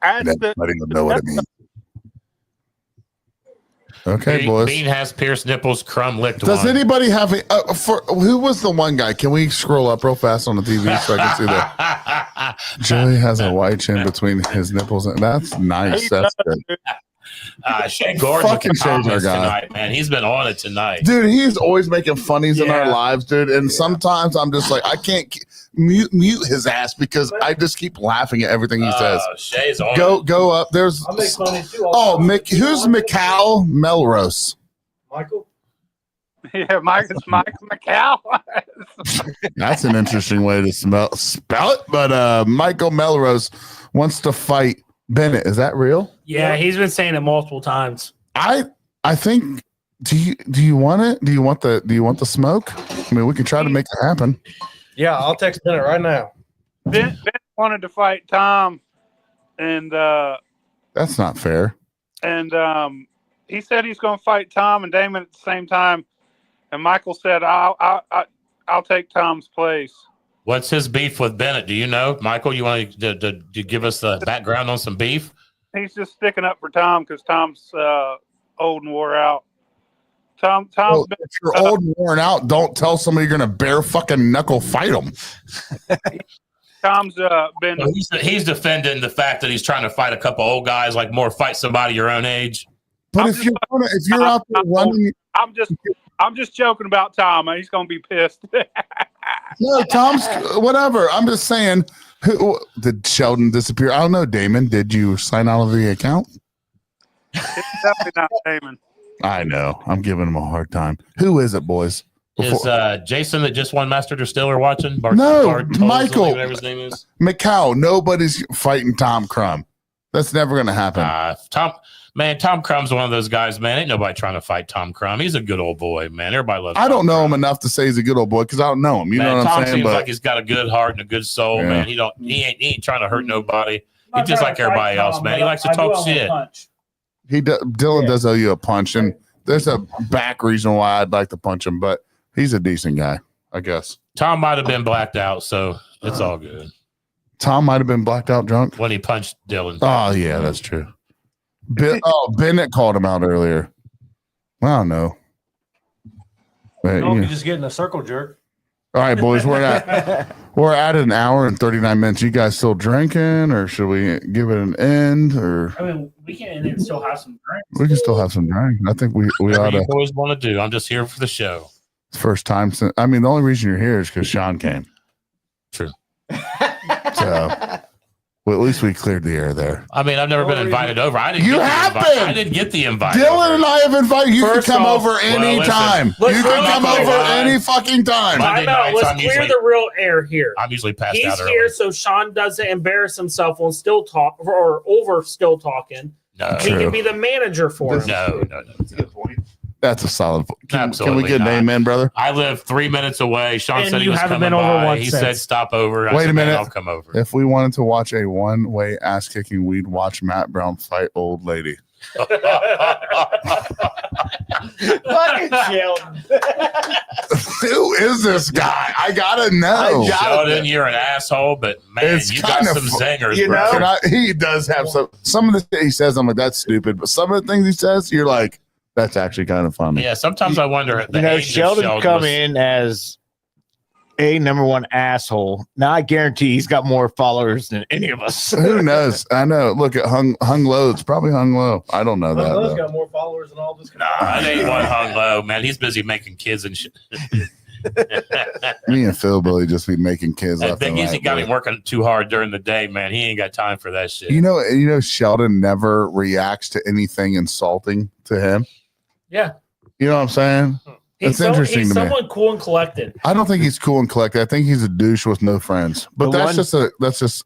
That's the, Everybody will know what it means. Okay, boys. Bean has pierced nipples, crumb licked Does one. anybody have a for who was the one guy? Can we scroll up real fast on the TV so I can see that? Joey has a white chin between his nipples, and that's nice. That's good. Shay Gordon Fucking with the Shay's our comments guy. tonight, man. He's been on it tonight. Dude, he's always making funnies in our Yeah. lives, dude. And sometimes I'm just like, I can't mute his ass because I just keep laughing at everything he says. Shay's on it. Go up. There's I make funny too. oh, who's Mikal Melrose? Michael? yeah, it's Michael McCall. That's an interesting way to spell it. But Michael Melrose wants to fight Bennett. Is that real? Yeah, he's been saying it multiple times. I think. Do you want it? Do you want the smoke? I mean, we can try to make it happen. Yeah, I'll text Bennett right now. Ben wanted to fight Tom, and That's not fair. he said he's going to fight Tom and Damon at the same time. And Michael said, "I'll take Tom's place." What's his beef with Bennett? Do you know, Michael? You want to give us the background on some beef? He's just sticking up for Tom because Tom's old and wore out. Tom's Well, been, if you're old and worn out, don't tell somebody you're gonna bare fucking knuckle fight them. Tom's been. Well, he's defending the fact that he's trying to fight a couple old guys, like more fight somebody your own age. But I'm if you're out there I'm running, I'm just joking about Tom. He's going to be pissed. no, Tom's whatever. I'm just saying. Who did Sheldon disappear? I don't know. Damon, did you sign out of the account? It's definitely not Damon. I know. I'm giving him a hard time. Who is it, boys? Is Jason that just won Master Distiller watching? No, Michael. Whatever his name is. Macau. Nobody's fighting Tom Crumb. That's never going to happen. Man, Tom Crumb's one of those guys, man. Ain't nobody trying to fight Tom Crumb. He's a good old boy, man. Everybody loves I don't Tom know Crumb. him enough to say he's a good old boy because I don't know him. You know what Tom I'm saying? seems But like he's got a good heart and a good soul, Yeah. man. He ain't trying to hurt nobody. I'm He's just not like trying to everybody fight else, Tom, man. He but likes to I do talk owe him a shit. punch. Dylan does owe you a punch, and there's a back reason why I'd like to punch him, but he's a decent guy, I guess. Tom might have been blacked out, so it's all good. Tom might have been blacked out drunk. When he punched Dylan. Oh, yeah, that's true. Bennett called him out earlier. I don't know. But, No, yeah. you just getting a circle jerk. All right, boys, we're at an hour and 39 minutes. You guys still drinking, or should we give it an end? Or I mean, we can still have some drinks. we can still have some drink. I think we ought Whatever you to. boys want to do. I'm just here for the show. First time since. I mean, the only reason you're here is because Shawn came. True. So, well, at least we cleared the air there. I mean, I've never been invited over. I didn't. You get the have invite. been. I didn't get the invite. Dylan over. and I have invited you. First can come off, over anytime. listen, You can come really over quick. any fucking time. Monday Time out. nights, Let's I'm clear usually- the real air here. I'm usually passed He's out early. here so Shawn doesn't embarrass himself on still talk or over still talking. No, He True. can be the manager for him. no. That's a good point. That's a solid. Can we Absolutely get an not. amen, brother? I live 3 minutes away. Sean And said he you was haven't coming been over by. once He since. said stop over. I Wait a said, "Man, minute. I'll come over. If we wanted to watch a one-way ass-kicking, we'd watch Matt Brown fight old lady. Fucking Sheldon. Who is this guy? I gotta know. Sheldon, you're an asshole, but man, It's you got kinda some zingers, you bro. know? He does have some of the shit he says. I'm like, that's stupid. But some of the things he says, you're like, that's actually kind of funny. Yeah, sometimes I wonder. You know, Sheldon come in as a number one asshole. Now I guarantee he's got more followers than any of us. Who knows? I know. Look at hung low. It's probably hung low. I don't know that. Lowe's Though. got more followers than all this. Nah, it ain't one hung low, man. He's busy making kids and shit. Me and Phil Billy just be making kids. I left think and he's right, got boy. him working too hard during the day, man. He ain't got time for that shit. You know, Sheldon never reacts to anything insulting to him. Yeah. You know what I'm saying? It's interesting he's to me. someone cool and collected. I don't think he's cool and collected. I think he's a douche with no friends. But The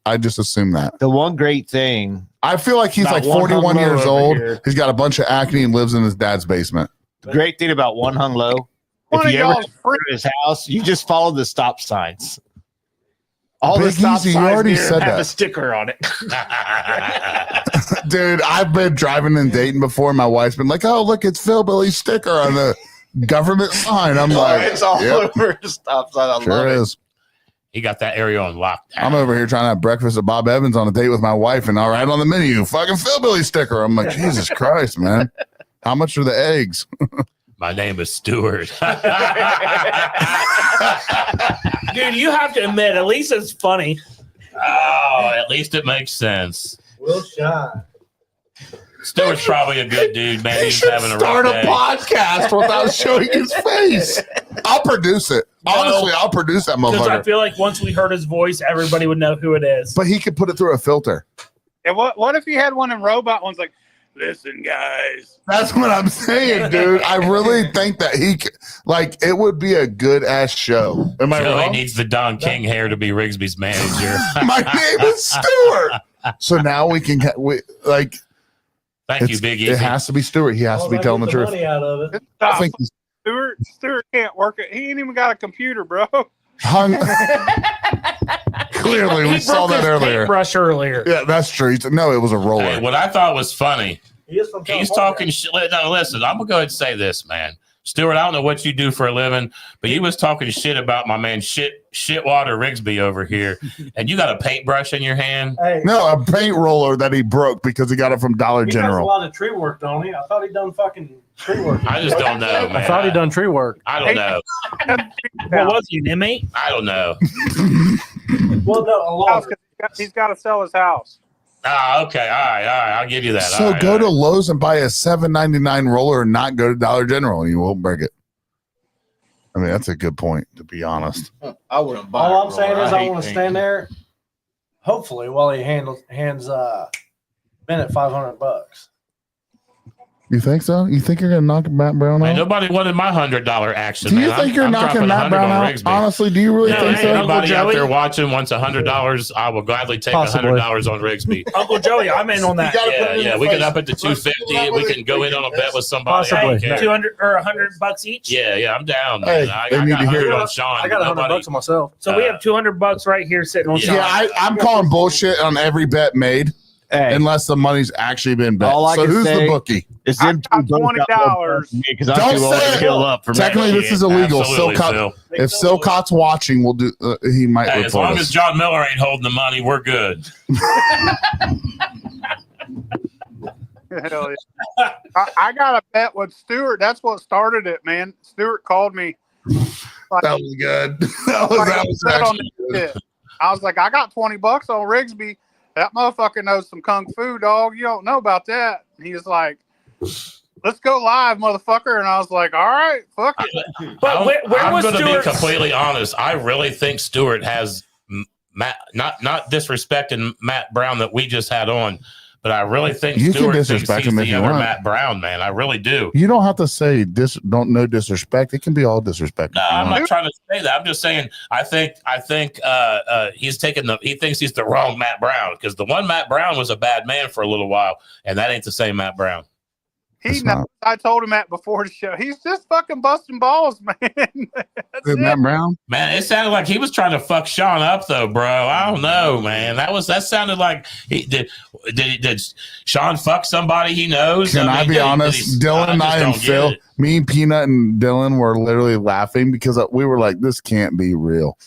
I just assume that. The one great thing, I feel like he's Not like one 41 hung low years over old. here. He's got a bunch of acne and lives in his dad's basement. the great thing about One Hung Low, One if of you ever y'all's go to his house, you just follow the stop signs. All the Big stop Easy, you signs already there said have that. a sticker on it. Dude, I've been driving and dating before. My wife's been like, oh, look, it's Phil Billy's sticker on the government sign. I'm like, It's all yep, over the stop sign. I love sure it. is. He got that area on lockdown. I'm over here trying to have breakfast at Bob Evans on a date with my wife, and all right on the menu, fucking Phil Billy sticker. I'm like, Jesus Christ, man. How much are the eggs? My name is Stuart. Dude, you have to admit, at least it's funny. Oh, at least it makes sense. Will shine. Stuart's probably a good dude, man. He's having a Start rough a day. podcast without showing his face. I'll produce it. Honestly, I'll produce that Because I motherfucker. feel like once we heard his voice, everybody would know who it is. But he could put it through a filter. And what if he had one in robot one's like, listen, guys. That's what I'm saying, dude. I really think that it would be a good ass show. Am I Joey wrong? needs the Don King hair to be Rigsby's manager. My name is Stuart. So now we can Thank you, Big Easy. It has to be Stuart. He has to be telling the truth. Money out of it. I think he's Stuart can't work it. He ain't even got a computer, bro. hung. Clearly, we He saw broke that his earlier. paintbrush earlier. Yeah, that's true. No, it was a roller. Hey, what I thought was funny, He is from he's California. talking shit. No, listen, I'm going to go ahead and say this, man. Stuart, I don't know what you do for a living, but he was talking shit about my man Shitwater Rigsby over here, and you got a paintbrush in your hand. Hey, No, a paint roller that he broke because he got it from Dollar he does a General. lot of tree work, don't he? I thought he done fucking tree work. I just don't know, man. I thought he done tree work. I don't know. What was he, an inmate? I don't know. Well, no, a lot. He's got to sell his house. Ah, okay. All right. I'll give you that. So All right, go all to right. Lowe's and buy a $7.99 roller and not go to Dollar General, and you won't break it. I mean, that's a good point, to be honest. I wouldn't buy All it, I'm saying bro. is I hate want to painting. stand there, hopefully, while he hands Bennett $500. You think so? You think you're gonna knock Matt Brown Man, out? nobody wanted my $100 action. Do you man. think you're I'm knocking dropping Matt 100 Brown on out? Rigsby. Honestly, do you really No, think so? anybody out Joey? there watching wants $100, I will gladly take Possibly. $100 on Rigsby. Uncle Joey, I'm in on that. Yeah, we can up it to 250. We can go in on a bet with somebody. I don't Possibly. care. 200 or $100 each. Yeah, I'm down. Hey, Man. I they need got to hear 100 it. on Sean. I got Nobody- $100 on myself. So we have $200 right here sitting on. Yeah. Sean. I'm calling bullshit on every bet made Hey, unless the money's actually been bet. All I So can who's the say- bookie? it's I them got two both got $20. because Don't I'm too old say to it. heal up for Technically, that this shit. is illegal. Absolutely, Silcott, Phil. if Silcott's watching, we'll do. He might Hey, report as long us. as John Miller ain't holding the money, we're good. Hell yeah. I got a bet with Stuart. That's what started it, man. Stuart called me. That was good. that was Bet on actually this good. shit. I was like, I got $20 on Rigsby. That motherfucker knows some kung fu, dog. You don't know about that. And he was like, let's go live, motherfucker. And I was like, all right, fuck it. But where I'm was going to be Stuart? completely honest. I really think Stewart has Matt, not disrespecting Matt Brown that we just had on, but I really think You can Stewart thinks disrespect he's him if the you other want. Matt Brown, man. I really do. You don't have to say no disrespect. It can be all disrespect. No, I'm not trying to say that. I'm just saying I think he's taking he thinks he's the wrong Matt Brown because the one Matt Brown was a bad man for a little while, and that ain't the same Matt Brown. He It's knows. not. I told him that before the show. He's just fucking busting balls, man. That's Is it. Matt Brown? Man, it sounded like he was trying to fuck Sean up, though, bro. I don't know, man. That sounded like he did Sean fuck somebody he knows? Can I be honest? Dylan and I and Phil, me, Peanut, and Dylan were literally laughing because we were like, this can't be real.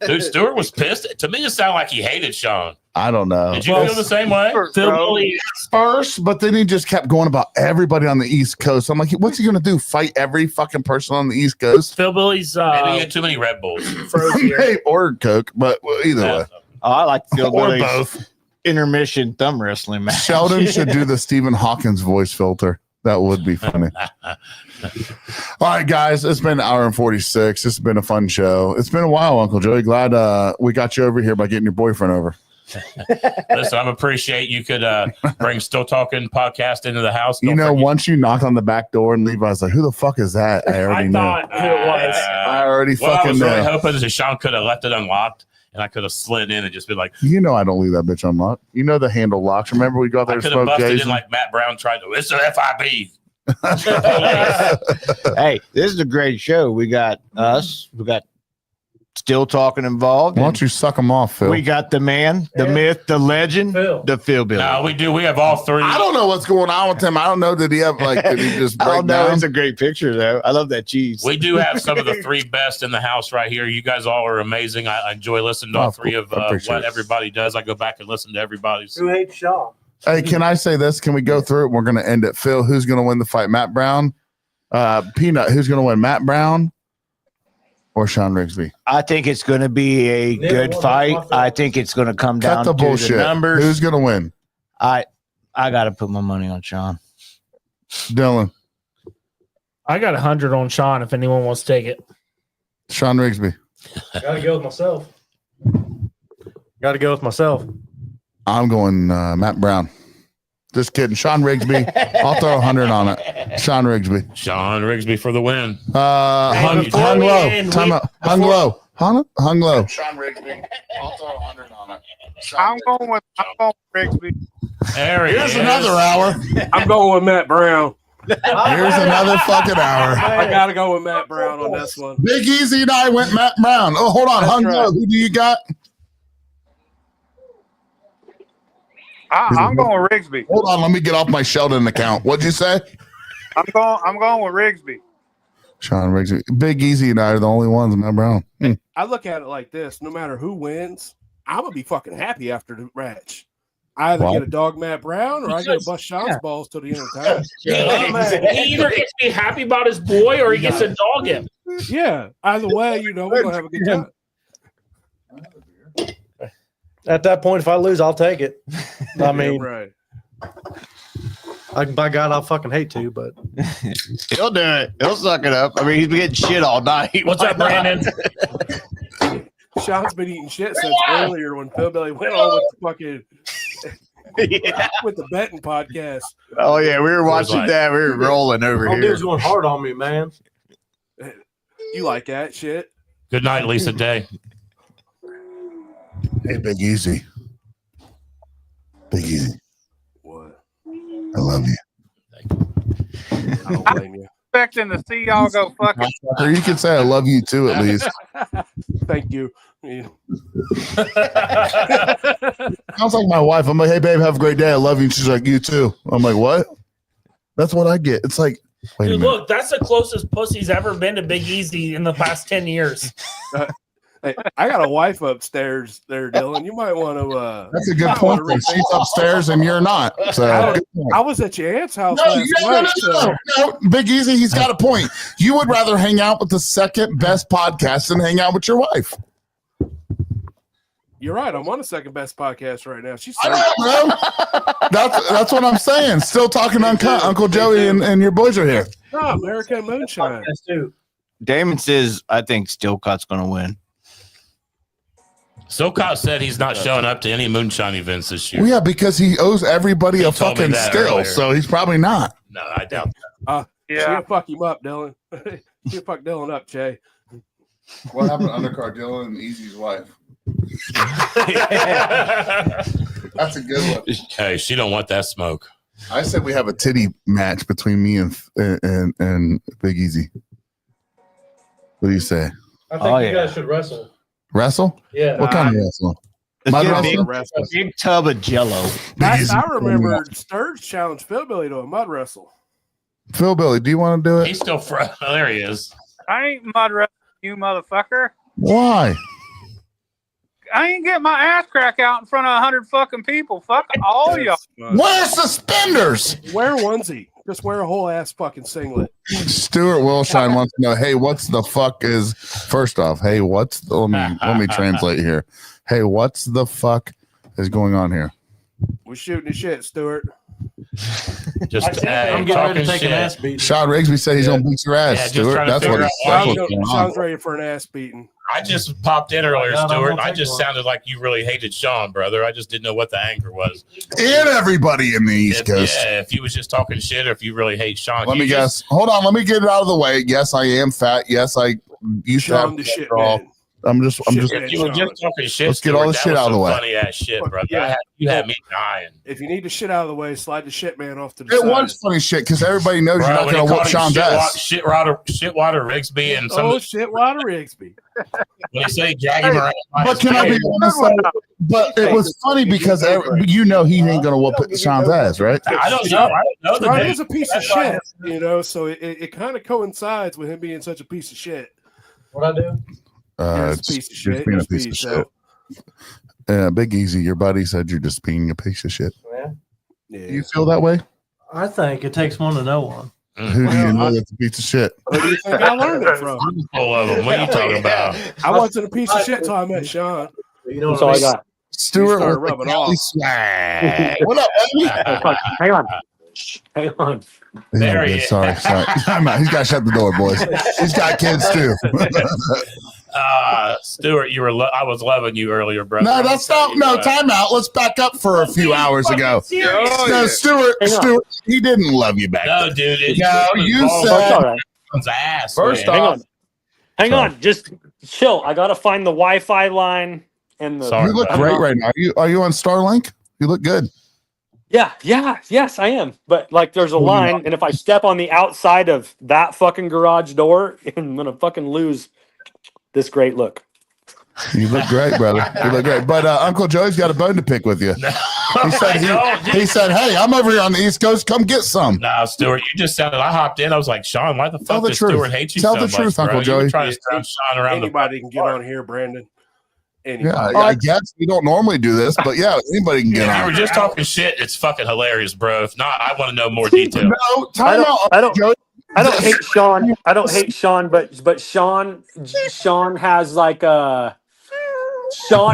Dude, Stewart was pissed. To me, it sounded like he hated Sean. I don't know. Did you feel the same way? Phil Bro. Billy, First, but then he just kept going about everybody on the East Coast. I'm like, what's he gonna do? Fight every fucking person on the East Coast? Phil Billy's Maybe he had too many Red Bulls. froze here. Hey, or Coke, but either way. Oh, I like Phil Or Billy's both. intermission thumb wrestling match. Sheldon should do the Stephen Hawkins voice filter. That would be funny. All right, guys, it's been an hour and 46. It's been a fun show. It's been a while, Uncle Joey. Glad we got you over here by getting your boyfriend over. Listen, I appreciate you could bring Still Talking podcast into the house. You Don't know, forget- once you knocked on the back door and Levi was like, who the fuck is that? I already I know. thought who it was. I already Well, I fucking was really know. hoping that Sean could have left it unlocked and I could have slid in and just been like, You know I don't leave that bitch unlocked. You know the handle locks. Remember we go out I there to could have smoke busted in Jason? like Matt Brown tried to. It's an FIB. Hey, this is a great show. We got us. We got Still Talking involved. Why and don't you suck them off, Phil? we got the man, the myth, the legend, Phil. the Phil Billy. No, we do. We have all three. I don't know what's going on with him. I don't know. Did he have did he just I break don't know. down? It's a great picture though. I love that cheese. We do have some of the three best in the house right here. You guys all are amazing. I enjoy listening to all three of I appreciate what it. everybody does. I go back and listen to everybody's. Who hates Shaw? Hey, can I say this? Can we go through it? We're going to end it. Phil, who's going to win the fight? Matt Brown? Peanut, who's going to win? Matt Brown or Shawn Rigsby? I think it's going to be a Neither good one fight. of my I think it's going to come down Cut the to bullshit. the numbers. Who's going to win? I got to put my money on Sean. Dylan, I got 100 on Sean if anyone wants to take it. Shawn Rigsby. Gotta go with myself. Gotta go with myself. I'm going Matt Brown. Just kidding. Shawn Rigsby. I'll throw 100 on it. Shawn Rigsby. Sean Rigsby for the win. Hung before we low. end, Time we- out. Hung low. Hung low. Shawn Rigsby. I'll throw 100 on it. I'm going with Rigsby. There he Here's is. another hour. I'm going with Matt Brown. Here's another fucking hour. I gotta go with Matt Brown on this one. Big Easy and I went Matt Brown. Oh, hold on. That's Hung right. low. Who do you got? I'm going with Rigsby. Hold on. Let me get off my Sheldon account. What'd you say? I'm going with Rigsby. Shawn Rigsby. Big Easy and I are the only ones. Matt Brown. I look at it like this: no matter who wins, I'm gonna be fucking happy after the match. I either Wow. get a dog Matt Brown or I get a bust Sean's balls till the end of time. He either gets to be happy about his boy or he gets to dog him. Yeah, either way, we're gonna have a good time. At that point, if I lose, I'll take it. I mean, Yeah, right. by God, I'll fucking hate to, but He'll do it. He'll suck it up. I mean, he's been getting shit all night. What's up, Brandon? Sean's been eating shit since earlier when Phil Billy went on with the fucking with the betting podcast. Oh yeah, we were watching like- that. We were rolling over Oh, here. dude's going hard on me, man. You like that shit? Good night, Lisa Day. Hey, Big Easy. Big Easy. What? I love you. I don't blame you. Expecting to see y'all go fucking. Or you can say I love you too, at least. Thank you. Yeah. Sounds like my wife. I'm like, hey, babe, have a great day. I love you. And she's like, you too. I'm like, what? That's what I get. It's like, wait a Dude, minute. look, that's the closest pussy's ever been to Big Easy in the past 10 years. Hey, I got a wife upstairs there, Dylan. You might want to. That's a good point. Then. She's upstairs and you're not. So good point. I was at your aunt's house No, last no, night. so- no. Big Easy, he's got a point. You would rather hang out with the second best podcast than hang out with your wife. You're right. I'm on the second best podcast right now. She's I know, bro. That's what I'm saying. Still talking uncut. Uncle Joey and your boys are here. no American Moonshine. Yes, too. Damon says, I think Stillcut's going to win. Silcott said he's not showing up to any moonshine events this year. Well, yeah, because he owes everybody a told me fucking that still, earlier. so he's probably not. No, I doubt She'll fuck him up, Dylan. She'll fuck Dylan up, Jay. What happened to Undercard Dylan and Easy's wife? that. That's a good one. Hey, she don't want that smoke. I said we have a titty match between me and Big Easy. What do you say? I think Oh, you yeah. guys should wrestle. Wrestle? Yeah. What kind of wrestle? Let's Mud get a wrestling? big, big tub of Jello. Big Easy. I remember Sturge challenged Philbilly to a mud wrestle. Phil Billy, do you want to do it? He's still there. He is. I ain't mud wrestling you, motherfucker. Why? I ain't getting my ass crack out in front of 100 fucking people. Fuck all y'all. Wear suspenders. Wear a onesie. Just wear a whole ass fucking singlet. Stuart Wilshine wants to know, hey, what's the fuck is first off, hey, what's the, let me translate here. Hey, what's the fuck is going on here? We're shooting the shit, Stuart. Just I'm getting ready talking to take an shit. ass beat. Shawn Rigsby said he's gonna beat your ass, Yeah, just Stuart. trying to That's what, figure out why that's you- what's going on. Sean's ready for an ass beating. I just popped in earlier, God, I'm Stuart. gonna I take just one. sounded like you really hated Sean, brother. I just didn't know what the anger was. And everybody in the East Coast. Yeah, if you was just talking shit or if you really hate Sean. Let you me just- guess. Hold on, let me get it out of the way. Yes, I am fat. Yes, I used to Sean have the shit cholesterol. man. I'm just If you were Sean. just talking shit, Let's get all Stuart, the that shit was out of the some way. Funny ass shit, brother. Yeah. You had me dying. If you need the shit out of the way, slide the shit man off to the It side. was funny shit because everybody knows Bro, you're not when going he to whoop called him Sean's ass. Shitwater Rigsby and some Oh shit, Water Rigsby. when they say drag him around. But can I be honest? Though? But it was funny because you know he ain't going to whoop Sean's ass, right? I don't know. I don't know the Sean dude. is a piece of shit, you know, so it kind of coincides with him being such a piece of shit. What I do? He's It's a piece of just shit. being a He's piece of so- shit. Big Easy, your buddy said you're just being a piece of shit. Yeah. Yeah. Do you feel that way? I think it takes one to know one. Who do you know that's a piece of shit? Who do you think I learned it from? I'm full of them. What are you talking about? I wasn't a piece of shit till I met Sean. You know That's what all I I mean? got. Stuart started with the rubbing Cali off. swag. What up, baby? Hang on. Hang on. There he Yeah, is. sorry. Time out. He's got to shut the door, boys. He's got kids too. Stuart, I was loving you earlier, brother. No, that's not. No, time out. Let's back up for a few hours ago. No, Stuart. Hang on. Stuart, he didn't love you back. No, dude. No, you That's said- all right. Sean's ass. First man. Hang off- on. Hang on. Just chill. I gotta find the Wi-Fi line and the. Sorry. You look I'm great not- right now. Are you on Starlink? You look good. Yeah. Yes, I am. But like, there's a line, and if I step on the outside of that fucking garage door, I'm gonna fucking lose this great look. You look great, brother. You look great. But Uncle Joey's got a bone to pick with you. He said, he said, hey, I'm over here on the East Coast. Come get some. No, Stuart, you just sounded. I hopped in. I was like, Sean, why the Tell fuck the does truth. Stuart hate you Tell so the much, truth, bro? Uncle You were Joey. trying to stab Sean around Anybody can get on here, Brandon. Yeah, Anybody. I guess we don't normally do this, but yeah, anybody can get If you were on. just talking shit, it's fucking hilarious, bro. If not, I want to know more detail. No, time out. I don't Joey. hate Sean. I don't hate Sean, but Sean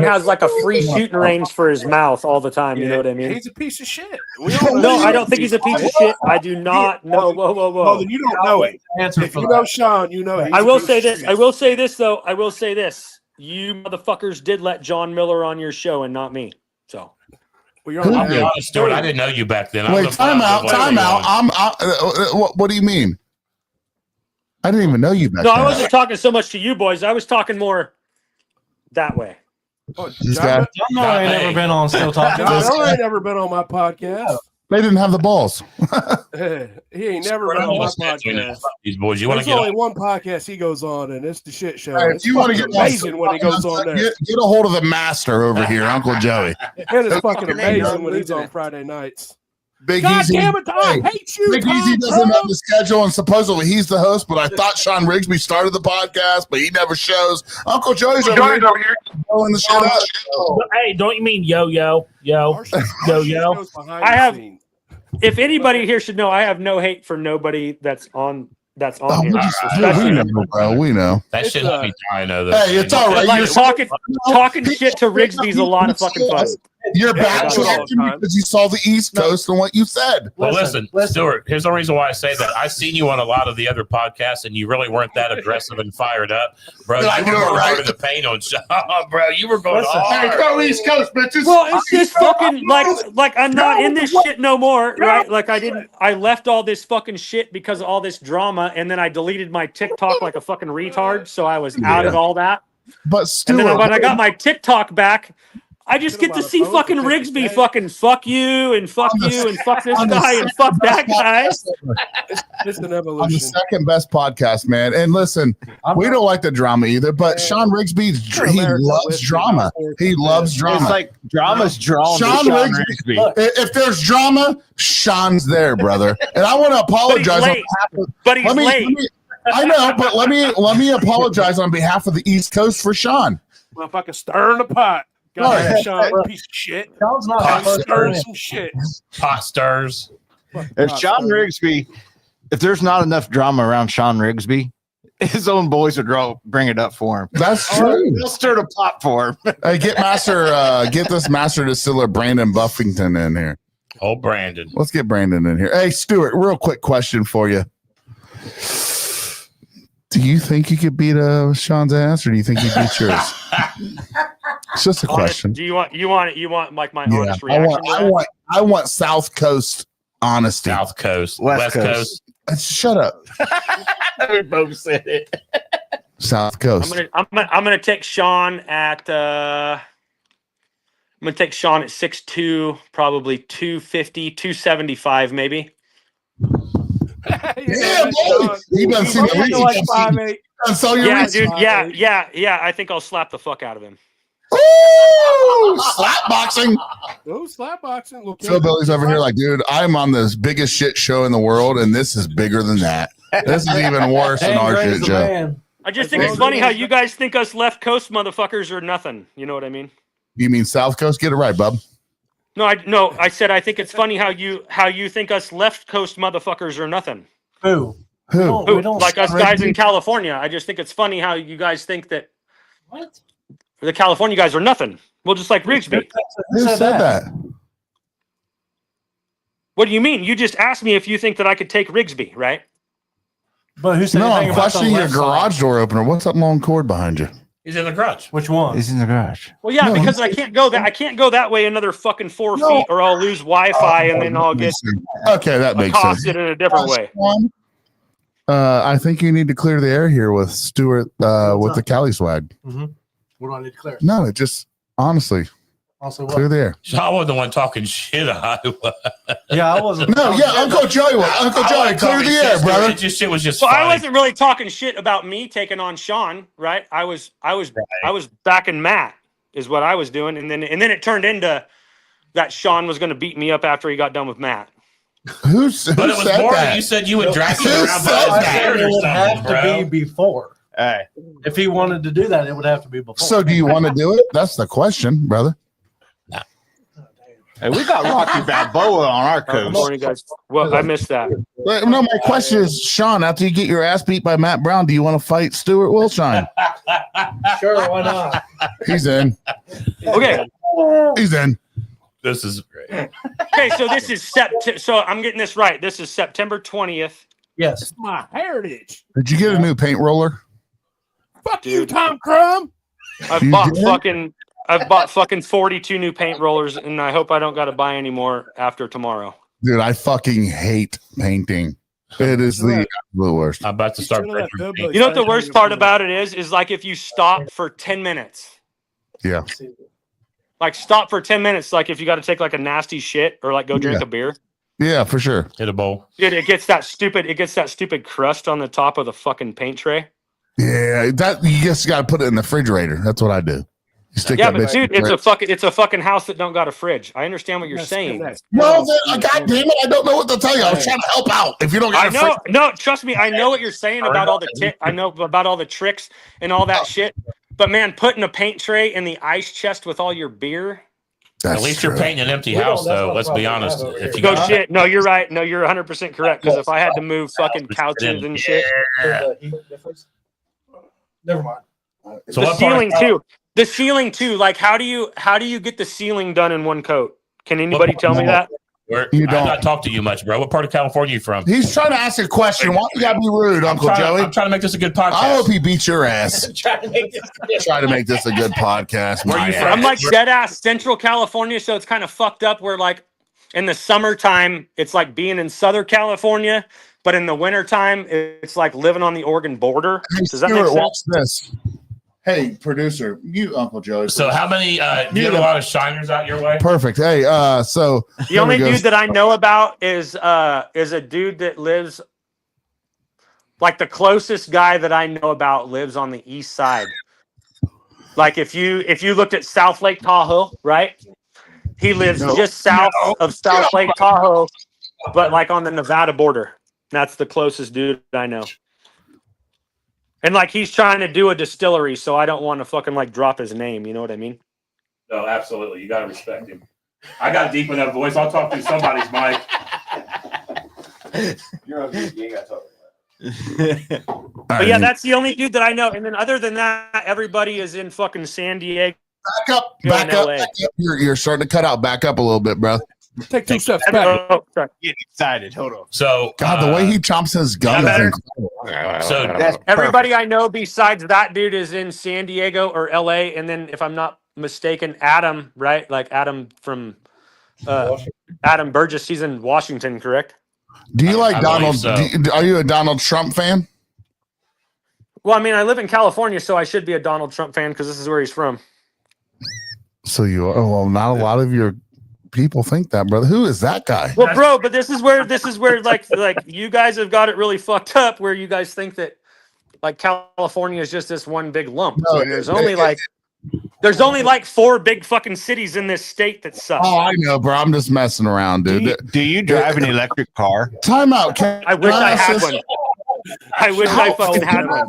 has like a free shooting range for his mouth all the time. You know what I mean? He's a piece of shit. We all know No, he's I don't think he's a piece of shit. I do not know. Whoa. Well, then you don't know it. Answer If for you that. know Sean, you know he's I a will piece say of this. shit. I will say this though. I will say this. You motherfuckers did let John Miller on your show and not me. So Well, you're Who on did? that. Stuart, I didn't know you back then. I Wait, was a- time I out, was a- time out. What do you mean? I didn't even know you back No, then. I wasn't talking so much to you boys. I was talking more that way. Oh, This guy, John Miller ain't never been on Still Talking. John Miller ain't never been on my podcast. they didn't have the balls. He ain't never been on my podcast. These boys, you want to There's get only on? one podcast he goes on, and it's the shit show. Hey, if It's you want to fucking get amazing when he goes on there. get a hold of the master over here, Uncle Joey. It is fucking amazing when he's on Friday nights. Big God Easy. damn it, I Hey, hate you. Big Tom Easy doesn't Cruise. have the schedule, and supposedly he's the host. But I thought Shawn Rigsby started the podcast, but he never shows. Uncle Joey's over here blowing the shit up. Hey, don't you mean yo? Our shit goes behind I the have- scenes. If anybody here should know, I have no hate for nobody that's on Oh, here. we Especially- know, bro. We know. That It's, shit be dying though. Hey, it's all right. Like You're, talking shit to Rigsby's a lot of fucking fun. you're Yeah, back I do it all the time. because you saw the East Coast and what you said. Well, listen, Stuart, here's the reason why I say that. I've seen you on a lot of the other podcasts, and you really weren't that aggressive and fired up. Bro, Did I you do were it going right? hard in the paint on Shawn, bro. You were going Listen, hard. Go East Coast, bitches. Well, it's just fucking like I'm not in this shit no more, right? Like I left all this fucking shit because of all this drama, and then I deleted my TikTok like a fucking retard, so I was out of all that. But And Stuart, then when I got my TikTok back, I just get to about a see post fucking that takes Rigsby a day. fucking fuck you and fuck you and fuck this on the guy and fuck that guy. It's an on the evolution. second best podcast, man. And listen, we don't like the drama either, but Shawn Rigsby, he loves drama. He loves drama. It's like drama's drawn to Shawn Shawn Rigsby. Rigsby. If there's drama, Sean's there, brother. And I want to apologize on late. behalf of. But he's Let me, late. let me- I know, but let me apologize on behalf of the East Coast for Sean. Motherfucker stirring the pot. All right. God, Sean, piece of shit. Sean's not Pot supposed to stirring win. some shit. Pot stirs. If Shawn Rigsby, if there's not enough drama around Shawn Rigsby, his own boys would bring it up for him. That's true. They'll stir the pot for him. Hey, get this Master Distiller Brandon Buffington in here. Oh, Brandon. Let's get Brandon in here. Hey, Stuart, real quick question for you. Do you think you could beat Sean's ass, or do you think he beat yours? It's just a question. Do you want like my honest I reaction? want, to I that? want, I want South Coast honesty. South Coast. West West Coast. Coast. Shut up, We both said it. South Coast. I'm gonna take Sean at I'm gonna take Sean at 6'2", probably 250, 275 maybe. Yeah, boy. You done seen the He's like research. 5'8". So your Yeah, research. dude. Yeah. I think I'll slap the fuck out of him. Ooh, slap boxing. Oh, slap boxing. Little Phil kid. Billy's over here like, dude, I'm on this biggest shit show in the world, and this is bigger than that. This is even worse than our Dang, shit Gray's the show. man. I just think it's funny how you guys think us left coast motherfuckers are nothing. You know what I mean? You mean South Coast? Get it right, bub. No, I said I think it's funny how you think us left coast motherfuckers are nothing. Who? Who? We don't Like us spread guys in people. California. I just think it's funny how you guys think that What? the California guys are nothing. Well, just like Rigsby. Who said that? What do you mean? You just asked me if you think that I could take Rigsby, right? But who said No, anything I'm about the questioning your left side? garage door opener. What's that long cord behind you? He's in the garage. Which one? He's in the garage. Well, yeah, No, because I can't go that way another fucking 4 feet, or I'll lose Wi-Fi and then I'll get Okay, that makes sense. accosted in a different way. I think you need to clear the air here with Stuart with the Cali swag. Mm-hmm. What do I need to clear? No, it just honestly Also, clear what? the air. So I was the one talking shit. I was. Yeah, I wasn't. No, yeah, Uncle Joey was. Uncle Joey, clear the air, brother. It just shit was just. Well, I funny. wasn't really talking shit about me taking on Sean, right? I was backing Matt is what I was doing, and then it turned into that Sean was going to beat me up after he got done with Matt. Who But it was said more that? you said you would drag me Who around said by his that? beard It or would have something, to bro. be before. Hey, If he wanted to do that, it would have to be before. So, do you want to do it? That's the question, brother. hey, we got Rocky Balboa on our Good coast. morning, guys. Well, I missed that. No, my question is, Sean, after you get your ass beat by Matt Brown, do you want to fight Stuart Wilshine? Sure, why not? He's in. Okay. He's in. This is great. Okay, so this is so I'm getting this right. This is September 20th. Yes. It's my heritage. Did you get a new paint roller? Fuck you, Tom Crum. I You bought did? fucking I've bought fucking 42 new paint rollers, and I hope I don't got to buy any more after tomorrow. Dude, I fucking hate painting. It is the absolute worst. I'm about to start. You know what the worst part about it is like if you stop for 10 minutes. Yeah. Like stop for 10 minutes, like if you got to take like a nasty shit or like go drink a beer. Yeah, for sure. Hit a bowl. Dude, it gets that stupid crust on the top of the fucking paint tray. Yeah, that you just got to put it in the refrigerator. That's what I do. You stick Yeah, that but bitch dude, in the it's a fucking house that don't got a fridge. I understand what you're saying. Well, then, God damn it, I don't know what to tell you. I was trying to help out. If you don't got I know, no, trust me, I know what you're saying about all the I know about all the tricks and all that shit. But man, putting a paint tray in the ice chest with all your beer. At least you're painting an empty house, though. Let's be honest. If you No got shit. No, you're right. No, you're 100% correct. Because if I had to move fucking couches and shit, Never mind. So the what part- ceiling too. The ceiling too. Like, how do you get the ceiling done in one coat? Can anybody tell me that? You I've don't. not talked to you much, bro. What part of California are you from? He's trying to ask a question. Why you gotta be rude, Uncle Joey? I'm trying to make this a good podcast. I hope he beats your ass. Try to make this a good podcast. Where are you from? I'm like dead ass Central California, so it's kind of fucked up. Where like in the summertime, it's like being in Southern California, but in the wintertime, it's like living on the Oregon border. Hey, Does that make Stuart, sense? watch this. Hey, producer, you Uncle Joey. So how many? Do you have a lot of shiners out your way? Perfect. Hey, so The only dude that I know about is a dude that lives like the closest guy that I know about lives on the east side. Like if you looked at South Lake Tahoe, right? He lives just south of South Lake Tahoe, but like on the Nevada border. That's the closest dude I know. And like he's trying to do a distillery, so I don't want to fucking like drop his name. You know what I mean? No, absolutely. You got to respect him. I got deep enough voice. I'll talk through somebody's mic. You're okay. You ain't got to talk. But yeah, that's the only dude that I know. And then other than that, everybody is in fucking San Diego. Back up. You're starting to cut out. Back up a little bit, bro. Take 2 steps back. Get excited. Hold on. So God, the way he chomps his gum is incredible. So That's Everybody I know besides that dude is in San Diego or LA. And then if I'm not mistaken, Adam, right? Like Adam from Adam Burgess, he's in Washington, correct? Do you like I Donald? believe so. Are you a Donald Trump fan? Well, I mean, I live in California, so I should be a Donald Trump fan because this is where he's from. So you are. Well, not a lot of your people think that, brother. Who is that guy? Well, bro, but this is where like you guys have got it really fucked up where you guys think that like California is just this one big lump. No, And there's only like 4 big fucking cities in this state that suck. Oh, I know, bro. I'm just messing around, dude. Do you drive an electric car? Time out. I wish I had one. I wish I fucking had one.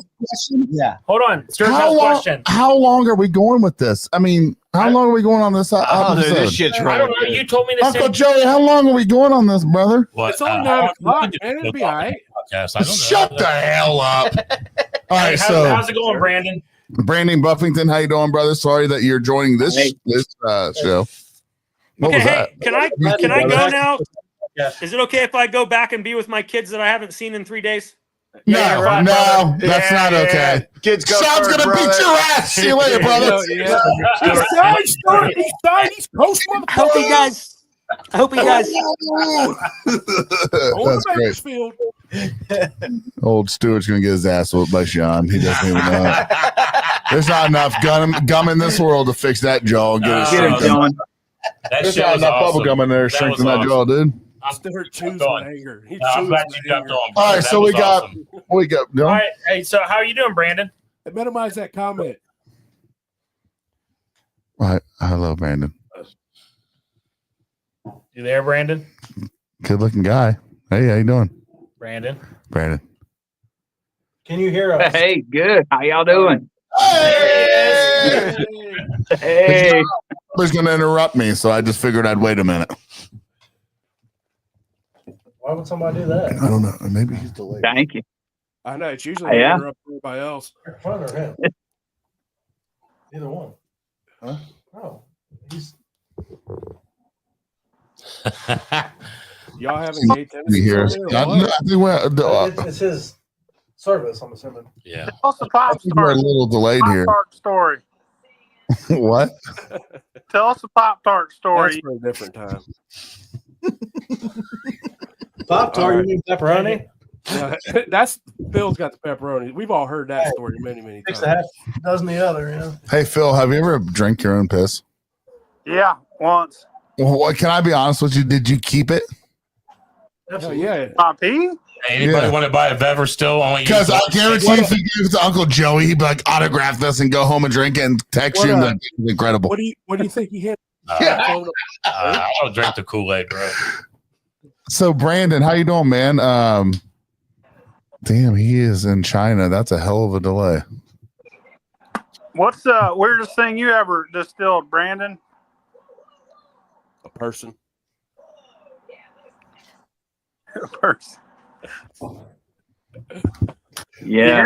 Yeah. Hold on. Sir, question. How long are we going with this? I mean, how long are we going on this Oh, episode? this shit's I don't right. know. You told me the Uncle same. Joey, how long are we going on this, brother? what? It's only 9 o'clock, we can man. just It'll be go all talk right. podcast. I don't know. Shut the hell up. All right, How's it going, Brandon? Brandon Buffington, how you doing, brother? Sorry that you're joining this show. What Okay, was hey, that? can I go now? Is it okay if I go back and be with my kids that I haven't seen in 3 days? No, that's not okay. Kids go Sean's first, gonna brother. beat your ass. See you later, brother. He's coast I hope you guys. That's great. Old Stewart's gonna get his ass whooped by Sean. He doesn't even know. There's not enough gum in this world to fix that jaw and get it shrinking. There's not enough bubble gum in there to strengthen that jaw, dude. Stewart chews going. with anger. He I'm chews glad with you jumped anger. on. All right, That so was we got awesome. no? All right. Hey, so how are you doing, Brandon? Minimize that comment. All right. Hello, Brandon. You there, Brandon? Good looking guy. Hey, how you doing, Brandon. Brandon? Can you hear us? Hey, good. How y'all doing? Hey! Hey. Was going to interrupt me, so I just figured I'd wait a minute. Why would somebody do that? I don't know. Maybe he's delayed. Thank you. I know it's usually Yeah. interrupt everybody else. Fun or him? Either one. Huh? Oh, he's Y'all having gay tennis? You hear us? it's his service. I'm assuming. Yeah. We're a little delayed here. Story. What? Tell us a Pop-Tart That's story. for a different time. Pop-Tart, you mean pepperoni? Yeah, that's Phil's got the pepperoni. We've all heard that story many Takes times. a half dozen the other, you know. Hey, Phil, have you ever drank your own piss? Yeah, once. Well, what, can I be honest with you? Did you keep it? Hell yeah. My pee? Anybody want to buy a bev or still only? Because I guarantee if you give it to Uncle Joey, he'd be like, autograph this and go home and drink it and text you. That's incredible. What do you think he hit? I don't drink the Kool-Aid, bro. So, Brandon, how you doing, man? Damn, he is in China. That's a hell of a delay. What's the weirdest thing you ever distilled, Brandon? A person. A person. Yeah,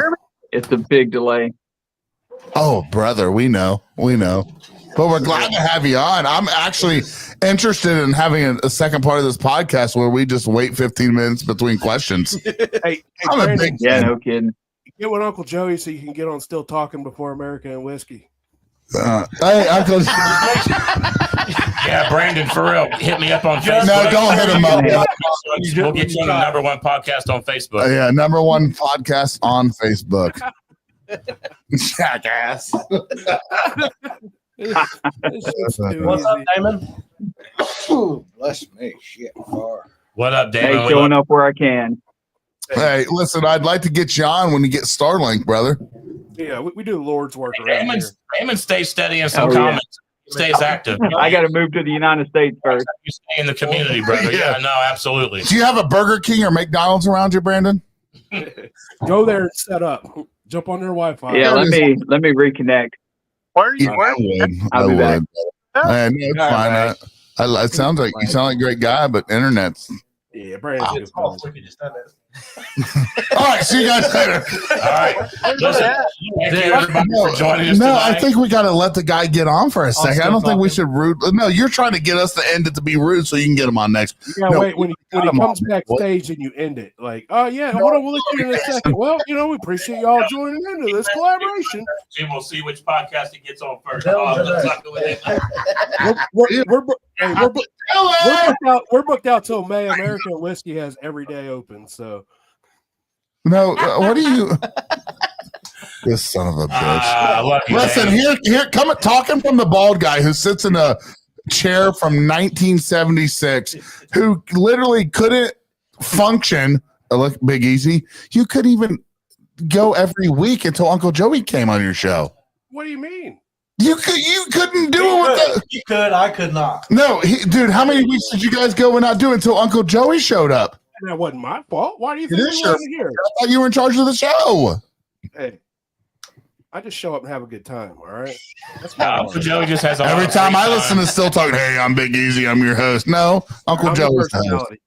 it's a big delay. Oh, brother, we know. But we're glad to have you on. I'm actually interested in having a second part of this podcast where we just wait 15 minutes between questions. Hey, I'm a Brandon, big Yeah, fan. no kidding. get with Uncle Joey so you can get on Still Talking Before America and Whiskey. Hey, Uncle. Yeah, Brandon, for real, hit me up on Facebook. No, don't hit him up. We'll get you on the #1 podcast on Facebook. Yeah, #1 podcast on Facebook. Jackass. What's up, Damon? Bless me. Shit. Far. What up, Damon? Hey, showing up where I can. Hey, listen, I'd like to get you on when you get Starlink, brother. Yeah, we do Lord's work around here. Damon stays steady in some Oh, yeah. comments. Stays active. I got to move to the United States first. You stay in the community, brother. Yeah, no, absolutely. Do you have a Burger King or McDonald's around you, Brandon? Go there and set up. Jump on their Wi-Fi. Yeah, let me reconnect. Where are you? Yeah, Where? I would. I'll be back. No, it's fine. It sounds like you sound like a great guy, but internet's. Yeah, Brandon's good. All right, see you guys later. All right. Listen, thank you everybody for joining us No, tonight. I think we got to let the guy get on for a second. I don't think we should rude. No, you're trying to get us to end it to be rude so you can get him on next. You gotta No, wait when he got him comes on. backstage and you end it. Like, oh yeah, hold on, we'll let you in a second. Well, we appreciate y'all joining into this collaboration. We'll see which podcast he gets on first. Let's talk with him. We're booked out till May. American Whiskey has every day open. So No, what do you? This son of a bitch. I love you, Listen, man. here, come talking from the bald guy who sits in a chair from 1976, who literally couldn't function. Look, Big Easy, you couldn't even go every week until Uncle Joey came on your show. what do you mean? You couldn't do it with the. You could, I could not. No, dude, how many weeks did you guys go and not do it until Uncle Joey showed up? That wasn't my fault. Why do you It think is we your wasn't here? I thought you were in charge of the show. Hey, I just show up and have a good time. All right. That's No, my Uncle part. Joey just has a lot Every of time free I listen to Still Talking, hey, I'm Big Easy, I'm your host. No, Uncle I'm the Joey's the host. personality.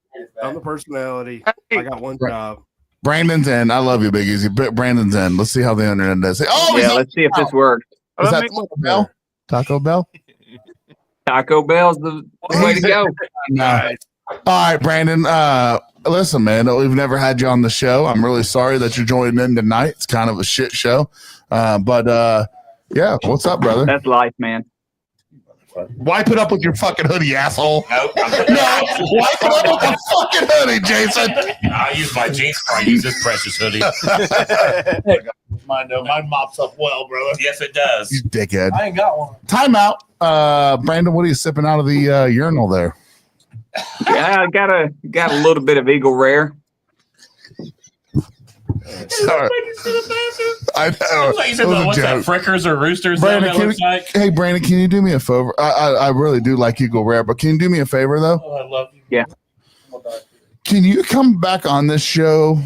I'm the personality. I got one job. Brandon's in. I love you, Big Easy. Brandon's in. Let's see how the internet does. Oh, Yeah, he's let's see if this works. Is that Taco Bell? Taco Bell? Taco Bell's the way to go. No. All right, Brandon. Listen, man, we've never had you on the show. I'm really sorry that you're joining in tonight. It's kind of a shit show. But yeah, what's up, brother? That's life, man. Wipe it up with your fucking hoodie, asshole. Nope. No, wipe it up with your fucking hoodie, Jason. I use my jeans before I use this precious hoodie. Mine mops up well, brother. Yes, it does. You dickhead. I ain't got one. Time out. Brandon, what are you sipping out of the urinal there? Yeah, I got a little bit of Eagle Rare. Sorry. I know. Like you said, It was a what's that, joke. Frickers or Roosters? Brandon, That looks like? hey, Brandon, can you do me a favor? I really do like Eagle Rare, but can you do me a favor, though? Oh, I love you. Yeah. Can you come back on this show?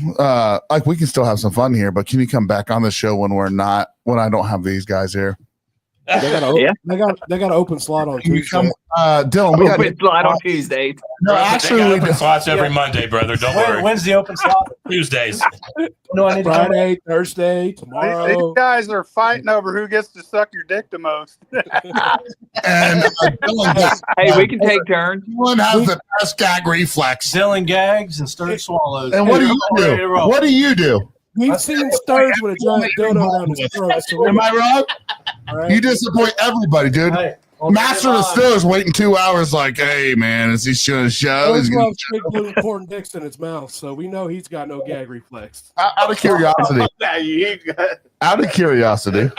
Like, we can still have some fun here, but can you come back on the show when I don't have these guys here? They got an open slot on Can you Tuesday. come, Dylan? We got Open slot on Tuesdays. no, They actually, got we open do. slots every Monday, brother. Don't worry. When's the open slot? Tuesdays. No, I need to come back. Friday, Thursday, These tomorrow. guys are fighting over who gets to suck your dick the most. And Dylan, Hey, we can take turns. Dylan has the best gag reflex. Dylan gags and Stern swallows. And what do you Ready to do? roll. What do you do? We've seen Sturs with a giant dildo down his throat. So Am I wrong? right? You disappoint everybody, dude. Hey, Master Distiller's waiting 2 hours. Like, hey man, is he showing a show? Those He's gonna loves big blue corn dicks in his mouth, so we know he's got no gag reflex. out of curiosity. Out of curiosity.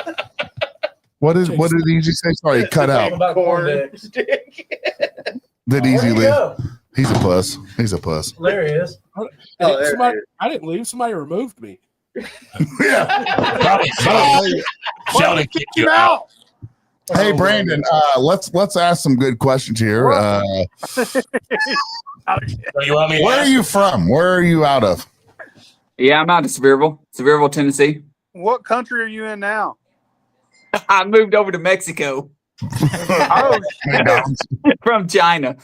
What did Easy say? Sorry, he cut out. Did Easy leave? He's a puss. He's a puss. There he is. I didn't leave. Somebody removed me. Yeah. Sheldon kicked you out. Hey Brandon, let's ask some good questions here. So you want me to Where are ask- you from? Where are you out of? Yeah, I'm out of Sevierville, Tennessee. What country are you in now? I moved over to Mexico Oh, from China.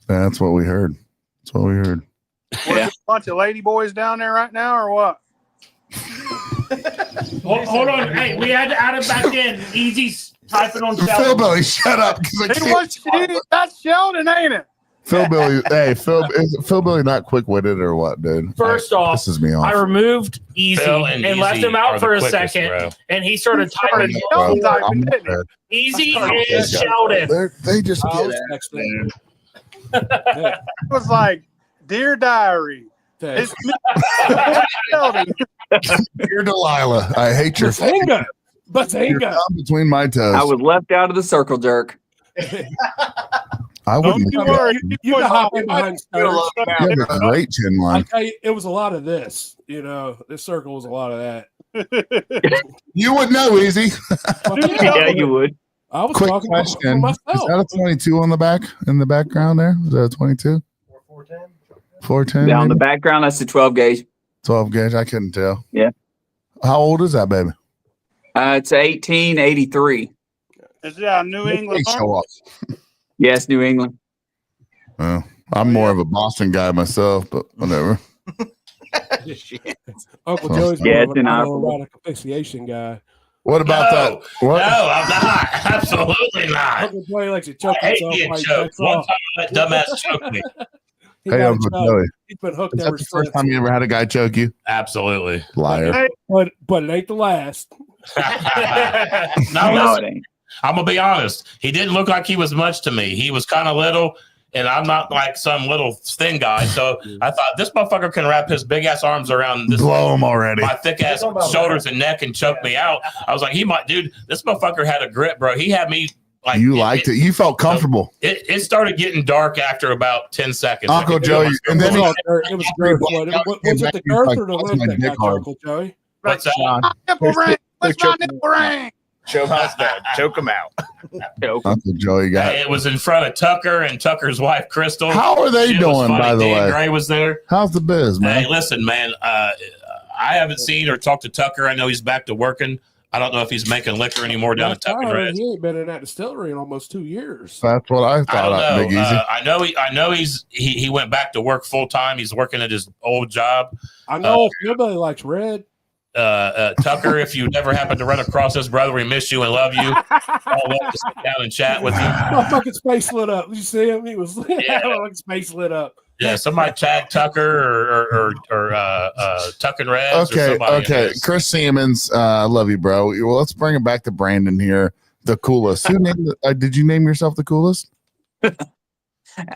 That's what we heard. That's what we heard. a bunch of lady boys down there right now, or what? Hold on. Hey, we had to add him back in. Easy's typing on Sheldon. Philbilly, shut up. 'Cause I can't- That's Sheldon, ain't it? Philbilly, hey, is Philbilly not quick-witted or what, dude? First off, Pisses me off. I removed Easy Phil and and left Easy him are out the for a quickest, second, bro. and he started typing. Sheldon typing, didn't he? Easy and Sheldon. They just I get was texting. It was like, Dear Diary. It's me, Sheldon. Dear Delilah, I hate your Bazinga. Your Bazinga. thumb between my toes. I was left out of the circle jerk. I wouldn't. Don't you worry. You can hop in behind stairs. You have a great chin I line. tell you, it was a lot of this. You know, this circle was a lot of that. You would know, Easy. Yeah, you would. I was Quick talking question: for is myself. that a 22 on the back in the background there? Is that a 22? 410. Down the maybe? background, that's the 12 gauge. 12 gauge. I couldn't tell. Yeah. How old is that baby? It's 1883. Is that New England? Show off. Yes, New England. Well, I'm more of a Boston guy myself, but whatever. Uncle Oh. Joey's Yeah, more it's of an an autoerotic asphyxiation guy. What about No, that? What? No, I'm not. Absolutely not. Uncle Joey likes to choke I hate himself being while he choked. jacks One off. time that dumbass choked me. He Hey, got a Uncle choke. Joey. He's been hooked Is that ever the first since. time you ever had a guy choke you? Absolutely. Liar. But it ain't the last. No, No, listen, it ain't. I'm gonna be honest. He didn't look like he was much to me. He was kind of little, and I'm not like some little thin guy. So I thought this motherfucker can wrap his big ass arms around this Blow him already. my thick ass shoulders and neck and choke me out. I was like, he might, dude. This motherfucker had a grip, bro. He had me like You liked it. You felt comfortable. It started getting dark after about 10 seconds. Uncle I could feel Joey, myself. and then It was girth. Was it the girth or the limp that got you, Uncle Joey? What's that? Nipple ring. What's my nipple ring? Choke him out. Uncle Joey got. It was in front of Tucker and Tucker's wife, Crystal. How are they Shit was doing, funny. by the Dan way? Gray was there. How's the biz, man? Hey, listen, man. I haven't seen or talked to Tucker. I know he's back to working. I don't know if he's making liquor anymore down at Last I Tucker heard, Reds. he ain't been in that distillery in almost 2 years. That's what I I thought. don't know. Big Easy. I know he went back to work full time. He's working at his old job. I know nobody likes red. Tucker, if you never happen to run across this brother, we miss you and love you. I'll love to sit down and chat with you. My fucking space lit up. Did you see him? He was my space lit up. Yeah, somebody tag Tucker or Tucking Reds. Or Okay, somebody in okay. this. Chris Siemens, I love you, bro. Well, let's bring it back to Brandon here. The coolest. Who named? Did you name yourself the coolest? Very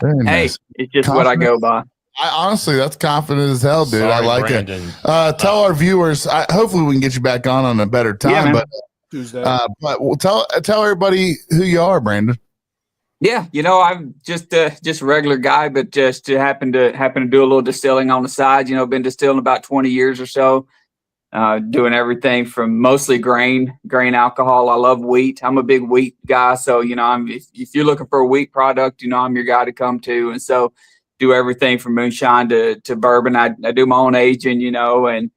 Hey, nice. it's just what I go by. Honestly, that's confident as hell, dude. I Sorry, like Brandon. it. Tell our viewers. Hopefully, we can get you back on a better time. Yeah, man. Tuesday. But we'll tell everybody who you are, Brandon. Yeah, I'm just a regular guy, but just happen to do a little distilling on the side. Been distilling about 20 years or so. Doing everything from mostly grain alcohol. I love wheat. I'm a big wheat guy, so if you're looking for a wheat product, I'm your guy to come to. And so do everything from moonshine to bourbon. I do my own aging, and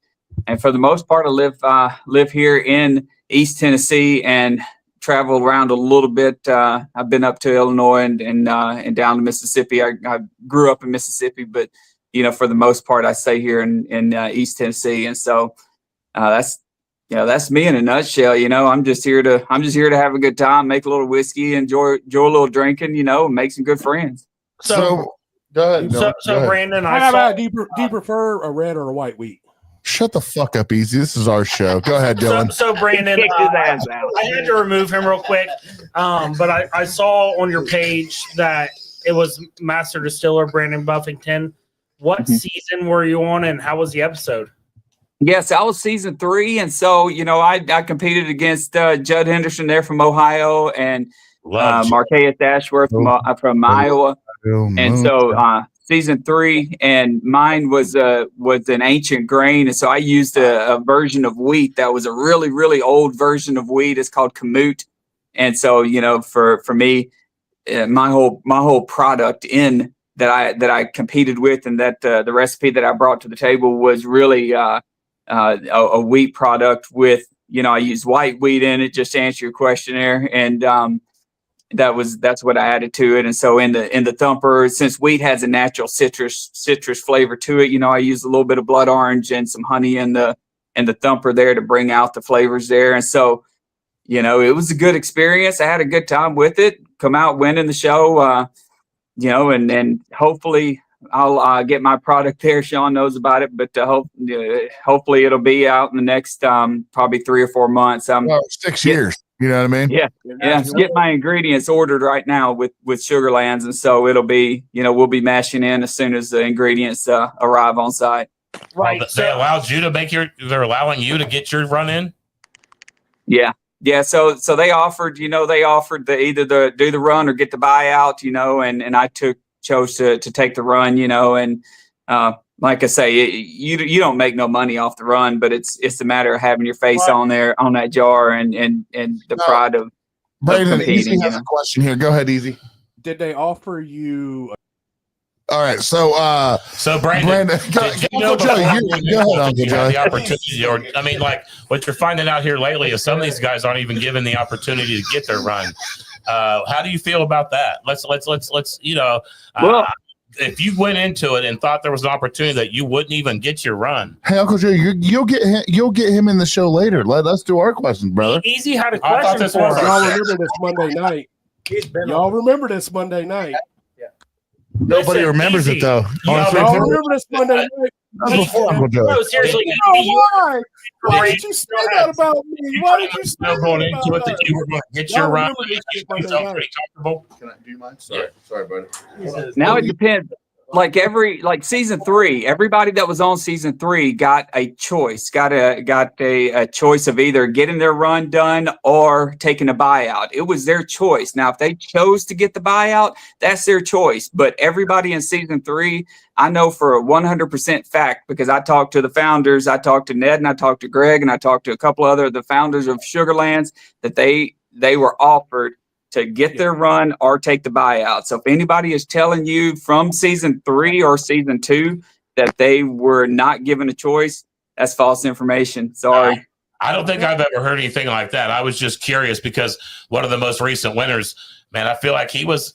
for the most part, I live here in East Tennessee and travel around a little bit. I've been up to Illinois and down to Mississippi. I grew up in Mississippi, but for the most part, I stay here in East Tennessee, and so that's me in a nutshell. I'm just here to have a good time, make a little whiskey, enjoy a little drinking, and make some good friends. So go ahead. So Go ahead. Brandon, How about do you prefer a red or a white wheat? Shut the fuck up, Easy. This is our show. Go ahead, Dylan. So Brandon, Kicked his ass out. I had to remove him real quick, but I saw on your page that it was Master Distiller Brandon Buffington. What season were you on, and how was the episode? Yes, I was season 3, and so I competed against Judd Henderson there from Ohio and Marquez Ashworth from Iowa, and so season 3, and mine was an ancient grain, and so I used a version of wheat that was a really, really old version of wheat. It's called Kamut, and so for me, my whole product in that I competed with, and that the recipe that I brought to the table was really a wheat product with I used white wheat in it, just to answer your question there, and that's what I added to it. And so in the thumper, since wheat has a natural citrus flavor to it, I used a little bit of blood orange and some honey in the thumper there to bring out the flavors there. And so it was a good experience. I had a good time with it. Come out winning the show, and hopefully I'll get my product there. Shawn knows about it, but hopefully it'll be out in the next probably 3 or 4 months. 6 years. You know what I mean? Yeah. Get my ingredients ordered right now with Sugarlands, and so it'll be we'll be mashing in as soon as the ingredients arrive on site. Right. They're allowing you to get your run in. Yeah. Yeah, so they offered the either do the run or get the buyout, and I chose to take the run, and like I say, you don't make no money off the run, but it's a matter of having your face on there on that jar and the pride of Brandon. Easy has a question here. Go ahead, Easy. Did they offer you? All right, so Brandon, go ahead, Uncle Joey. The opportunity, or I mean, like what you're finding out here lately is some of these guys aren't even given the opportunity to get their run. How do you feel about that? Let's if you went into it and thought there was an opportunity that you wouldn't even get your run. Hey, Uncle Joey, you'll get him in the show later. Let us do our questions, brother. Easy had a question for us. Y'all remember this Monday night? Y'all remember this Monday night? Nobody remembers it though. Y'all remember this Monday night? No, seriously. Why? Why did you say that about me? Why did you say that going into it that you were going to get your run? Can I do mine? Sorry, buddy. Now it depends. Like season 3, everybody that was on season 3 got a choice, got a choice of either getting their run done or taking a buyout. It was their choice. Now, if they chose to get the buyout, that's their choice. But everybody in season 3, I know for a 100% fact, because I talked to the founders, I talked to Ned and I talked to Greg and I talked to a couple other of the founders of Sugarlands, that they were offered to get their run or take the buyout. So if anybody is telling you from season 3 or season 2 that they were not given a choice, that's false information. Sorry. I don't think I've ever heard anything like that. I was just curious because one of the most recent winners, man, I feel like he was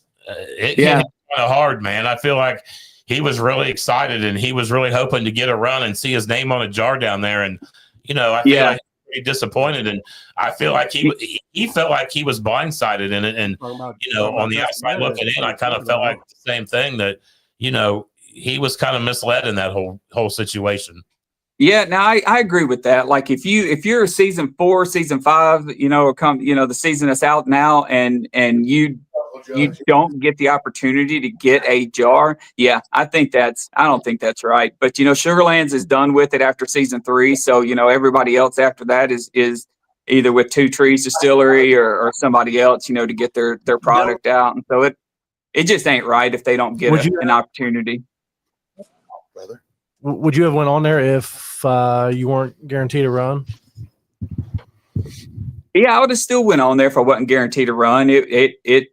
hit kind of hard, man. I feel like he was really excited and he was really hoping to get a run and see his name on a jar down there. And, I feel like disappointed, and I feel like he felt like he was blindsided in it, and on the outside looking in, I kind of felt like the same thing, that he was kind of misled in that whole situation. Yeah, now I agree with that. Like if you're a season 4, season 5, or the season that's out now, and you don't get the opportunity to get a jar. Yeah, I don't think that's right. But Sugarlands is done with it after season 3. So everybody else after that is either with Two Trees Distillery or somebody else, to get their product out. And so it just ain't right if they don't get an opportunity. Brother, would you have went on there if you weren't guaranteed a run? Yeah, I would have still went on there if I wasn't guaranteed a run. It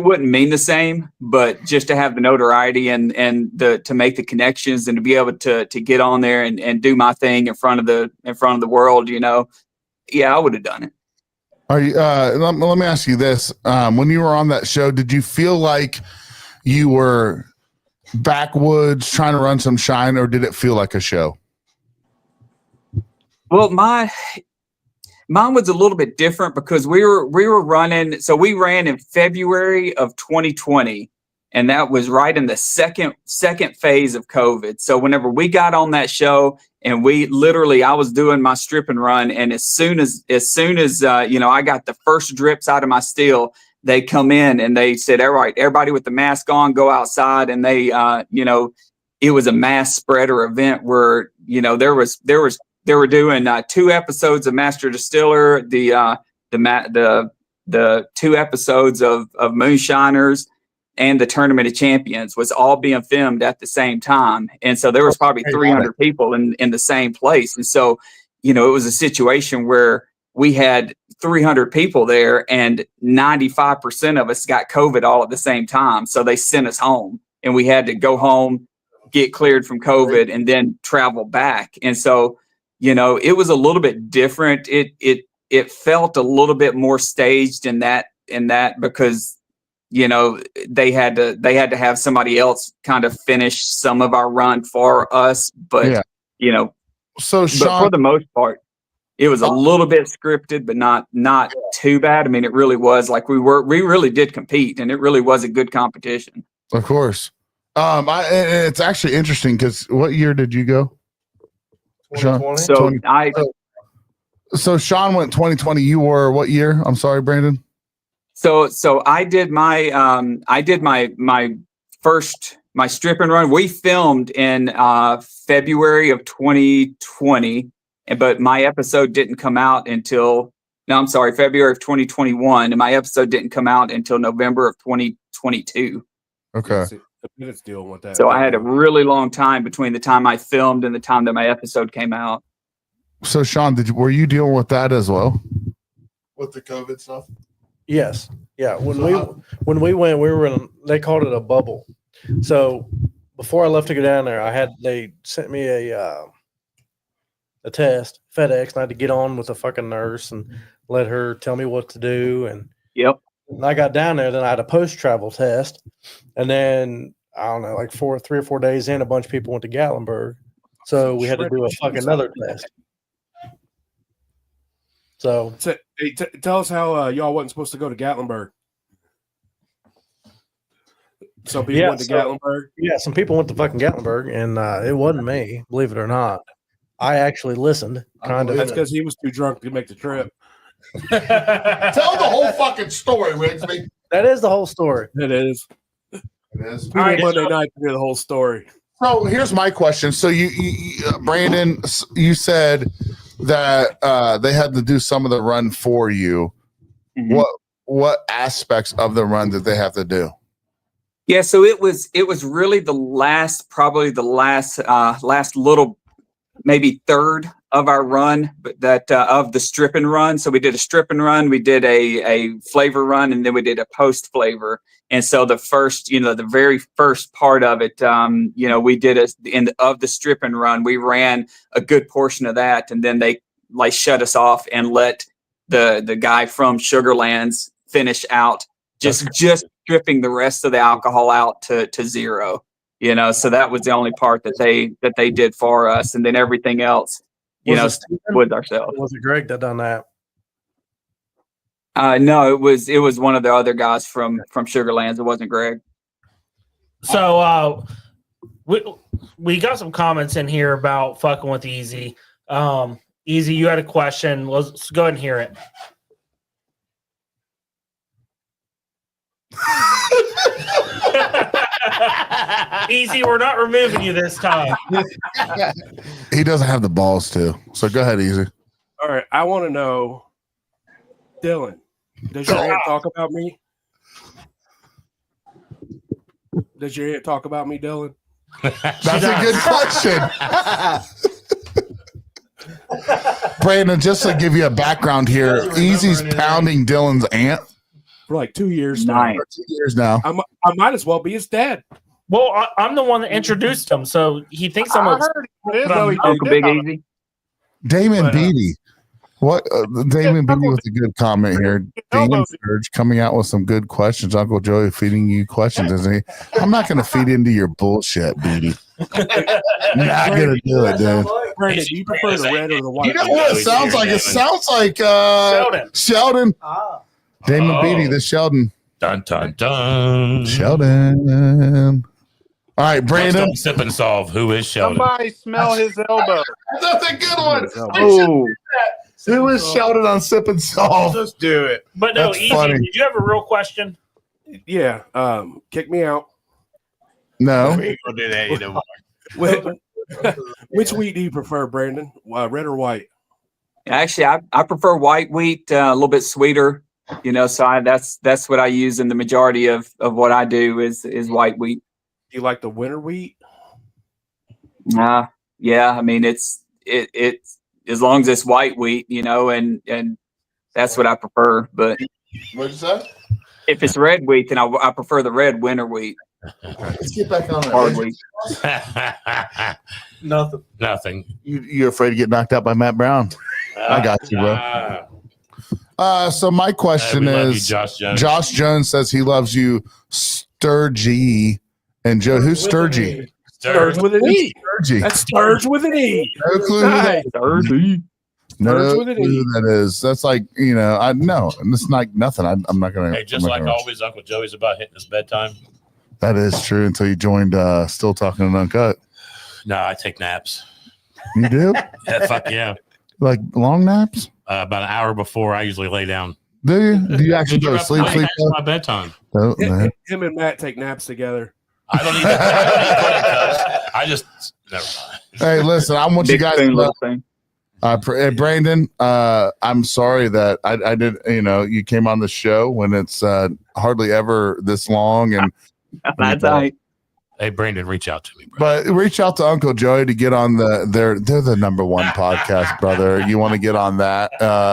wouldn't mean the same, but just to have the notoriety and to make the connections and to be able to get on there and do my thing in front of the world, I would have done it. Are you? Let me ask you this: when you were on that show, did you feel like you were backwoods trying to run some shine, or did it feel like a show? Well, mine was a little bit different because we were running. So we ran in February of 2020, and that was right in the second phase of COVID. So whenever we got on that show, and I was doing my strip and run, and as soon as I got the first drips out of my still, they come in and they said, all right, everybody with the mask on, go outside. And they, it was a mass spreader event where, they were doing 2 episodes of Master Distiller, the 2 episodes of Moonshiners, and the Tournament of Champions was all being filmed at the same time. And so there was probably 300 people in the same place. And so, it was a situation where we had 300 people there and 95% of us got COVID all at the same time. So they sent us home, and we had to go home, get cleared from COVID, and then travel back. And so, it was a little bit different. It felt a little bit more staged in that because, they had to have somebody else kind of finish some of our run for us. But, so Shawn, but for the most part, it was a little bit scripted, but not too bad. I mean, it really was like we really did compete, and it really was a good competition. Of course. It's actually interesting because what year did you go? 2020. So Shawn went 2020. You were what year? I'm sorry, Brandon. So I did my strip and run. We filmed in February of 2020, but my episode didn't come out until February of 2021, and my episode didn't come out until November of 2022. Okay. It's dealing with that. So I had a really long time between the time I filmed and the time that my episode came out. So Shawn, were you dealing with that as well? With the COVID stuff? Yes. Yeah. When we went, we were they called it a bubble. So before I left to go down there, they sent me a test, FedEx, and I had to get on with a fucking nurse and let her tell me what to do. And when I got down there, then I had a post-travel test. And then, I don't know, like 3 or 4 days in, a bunch of people went to Gatlinburg. So we had to do a fucking another test. So tell us how y'all wasn't supposed to go to Gatlinburg. Some people went to Gatlinburg. Yeah, some people went to fucking Gatlinburg, and it wasn't me, believe it or not. I actually listened. That's because he was too drunk to make the trip. Tell the whole fucking story, Rigsby. That is the whole story. It is. It is. All right, Monday night to hear the whole story. So here's my question. So you Brandon, you said that they had to do some of the run for you. Mm-hmm. What aspects of the run did they have to do? Yeah, so it was really probably the last little, maybe third of our run, but that of the strip and run. So we did a strip and run, we did a flavor run, and then we did a post flavor. And so the first, the very first part of it, we did of the strip and run, we ran a good portion of that, and then they shut us off and let the guy from Sugarlands finish out, just stripping the rest of the alcohol out to zero. So that was the only part that they did for us, and then everything else, with ourselves. Was it Greg that done that? No, it was one of the other guys from Sugarlands. It wasn't Greg. So we got some comments in here about fucking with Easy. Easy, you had a question. Let's go ahead and hear it. Easy, we're not removing you this time. He doesn't have the balls to. So go ahead, Easy. All right, I want to know, Dylan, does your aunt talk about me? Does your aunt talk about me, Dylan? That's a good question. Brandon, just to give you a background here, Easy's pounding Dylan's aunt for like 2 years now. Nice. 2 years now. I might as well be his dad. Well, I'm the one that introduced him, so he thinks I'm Uncle Big Easy. Damon Beatty. What Damon Beatty with a good comment here. Damon Surge coming out with some good questions. Uncle Joey feeding you questions, isn't he? I'm not going to feed into your bullshit, Beatty. Not going to do it, dude. Brandon, do you prefer the red or the white? You know what it sounds like? It sounds like Sheldon. Sheldon. Damon Beatty, this Sheldon. Dun dun dun. Sheldon. All right, Brandon. Let's sip and solve. Who is Sheldon? Somebody smell his elbow. That's a good one. Oh, Who is Sheldon on Sip and Solve? Just do it. But no, That's easy. funny. Did you have a real question? Yeah. Kick me out. No. We ain't gonna do that either. Which wheat do you prefer, Brandon? Red or white? actually, I prefer white wheat, a little bit sweeter. So that's what I use in the majority of what I do is white wheat. Do you like the winter wheat? Yeah. I mean, it's as long as it's white wheat, and that's what I prefer. But What'd you say? if it's red wheat, then I prefer the red winter wheat. Let's get back on Hard wheat. Nothing. You're afraid to get knocked out by Matt Brown. I got you, bro. So my question we love is, you, Josh Jones. Josh Jones says he loves you, Sturgy. And Joe, who's Sturgy? Sturge with an E. Sturgy. That's Sturge with an E. No clue who that Nice. is. No Sturge with an clue E. who that is. That's like, I know. And it's like nothing. I'm not going to. Hey, just like always, Uncle Joey's about hitting his bedtime. That is true until you joined Still Talking and Uncut. No, I take naps. You do? Yeah, fuck yeah. Like long naps? About an hour before I usually lay down. Do you? Do you actually go to sleep? It's my bedtime. Oh, man. Him and Matt take naps together. I don't even. I just never mind. Hey, listen, I want you guys to know. Brandon, I'm sorry that I did. You came on the show when it's hardly ever this long, and That's right. Hey, Brandon, reach out to me, bro. But reach out to Uncle Joey to get on they're the number one podcast, brother. You want to get on that?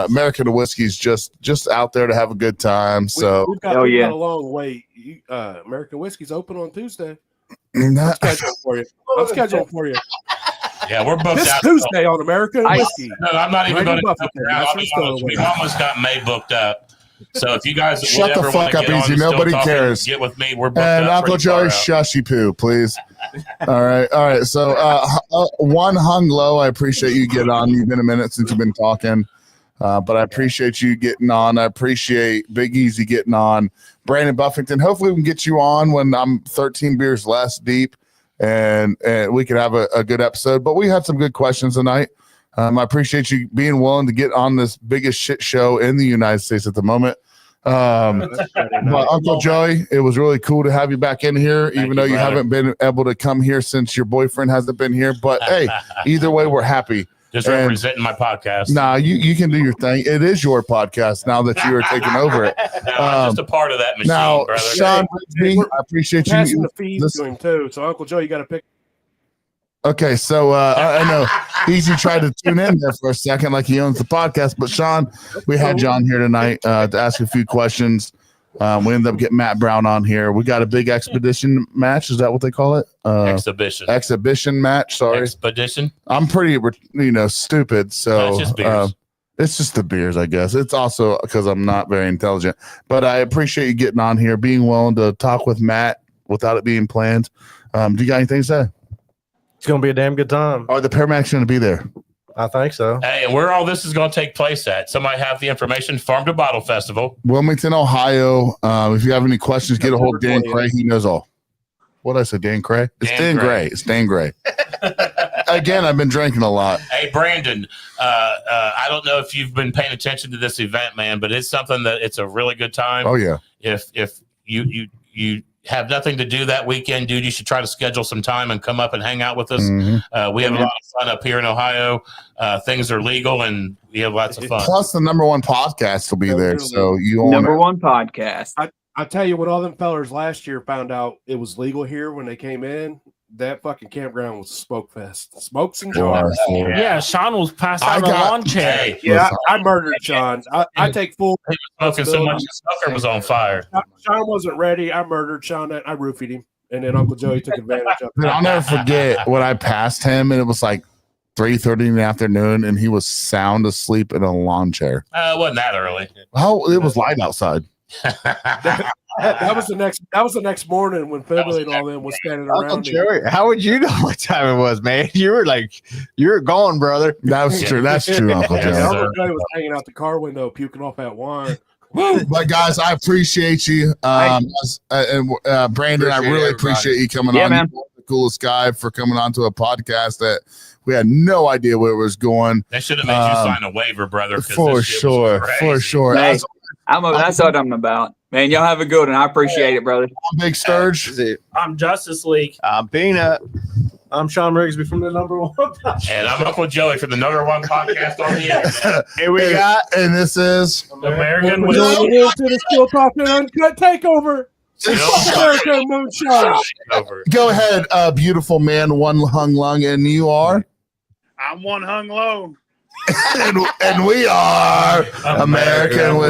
American Whiskey's just out there to have a good time. So we've got a long wait. American Whiskey's open on Tuesday. I'm scheduling for you. Yeah, we're booked this out Tuesday on American Whiskey. No, I'm not even going to. That's We almost got May booked up. So if you guys shut the fuck up, Easy. Nobody cares. Get with me. We're booked and up. Uncle Joey, shushy poo, please. All right. So one hung low. I appreciate you getting on. You've been a minute since you've been talking, but I appreciate you getting on. I appreciate Big Easy getting on. Brandon Buffington. Hopefully we can get you on when I'm 13 beers less deep, and we can have a good episode. But we had some good questions tonight. I appreciate you being willing to get on this biggest shit show in the United States at the moment. But Uncle Joey, it was really cool to have you back in here, even though you haven't been able to come here since your boyfriend hasn't been here. But hey, either way, we're happy. Just representing my podcast. Nah, you can do your thing. It is your podcast now that you are taking over it. No, I'm just a part of that machine, now, brother. Shawn Rigsby, I appreciate you. Passing the feeds to him too. So Uncle Joe, you got to pick. Okay, so I know Easy tried to tune in there for a second, like he owns the podcast. But Shawn, we had John here tonight to ask a few questions. We ended up getting Matt Brown on here. We got a big expedition match. Is that what they call it? Exhibition match. Sorry, expedition. I'm pretty, stupid. So it's just beers. It's just the beers, I guess. It's also because I'm not very intelligent. But I appreciate you getting on here, being willing to talk with Matt without it being planned. Do you got anything to say? It's going to be a damn good time. Are the paramedics going to be there? I think so. Hey, and where all this is going to take place at? Somebody have the information. Farm to Bottle Festival, Wilmington, Ohio. If you have any questions, get a hold of Dan Cray. He knows all. What did I say, Dan Cray? It's Dan Gray. It's Dan Gray. Again, I've been drinking a lot. Hey, Brandon, I don't know if you've been paying attention to this event, man, but it's something that it's a really good time. Oh, yeah. If you have nothing to do that weekend, dude, you should try to schedule some time and come up and hang out with us. Mm-hmm. We have a lot of fun up here in Ohio. Things are legal and we have lots of fun. Plus, the number one podcast will be there. So you number one podcast. I tell you what, all them fellers last year found out it was legal here when they came in. That fucking campground was a smoke fest. Smokes and jars. Yeah, Shawn was passed out on a lawn chair. Yeah, I murdered Shawn. I take full. He was smoking so much his sucker was on fire. Shawn wasn't ready. I murdered Shawn. I roofied him, and then Uncle Joey took advantage of it. I'll never forget when I passed him, and it was like 3:30 in the afternoon, and he was sound asleep in a lawn chair. It wasn't that early. Oh, it was light outside. That was the next morning when Finley and all them was standing around. Joey, how would you know what time it was, man? You were gone, brother. That was true. That's true, Uncle Joey. Uncle Joey was hanging out the car window, puking off that wine. But guys, I appreciate you. And Brandon, I really appreciate you coming on. Man. You're the coolest guy for coming on to a podcast that we had no idea where it was going. They should have made you sign a waiver, brother. 'cause For this shit was sure. crazy. For sure. Hey, that's what I'm about. Man, y'all have a good one. I appreciate it, brother. I'm Big Sturge. I'm Justice League. I'm Peanut. I'm Shawn Rigsby from the #1 podcast. And I'm Uncle Joey for the #1 podcast on the internet. Here we got, and this is American We're going into the Still Talking Uncut Takeover. American Moonshine. Go ahead, beautiful man, one hung lung, and you are? I'm one hung low. and we are American with